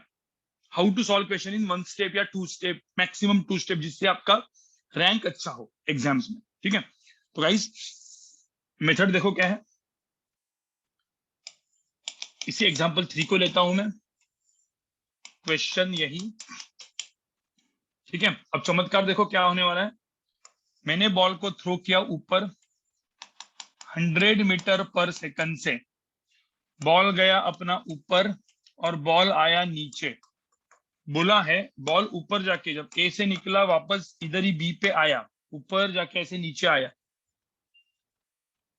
how to solve question in 1 step या 2 स्टेप, मैक्सिमम 2 स्टेप, जिससे आपका रैंक अच्छा हो एग्जाम्स में, ठीक है। तो गाइस मेथड देखो क्या है, इसी एग्जाम्पल 3 को लेता हूं मैं, क्वेश्चन यही, ठीक है। अब चमत्कार देखो क्या होने वाला है। मैंने बॉल को थ्रो किया ऊपर 100 मीटर पर सेकंड से, बॉल गया अपना ऊपर और बॉल आया नीचे। बोला है बॉल ऊपर जाके जब ए से निकला वापस इधर ही बी पे आया, ऊपर जाके ऐसे नीचे आया।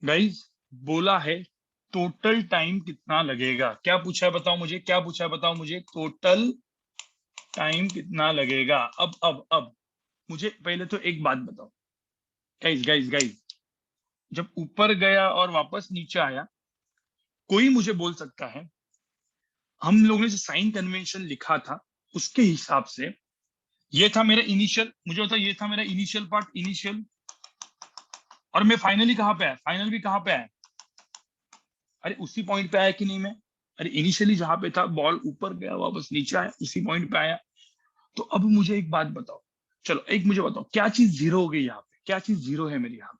गाइस बोला है टोटल टाइम कितना लगेगा, क्या पूछा है बताओ मुझे, क्या पूछा है बताओ मुझे, टोटल टाइम कितना लगेगा। अब मुझे पहले तो एक बात बताओ गाइस, गाइस गाइस, जब ऊपर गया और वापस नीचे आया, कोई मुझे बोल सकता है हम लोगों ने जो साइन कन्वेंशन लिखा था उसके हिसाब से ये था मेरा इनिशियल, मुझे होता ये था मेरा इनिशियल पार्ट, इनिशियल, और मैं फाइनली कहाँ पे आया, फाइनल भी कहाँ पे आया, अरे उसी पॉइंट पे आया कि नहीं मैं, अरे इनिशियली जहां पे था बॉल ऊपर गया वापस नीचे आया उसी पॉइंट पे आया। तो अब मुझे एक बात बताओ, चलो एक मुझे बताओ क्या चीज जीरो हो गई यहाँ पे, क्या चीज जीरो है मेरी यहाँ पे,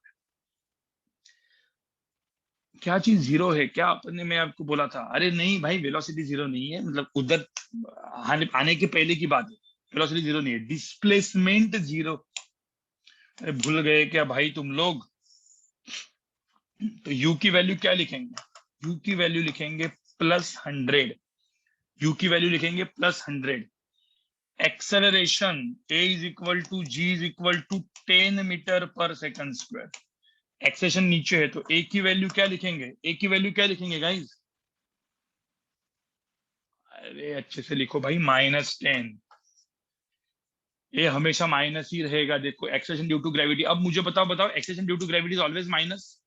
क्या चीज जीरो है, क्या आपने, मैं आपको बोला था अरे नहीं भाई वेलोसिटी जीरो नहीं है, मतलब उधर आने के पहले की बात है, वेलोसिटी जीरो नहीं है, डिस्प्लेसमेंट जीरो। अरे भूल गए क्या भाई तुम लोग। तो यू की वैल्यू क्या लिखेंगे, यू की वैल्यू लिखेंगे +100, यू की वैल्यू लिखेंगे +100। Acceleration a is equal to g is equal to 10 metre per second square. Acceleration नीचे है तो ए की वैल्यू क्या लिखेंगे, ए की वैल्यू क्या लिखेंगे गाइस, अरे अच्छे से लिखो भाई, -10। ये हमेशा माइनस ही रहेगा, देखो एक्सेशन ड्यू टू ग्रेविटी। अब मुझे बताओ बताओ, acceleration due to gravity is always minus,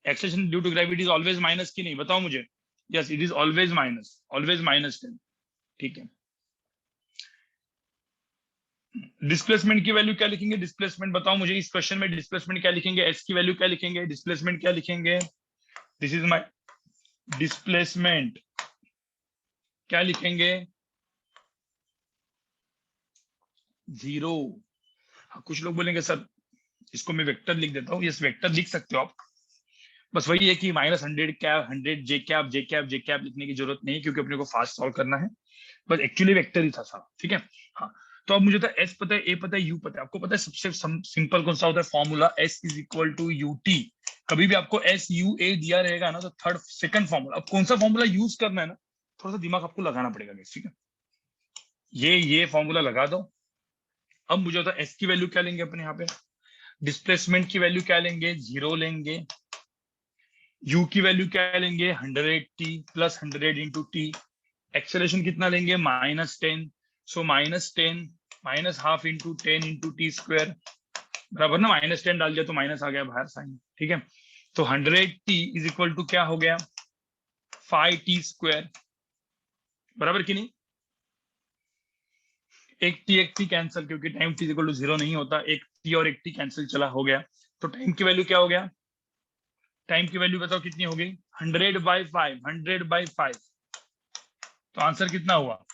acceleration due to gravity is always minus की नहीं, बताओ मुझे। Yes it is always minus 10, ठीक है। डिस्प्लेसमेंट की वैल्यू क्या लिखेंगे, डिस्प्लेसमेंट बताओ मुझे इस क्वेश्चन में, डिस्प्लेसमेंट क्या लिखेंगे, एस की वैल्यू क्या लिखेंगे, डिस्प्लेसमेंट क्या लिखेंगे, दिस इज माय डिस्प्लेसमेंट, क्या लिखेंगे, 0। हाँ, कुछ लोग बोलेंगे सर इसको मैं वेक्टर लिख देता हूँ, यस वेक्टर लिख सकते हो आप, बस वही है कि -100 क्या 100 जे कैप लिखने की जरूरत नहीं है क्योंकि अपने को फास्ट सॉल्व करना है, बस एक्चुअली वेक्टर ही था सारा, ठीक है। हाँ तो अब मुझे तो एस पता है, ए पता है, यू पता है, आपको पता है सबसे सिंपल कौन सा होता है formula, s is equal to u t. कभी भी आपको एस यू ए दिया रहेगा ना तो थर्ड सेकंड फॉर्मूला, अब कौन सा फॉर्मूला यूज करना है ना, थोड़ा सा दिमाग आपको लगाना पड़ेगा, ठीक है। ये फॉर्मूला लगा दो। अब मुझे होता है एस की वैल्यू क्या लेंगे अपने यहाँ पे, डिस्प्लेसमेंट की वैल्यू क्या लेंगे, 0 लेंगे, यू की वैल्यू क्या लेंगे, 100t प्लस 100 × t, एक्सेलरेशन कितना लेंगे, -10, सो -10 -हाफ इंटू 10 × t² बराबर ना, -10 डाल दिया तो माइनस आ गया बाहर साइन, ठीक है। तो 100t इज इक्वल टू क्या हो गया, 5t², बराबर कि नहीं, एक टी कैंसिल क्योंकि टाइम t इक्वल टू 0 नहीं होता, एक टी और एक टी कैंसिल चला हो गया, तो टाइम की वैल्यू क्या हो गया, टाइम की वैल्यू बताओ कितनी हो गई, 100/5, 100/5, तो आंसर कितना हुआ।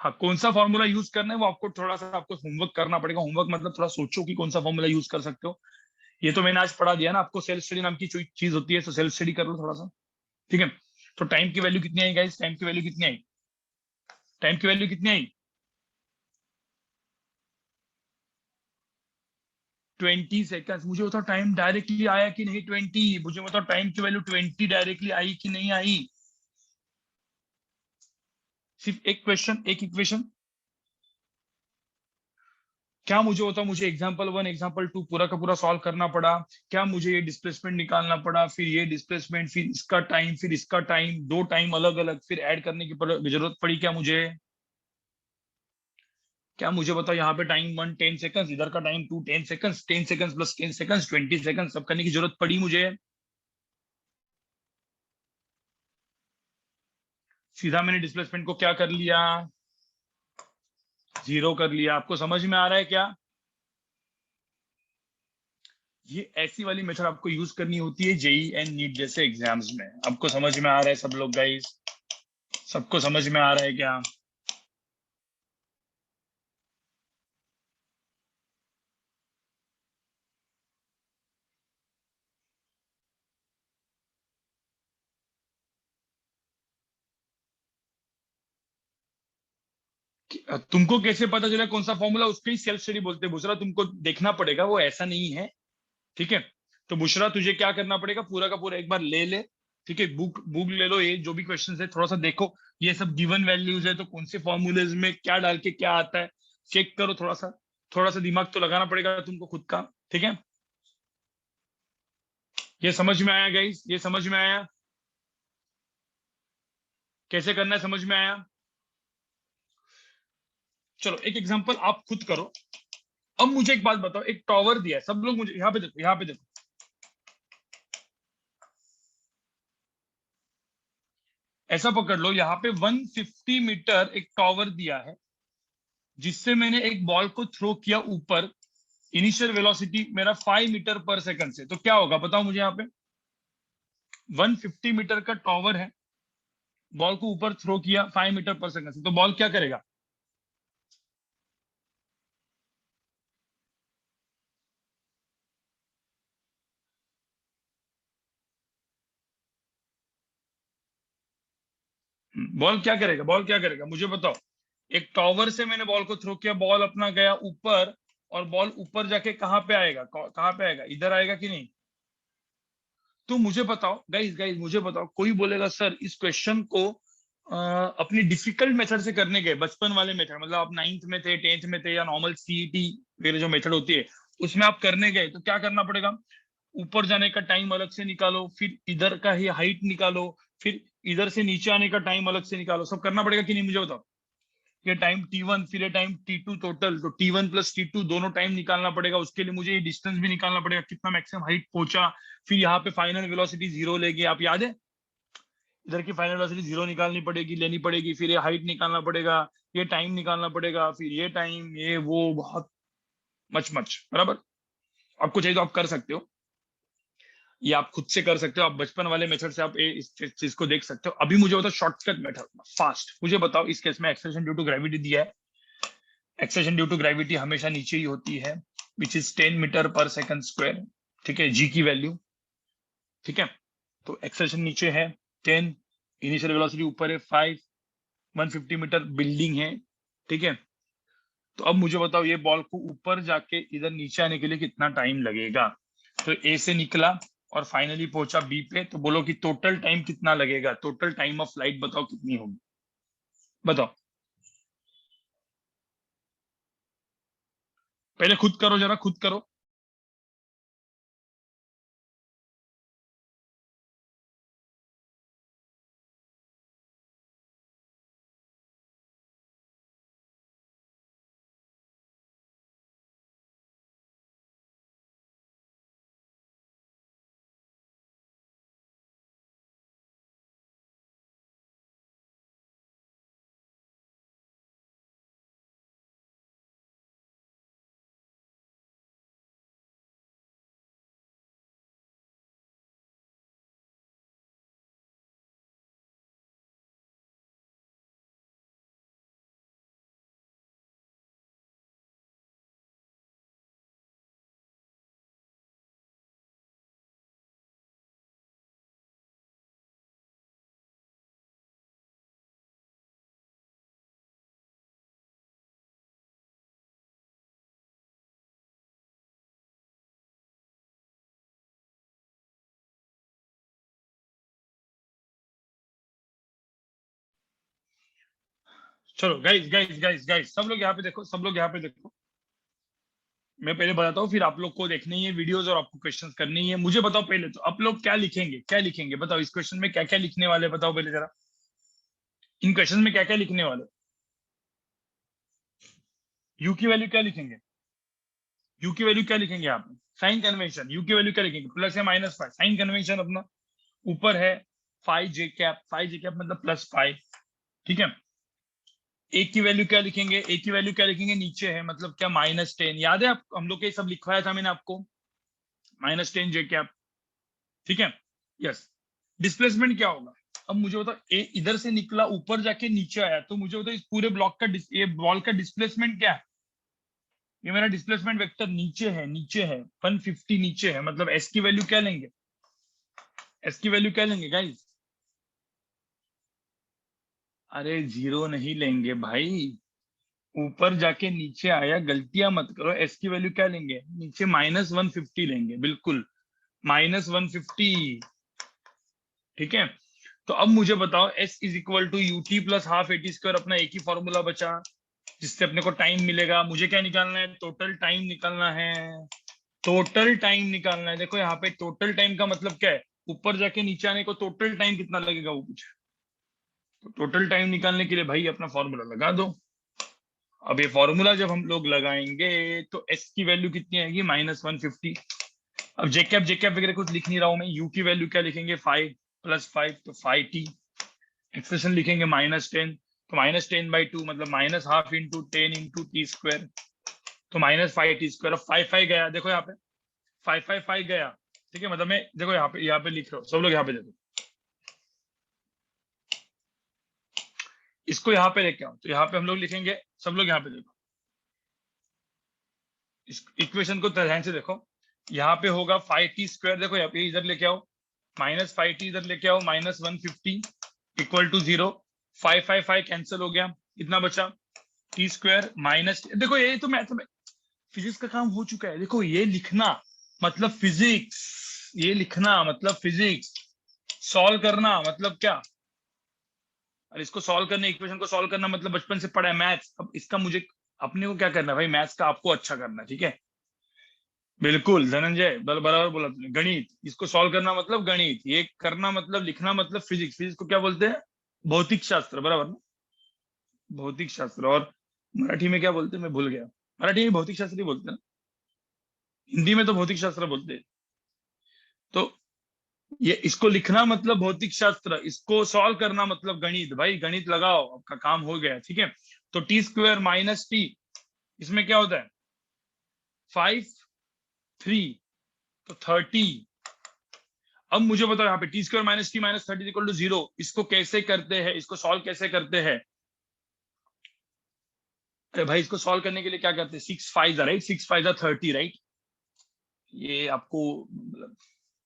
हाँ कौन सा फॉर्मूला यूज करना है वो आपको थोड़ा सा आपको होमवर्क करना पड़ेगा, होमवर्क मतलब थोड़ा सोचो कि कौन सा फॉर्मूला यूज कर सकते हो। ये तो मैंने आज पढ़ा दिया ना आपको, सेल्फ स्टडी नाम की चीज होती है, तो सेल्फ स्टडी कर लो थोड़ा सा, ठीक है। तो टाइम की वैल्यू कितनी आई गाइस, टाइम की वैल्यू कितनी आई, टाइम की वैल्यू कितनी आई, 20 सेकंड। मुझे बताओ टाइम डायरेक्टली आया कि नहीं 20, मुझे बताओ टाइम की वैल्यू 20 डायरेक्टली आई कि नहीं आई, सिर्फ एक क्वेश्चन एक इक्वेशन। क्या मुझे होता, मुझे एग्जाम्पल 1 एग्जाम्पल 2 पूरा का पूरा सॉल्व करना पड़ा, क्या मुझे ये डिस्प्लेसमेंट निकालना पड़ा, फिर ये डिस्प्लेसमेंट, फिर इसका टाइम, फिर इसका टाइम, दो टाइम अलग अलग फिर ऐड करने की जरूरत पड़ी क्या मुझे, क्या मुझे बताओ यहाँ पे टाइम 1 10 सेकंड, इधर का time 2 10 second, 10 second plus 10 second 20 second, सब करने की जरूरत पड़ी मुझे, सीधा मैंने डिस्प्लेसमेंट को क्या कर लिया, 0 कर लिया। आपको समझ में आ रहा है क्या, ये ऐसी वाली मेथड आपको यूज करनी होती है जेई एंड नीट जैसे एग्जाम्स में। आपको समझ में आ रहा है सब लोग गाइस, सबको समझ में आ रहा है क्या, तुमको कैसे पता चला कौन सा फॉर्मूला, उसके ही सेल्फ स्टडी बोलते हैं बुशरा, तुमको देखना पड़ेगा, वो ऐसा नहीं है। ठीक है, तो बुशरा तुझे क्या करना पड़ेगा, पूरा का पूरा एक बार ले ले। ठीक है, बुक बुक ले लो, ये जो भी क्वेश्चन है थोड़ा सा देखो, ये सब गिवन वैल्यूज है, तो कौन से फॉर्मूलेज में क्या डाल के क्या आता है चेक करो, थोड़ा सा दिमाग तो लगाना पड़ेगा तुमको खुद का। ठीक है, ये समझ में आया गाइस, ये समझ में आया कैसे करना है, समझ में आया। चलो एक एग्जांपल आप खुद करो। अब मुझे एक बात बताओ, एक टॉवर दिया है, सब लोग मुझे यहाँ पे देखो, यहाँ पे देखो, ऐसा पकड़ लो, यहाँ पे 150 मीटर एक टॉवर दिया है, जिससे मैंने एक बॉल को थ्रो किया ऊपर, इनिशियल वेलोसिटी मेरा 5 मीटर पर सेकंड से, तो क्या होगा बताओ मुझे। यहाँ पे 150 मीटर का टॉवर है, बॉल को ऊपर थ्रो किया 5 मीटर पर सेकंड से, तो बॉल क्या करेगा। बॉल क्या करेगा, बॉल क्या करेगा मुझे बताओ। एक टॉवर से मैंने बॉल को थ्रो किया, बॉल अपना गया ऊपर, और बॉल ऊपर जाके कहाँ पे आएगा, कहाँ पे आएगा, इधर आएगा कि नहीं। तो मुझे बताओ गाइस, गाइस मुझे बताओ, कोई बोलेगा सर इस क्वेश्चन को अपनी डिफिकल्ट मेथड से करने गए, बचपन वाले मेथड, मतलब आप 9th में थे, 10th में थे, या नॉर्मल सीईटी वगैरह जो मेथड होती है उसमें आप करने गए, तो क्या करना पड़ेगा, ऊपर जाने का टाइम अलग से निकालो, फिर इधर का ही हाइट निकालो, फिर इधर से नीचे आने का टाइम अलग से निकालो, सब करना पड़ेगा कि नहीं मुझे बताओ। ये टाइम T1 फिर ये टाइम T2 टोटल, तो T1 प्लस T2 दोनों टाइम निकालना पड़ेगा, उसके लिए मुझे ये डिस्टेंस भी निकालना पड़ेगा, कितना मैक्सिमम हाइट पहुंचा, फिर यहाँ पे फाइनल वेलोसिटी जीरो लेके, आप याद है, इधर की फाइनल वेलोसिटी जीरो निकालनी पड़ेगी, लेनी पड़ेगी, फिर ये हाइट निकालना पड़ेगा, ये टाइम निकालना पड़ेगा, फिर ये टाइम, ये वो बहुत मच मच बराबर। आपको चाहिए तो आप कर सकते हो, ये आप खुद से कर सकते हो, आप बचपन वाले मेथड से आप इस चीज को देख सकते हो। अभी मुझे बताओ शॉर्टकट मेथड फास्ट, मुझे बताओ इस केस में एक्सेलरेशन ड्यू टू ग्रेविटी दिया है, एक्सेलरेशन ड्यू टू ग्रेविटी हमेशा नीचे ही होती है, which is 10 metre per second square. ठीक है, जी की वैल्यू। ठीक है, तो एक्सेलरेशन नीचे है 10, इनिशियल वेलोसिटी ऊपर है 5, 150 मीटर बिल्डिंग है। ठीक है, तो अब मुझे बताओ ये बॉल को ऊपर जाके इधर नीचे आने के लिए कितना टाइम लगेगा। तो ए से निकला और फाइनली पहुंचा बी पे, तो बोलो कि टोटल टाइम कितना लगेगा, टोटल टाइम ऑफ फ्लाइट बताओ कितनी होगी, बताओ। पहले खुद करो, जरा खुद करो। चलो गाइस गाइस गाइस गाइस, सब लोग यहाँ पे देखो, सब लोग यहाँ पे देखो, मैं पहले बताता हूँ, फिर आप लोग को देखनी है वीडियोस और आपको क्वेश्चंस करनी है। मुझे बताओ पहले तो आप लोग क्या लिखेंगे, क्या लिखेंगे बताओ, इस क्वेश्चन में क्या क्या लिखने वाले बताओ पहले जरा, इन क्वेश्चन में क्या क्या लिखने वाले। यू की वैल्यू क्या लिखेंगे, यू की वैल्यू क्या लिखेंगे आप, साइन कन्वेंशन, यू की वैल्यू क्या लिखेंगे, प्लस या माइनस फाइव, साइन कन्वेंशन अपना ऊपर है फाइव जे कैप, फाइव जे कैप मतलब प्लस फाइव। ठीक है, एक की वैल्यू क्या लिखेंगे, एक की वैल्यू क्या लिखेंगे, नीचे है मतलब क्या, -10, याद है आप, हम लोग के सब लिखवाया था मैंने आपको, -10 जे कैप। ठीक है, यस। डिस्प्लेसमेंट क्या होगा, अब मुझे बताओ, इधर से निकला ऊपर जाके नीचे आया, तो मुझे बताओ इस पूरे ब्लॉक का ये बॉल का डिस्प्लेसमेंट क्या है, ये मेरा डिस्प्लेसमेंट वेक्टर नीचे है, नीचे है 150 नीचे है, मतलब एस की वैल्यू क्या लेंगे, एस की वैल्यू क्या लेंगे गाइस। अरे जीरो नहीं लेंगे भाई, ऊपर जाके नीचे आया, गलतियां मत करो। एस की वैल्यू क्या लेंगे, नीचे -150 लेंगे, बिल्कुल -150। ठीक है, तो अब मुझे बताओ s is equal to u t plus half a t square, अपना एक ही फॉर्मूला बचा जिससे अपने को टाइम मिलेगा। मुझे क्या निकालना है, टोटल टाइम निकालना है। टोटल टाइम निकालना है। देखो यहाँ पे टोटल टाइम का मतलब क्या है, ऊपर जाके नीचे आने को टोटल टाइम कितना लगेगा वो पूछे। तो टोटल टाइम निकालने के लिए भाई अपना फॉर्मूला लगा दो। अब ये फॉर्मूला जब हम लोग लगाएंगे तो एस की वैल्यू कितनी आएगी, -150। अब जेकैप जेकैप वगैरह कुछ लिख नहीं रहा हूं मैं। यू की वैल्यू क्या लिखेंगे, 5 + 5 तो 5t। एक्सप्रेशन लिखेंगे -10, तो -10/2 मतलब -½ इंटू 10 इंटू टी स्क्वायर, तो -5t²। अब 5 गया, देखो यहाँ पे 5 गया। ठीक है, मतलब मैं देखो यहाँ पे लिख रहा हूँ, सब लोग यहाँ पे देखो, इसको यहाँ पे लेके आओ, तो यहाँ पे हम लोग लिखेंगे, सब लोग यहाँ पे देखो, इस इक्वेशन को ध्यान से देखो। यहाँ पे होगा 5t², देखो यहाँ पे इधर लेके आओ, -5t इधर लेके आओ, -150 = 0। 5 कैंसिल हो गया, इतना बचा t² माइनस, देखो ये तो मैथ में फिजिक्स का काम हो चुका है। देखो ये लिखना मतलब फिजिक्स, ये लिखना मतलब फिजिक्स, सॉल्व करना मतलब क्या। और इसको सॉल्व करने, इक्वेशन को सॉल्व करना मतलब बचपन से पढ़ा है मैथ्स। अब इसका मुझे अपने को क्या करना है भाई, मैथ्स का आपको अच्छा करना है। ठीक है, बिल्कुल धनंजय, बराबर बोला तुमने। गणित, इसको सॉल्व करना मतलब गणित, ये करना मतलब लिखना मतलब फिजिक्स। फिजिक्स को क्या बोलते हैं, भौतिक शास्त्र, बराबर ना, भौतिक शास्त्र। और मराठी में क्या बोलते हैं, मैं भूल गया। मराठी में भौतिक शास्त्र ही बोलते हैं ना, हिंदी में तो भौतिक शास्त्र बोलते हैं। तो ये इसको लिखना मतलब भौतिक शास्त्र, इसको सॉल्व करना मतलब गणित। भाई गणित लगाओ, आपका काम हो गया। ठीक है, तो t² माइनस टी, इसमें क्या होता है, 5 3 तो 30। अब मुझे बताओ यहाँ पे t² माइनस टी माइनस 30 = 0, इसको कैसे करते हैं, इसको सॉल्व कैसे करते हैं। अरे भाई इसको सॉल्व करने के लिए क्या करते हैं, 6 5 राइट, 6 5 30 राइट। ये आपको मतलब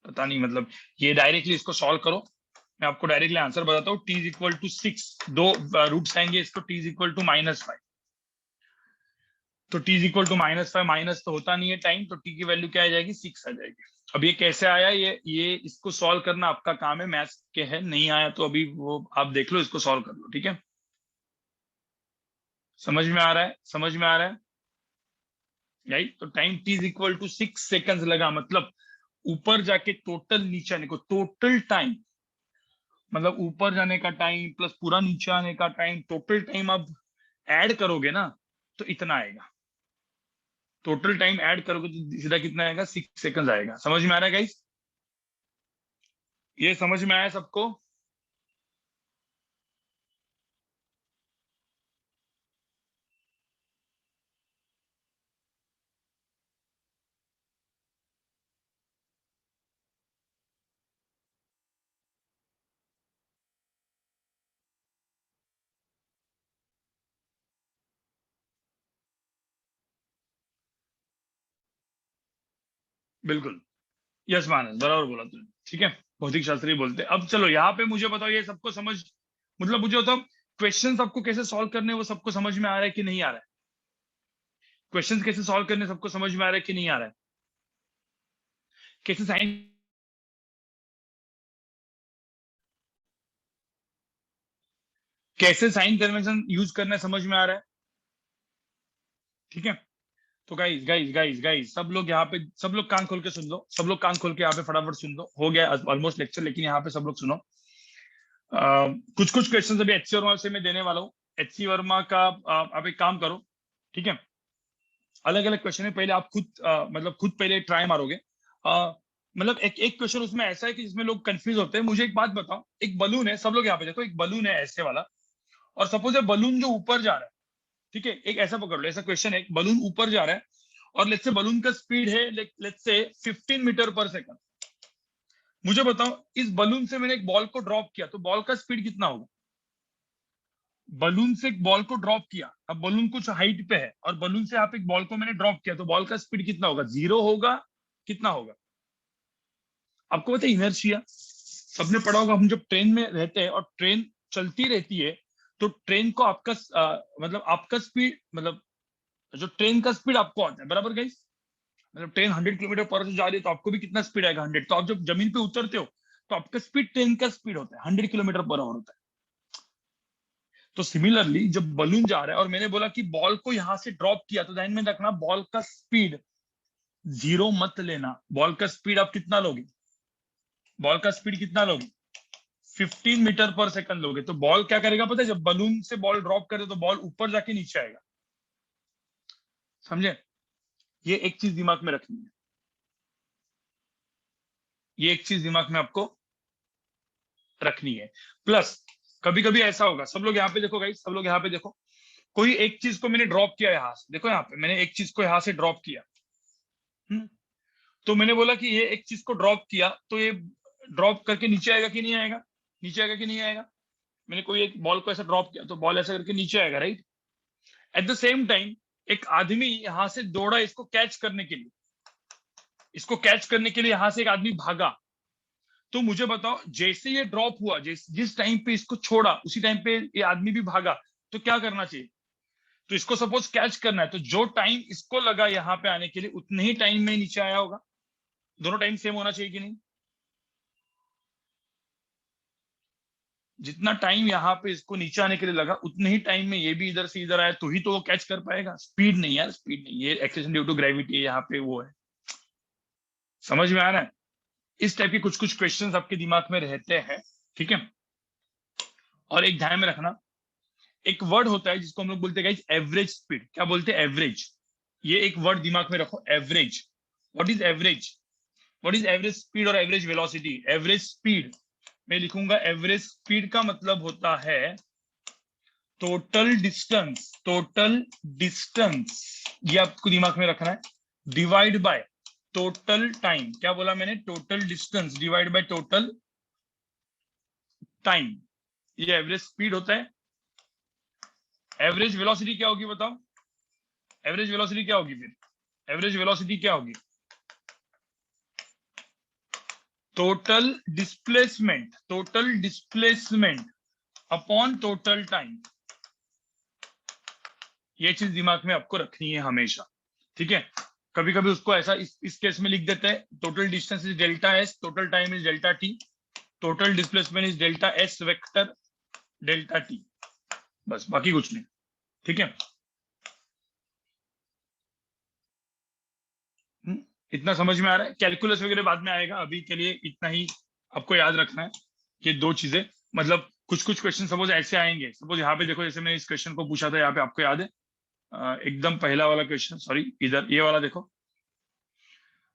पता नहीं, मतलब ये डायरेक्टली इसको सॉल्व करो, मैं आपको डायरेक्टली आंसर बताता हूँ। t = 6, दो रूट्स आएंगे इसको, t = -5, तो t = -5, माइनस तो होता नहीं है टाइम, तो t की वैल्यू क्या आ जाएगी, 6 आ जाएगी। अब ये कैसे आया, ये इसको सॉल्व करना आपका काम है, मैथ्स के है। नहीं आया तो अभी वो आप देख लो, इसको सॉल्व कर लो। ठीक है, समझ में आ रहा है, समझ में आ रहा है, राइट। तो टाइम t = 6 सेकंड लगा, मतलब ऊपर जाके टोटल नीचे आने को टोटल टाइम, मतलब ऊपर जाने का टाइम प्लस पूरा नीचे आने का टाइम, टोटल टाइम आप ऐड करोगे ना तो इतना आएगा। टोटल टाइम ऐड करोगे तो सीधा कितना आएगा, 6 सेकंड आएगा। समझ में आ रहा है गाइस, ये समझ में आया सबको। बिल्कुल, यस मानस, बराबर बोला तुमने। ठीक है, भौतिक शास्त्री बोलते हैं। अब चलो यहाँ पे मुझे बताओ, ये सबको समझ, मतलब मुझे बताओ क्वेश्चंस आपको कैसे सॉल्व करने हैं, वो सबको समझ में आ रहा है कि नहीं आ रहा है। क्वेश्चंस कैसे सॉल्व करने सबको समझ में आ रहा है कि नहीं आ रहा है। कैसे साइन, कैसे साइन कन्वेंशन यूज करना है, समझ में आ रहा है। ठीक है, तो गाइस गाइस गाइस गाइस, सब लोग यहाँ पे, सब लोग कान खोल के सुन लो, सब लोग कान खोल के यहाँ पे फटाफट सुन लो। हो गया ऑलमोस्ट लेक्चर, लेकिन यहाँ पे सब लोग सुनो। कुछ कुछ क्वेश्चन अभी एचसी वर्मा से मैं देने वाला हूँ। एचसी वर्मा का आप एक काम करो, ठीक है, अलग अलग क्वेश्चन है, पहले आप खुद मतलब खुद पहले ट्राई मारोगे। मतलब एक एक क्वेश्चन उसमें ऐसा है कि जिसमें लोग कंफ्यूज होते हैं। मुझे एक बात बताओ, एक बलून है, सब लोग यहाँ पे देखो, एक बलून है ऐसे वाला, और सपोज है बलून जो ऊपर जा रहा है। ठीक है, एक ऐसा पकड़ लो, ऐसा क्वेश्चन है, एक बलून ऊपर जा रहा है, और लेट्स से बलून का स्पीड है let's say 15 metre per second. मुझे बताओ इस बलून से मैंने एक बॉल को ड्रॉप किया, तो बॉल का स्पीड कितना होगा। बलून से एक बॉल को ड्रॉप किया, अब बलून कुछ हाइट पे है, और बलून से आप एक बॉल को मैंने ड्रॉप किया, तो बॉल का स्पीड कितना होगा, 0 होगा, कितना होगा। आपको पता है इनर्शिया, सबने पढ़ा होगा, हम जब ट्रेन में रहते हैं और ट्रेन चलती रहती है, तो ट्रेन को आपका मतलब आपका स्पीड, मतलब जो ट्रेन का स्पीड आपको आता है, बराबर गाइस, मतलब ट्रेन 100 किलोमीटर पर जा रही है तो आपको भी कितना स्पीड आएगा, 100। तो आप जब जमीन पे उतरते हो तो आपका स्पीड ट्रेन का स्पीड होता है, 100 किलोमीटर पर आवर होता है। तो सिमिलरली जब बलून जा रहा है और मैंने बोला कि बॉल को यहां से ड्रॉप किया, तो ध्यान में रखना बॉल का स्पीड 0 मत लेना। बॉल का स्पीड आप कितना लोगे, बॉल का स्पीड कितना लोगे, 15 मीटर पर सेकंड लोगे। तो बॉल क्या करेगा पता है, जब बलून से बॉल ड्रॉप करे तो बॉल ऊपर जाके नीचे आएगा। समझे, ये एक चीज दिमाग में रखनी है, ये एक चीज दिमाग में आपको रखनी है। प्लस कभी कभी ऐसा होगा, सब लोग यहाँ पे देखो गाइस, सब लोग यहाँ पे देखो, कोई एक चीज को मैंने ड्रॉप किया यहां से, देखो यहाँ पे मैंने एक चीज को यहां से ड्रॉप किया। तो मैंने बोला कि ये एक चीज को ड्रॉप किया, तो ये ड्रॉप करके नीचे आएगा कि नहीं आएगा, नीचे आएगा कि नहीं आएगा। मैंने कोई एक बॉल को ऐसा ड्रॉप किया तो बॉल ऐसा करके नीचे आएगा, right. At the same time एक आदमी यहां से दौड़ा इसको कैच करने के लिए, इसको कैच करने के लिए यहां से एक आदमी भागा। तो मुझे बताओ, जैसे ये ड्रॉप हुआ, जिस टाइम पे इसको छोड़ा उसी टाइम पे ये आदमी भी भागा, तो क्या करना चाहिए, तो इसको सपोज कैच करना है, तो जो टाइम इसको लगा यहाँ पे आने के लिए उतने ही टाइम में नीचे आया होगा। दोनों टाइम सेम होना चाहिए कि नहीं, जितना टाइम यहाँ पे इसको नीचे आने के लिए लगा उतने ही टाइम में ये भी इधर से इधर आया, तो ही तो वो कैच कर पाएगा। स्पीड नहीं यार, स्पीड नहीं, ये एक्सेलरेशन ड्यू टू ग्रेविटी यहाँ पे वो है। समझ में आ रहा है, इस टाइप के कुछ कुछ क्वेश्चंस आपके दिमाग में रहते हैं, ठीक है। और एक ध्यान में रखना, एक वर्ड होता है जिसको हम लोग बोलते हैं एवरेज स्पीड। क्या बोलते हैं, एवरेज। ये एक वर्ड दिमाग में रखो, average. What is average, what is average speed और एवरेज वेलोसिटी। एवरेज स्पीड मैं लिखूंगा, एवरेज स्पीड का मतलब होता है टोटल डिस्टेंस, टोटल डिस्टेंस, ये आपको दिमाग में रखना है, डिवाइड बाय टोटल टाइम। क्या बोला मैंने, total distance divide by total time, ये एवरेज स्पीड होता है। एवरेज वेलोसिटी क्या होगी बताओ, एवरेज वेलोसिटी क्या होगी, फिर एवरेज वेलोसिटी क्या होगी, total displacement, total displacement upon total time. ये चीज दिमाग में आपको रखनी है हमेशा, ठीक है। कभी कभी उसको ऐसा इस केस में लिख देते हैं, total distance is delta S, total time is delta T, total displacement is delta S vector delta T, बस बाकी कुछ नहीं, ठीक है। इतना समझ में आ रहा है, कैलकुलस वगैरह बाद में आएगा, अभी के लिए इतना ही आपको याद रखना है, ये दो चीजें। मतलब कुछ कुछ क्वेश्चन सपोज ऐसे आएंगे, सपोज यहाँ पे देखो, जैसे मैंने इस क्वेश्चन को पूछा था यहाँ पे, आपको याद है एकदम पहला वाला क्वेश्चन, सॉरी इधर ये वाला देखो,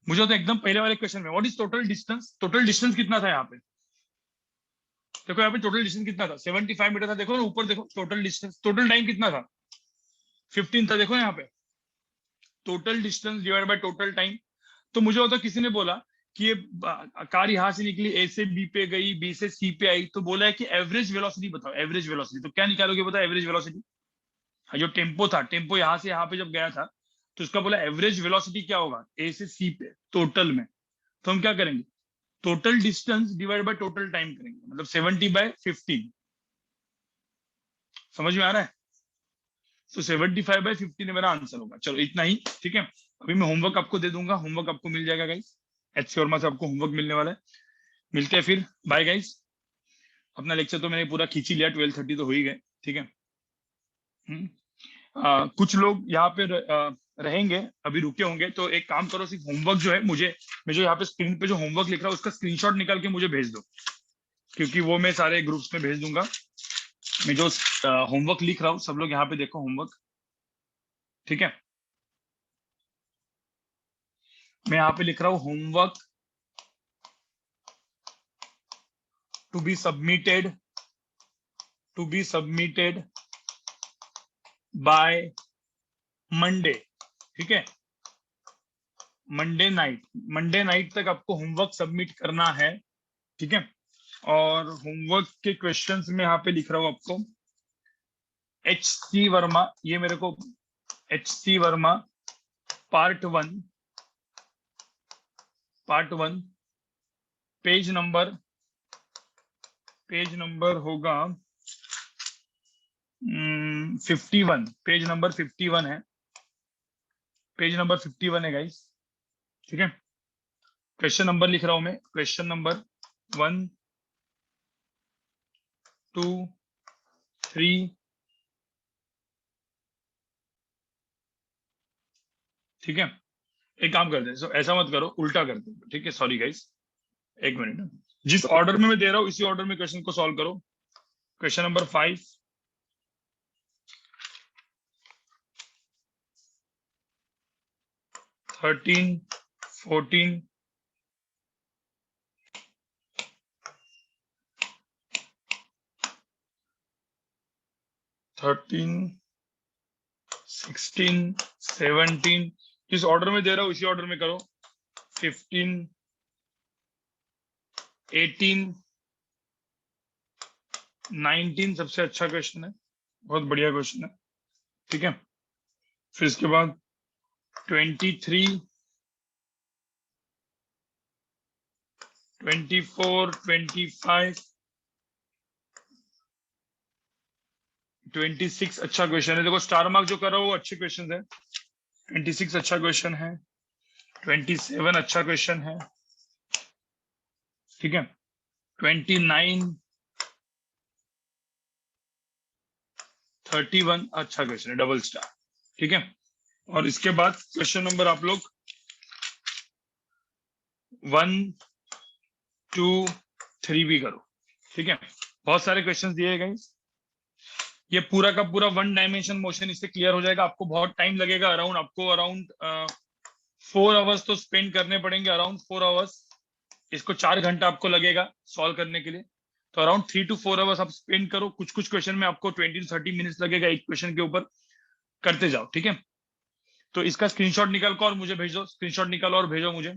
मुझे तो एकदम पहले वाले क्वेश्चन में what is total distance, total distance कितना था यहाँ पे, देखो यहाँ पे टोटल डिस्टेंस कितना था, 75 मीटर था। देखो ना ऊपर देखो, टोटल डिस्टेंस, टोटल टाइम कितना था, 15 था। देखो यहाँ पे total distance divide by total time. तो मुझे होता, किसी ने बोला कि ये कार यहाँ से निकली, ए से बी पे गई, बी से सी पे आई, तो बोला है कि एवरेज वेलोसिटी बताओ, एवरेज वेलोसिटी। तो क्या निकालोगे बताओ एवरेज वेलोसिटी, जो टेम्पो था, टेम्पो यहाँ से यहाँ पे जब गया था, तो उसका बोला एवरेज वेलोसिटी क्या होगा ए से सी पे टोटल में। तो हम क्या करेंगे, total distance divide by total time करेंगे, मतलब 70/15। समझ में आ रहा है, तो 75/15 मेरा आंसर होगा। चलो इतना ही, ठीक है। अभी मैं होमवर्क आपको दे दूंगा, होमवर्क आपको मिल जाएगा गाइस, एच शर्मा से आपको होमवर्क मिलने वाला है। मिलते हैं फिर, बाय गाइस। अपना लेक्चर तो मैंने पूरा खींच ही लिया, 12:30 तो हो ही गए, ठीक है। कुछ लोग यहाँ पे रहेंगे, अभी रुके होंगे, तो एक काम करो, सिर्फ होमवर्क जो है मुझे, मैं जो यहाँ पे स्क्रीन पे जो होमवर्क लिख रहा हूँ उसका स्क्रीनशॉट निकाल के मुझे भेज दो, क्योंकि वो मैं सारे ग्रुप्स में भेज दूंगा। मैं जो होमवर्क लिख रहा हूँ, सब लोग यहाँ पे देखो होमवर्क, ठीक है। मैं यहाँ पे लिख रहा हूँ homework to be submitted, to be submitted by Monday, ठीक है। मंडे नाइट, मंडे नाइट तक आपको होमवर्क सबमिट करना है, ठीक है। और होमवर्क के क्वेश्चंस में यहाँ पे लिख रहा हूँ आपको, एच सी वर्मा, ये मेरे को H C Verma part 1, part 1 page number होगा 51, पेज नंबर 51 है, पेज नंबर 51 है गाइस, ठीक है। क्वेश्चन नंबर लिख रहा हूं मैं, क्वेश्चन नंबर 1 2 3, ठीक है। एक काम करते हैं, ऐसा मत करो, उल्टा करते हैं, ठीक है। सॉरी गाइस, एक मिनट, जिस ऑर्डर में मैं दे रहा हूँ इसी ऑर्डर में क्वेश्चन को सॉल्व करो। क्वेश्चन नंबर 5, 13, 14, 16, 17, जिस ऑर्डर में दे रहा हूँ इसी ऑर्डर में करो। 15, 18, 19 सबसे अच्छा क्वेश्चन है, बहुत बढ़िया क्वेश्चन है, ठीक है। फिर इसके बाद 23, 24, 25, 26 अच्छा क्वेश्चन है। देखो स्टार मार्क जो कर रहा हूँ वो अच्छे क्वेश्चन है। 26 अच्छा क्वेश्चन है, 27 अच्छा क्वेश्चन है, ठीक है। 29, 31 अच्छा क्वेश्चन है, डबल स्टार, ठीक है। और इसके बाद क्वेश्चन नंबर आप लोग 1 2 3 भी करो, ठीक है। बहुत सारे क्वेश्चंस दिए गए, ये पूरा का पूरा वन डायमेंशन मोशन इससे क्लियर हो जाएगा। आपको बहुत टाइम लगेगा, अराउंड 4 आवर्स तो स्पेंड करने पड़ेंगे, अराउंड 4 आवर्स। इसको 4 घंटा आपको लगेगा सॉल्व करने के लिए, तो अराउंड 3 to 4 आवर्स आप स्पेंड करो। कुछ कुछ क्वेश्चन में आपको 20 to 30 मिनट्स लगेगा एक क्वेश्चन के ऊपर, करते जाओ, ठीक है। तो इसका स्क्रीनशॉट निकाल कर और मुझे भेजो, स्क्रीनशॉट निकालो और भेजो मुझे।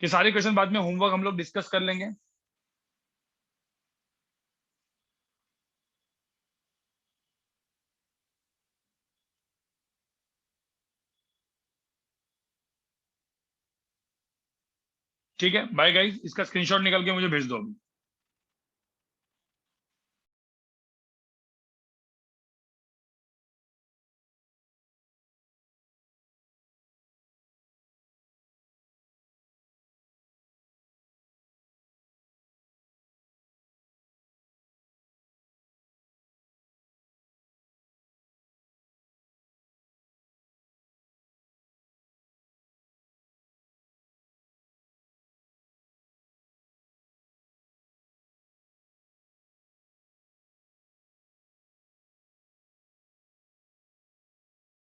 ये सारे क्वेश्चन बाद में होमवर्क हम लोग डिस्कस कर लेंगे। ठीक है, बाय गाइस, इसका स्क्रीनशॉट निकाल के मुझे भेज दो अभी।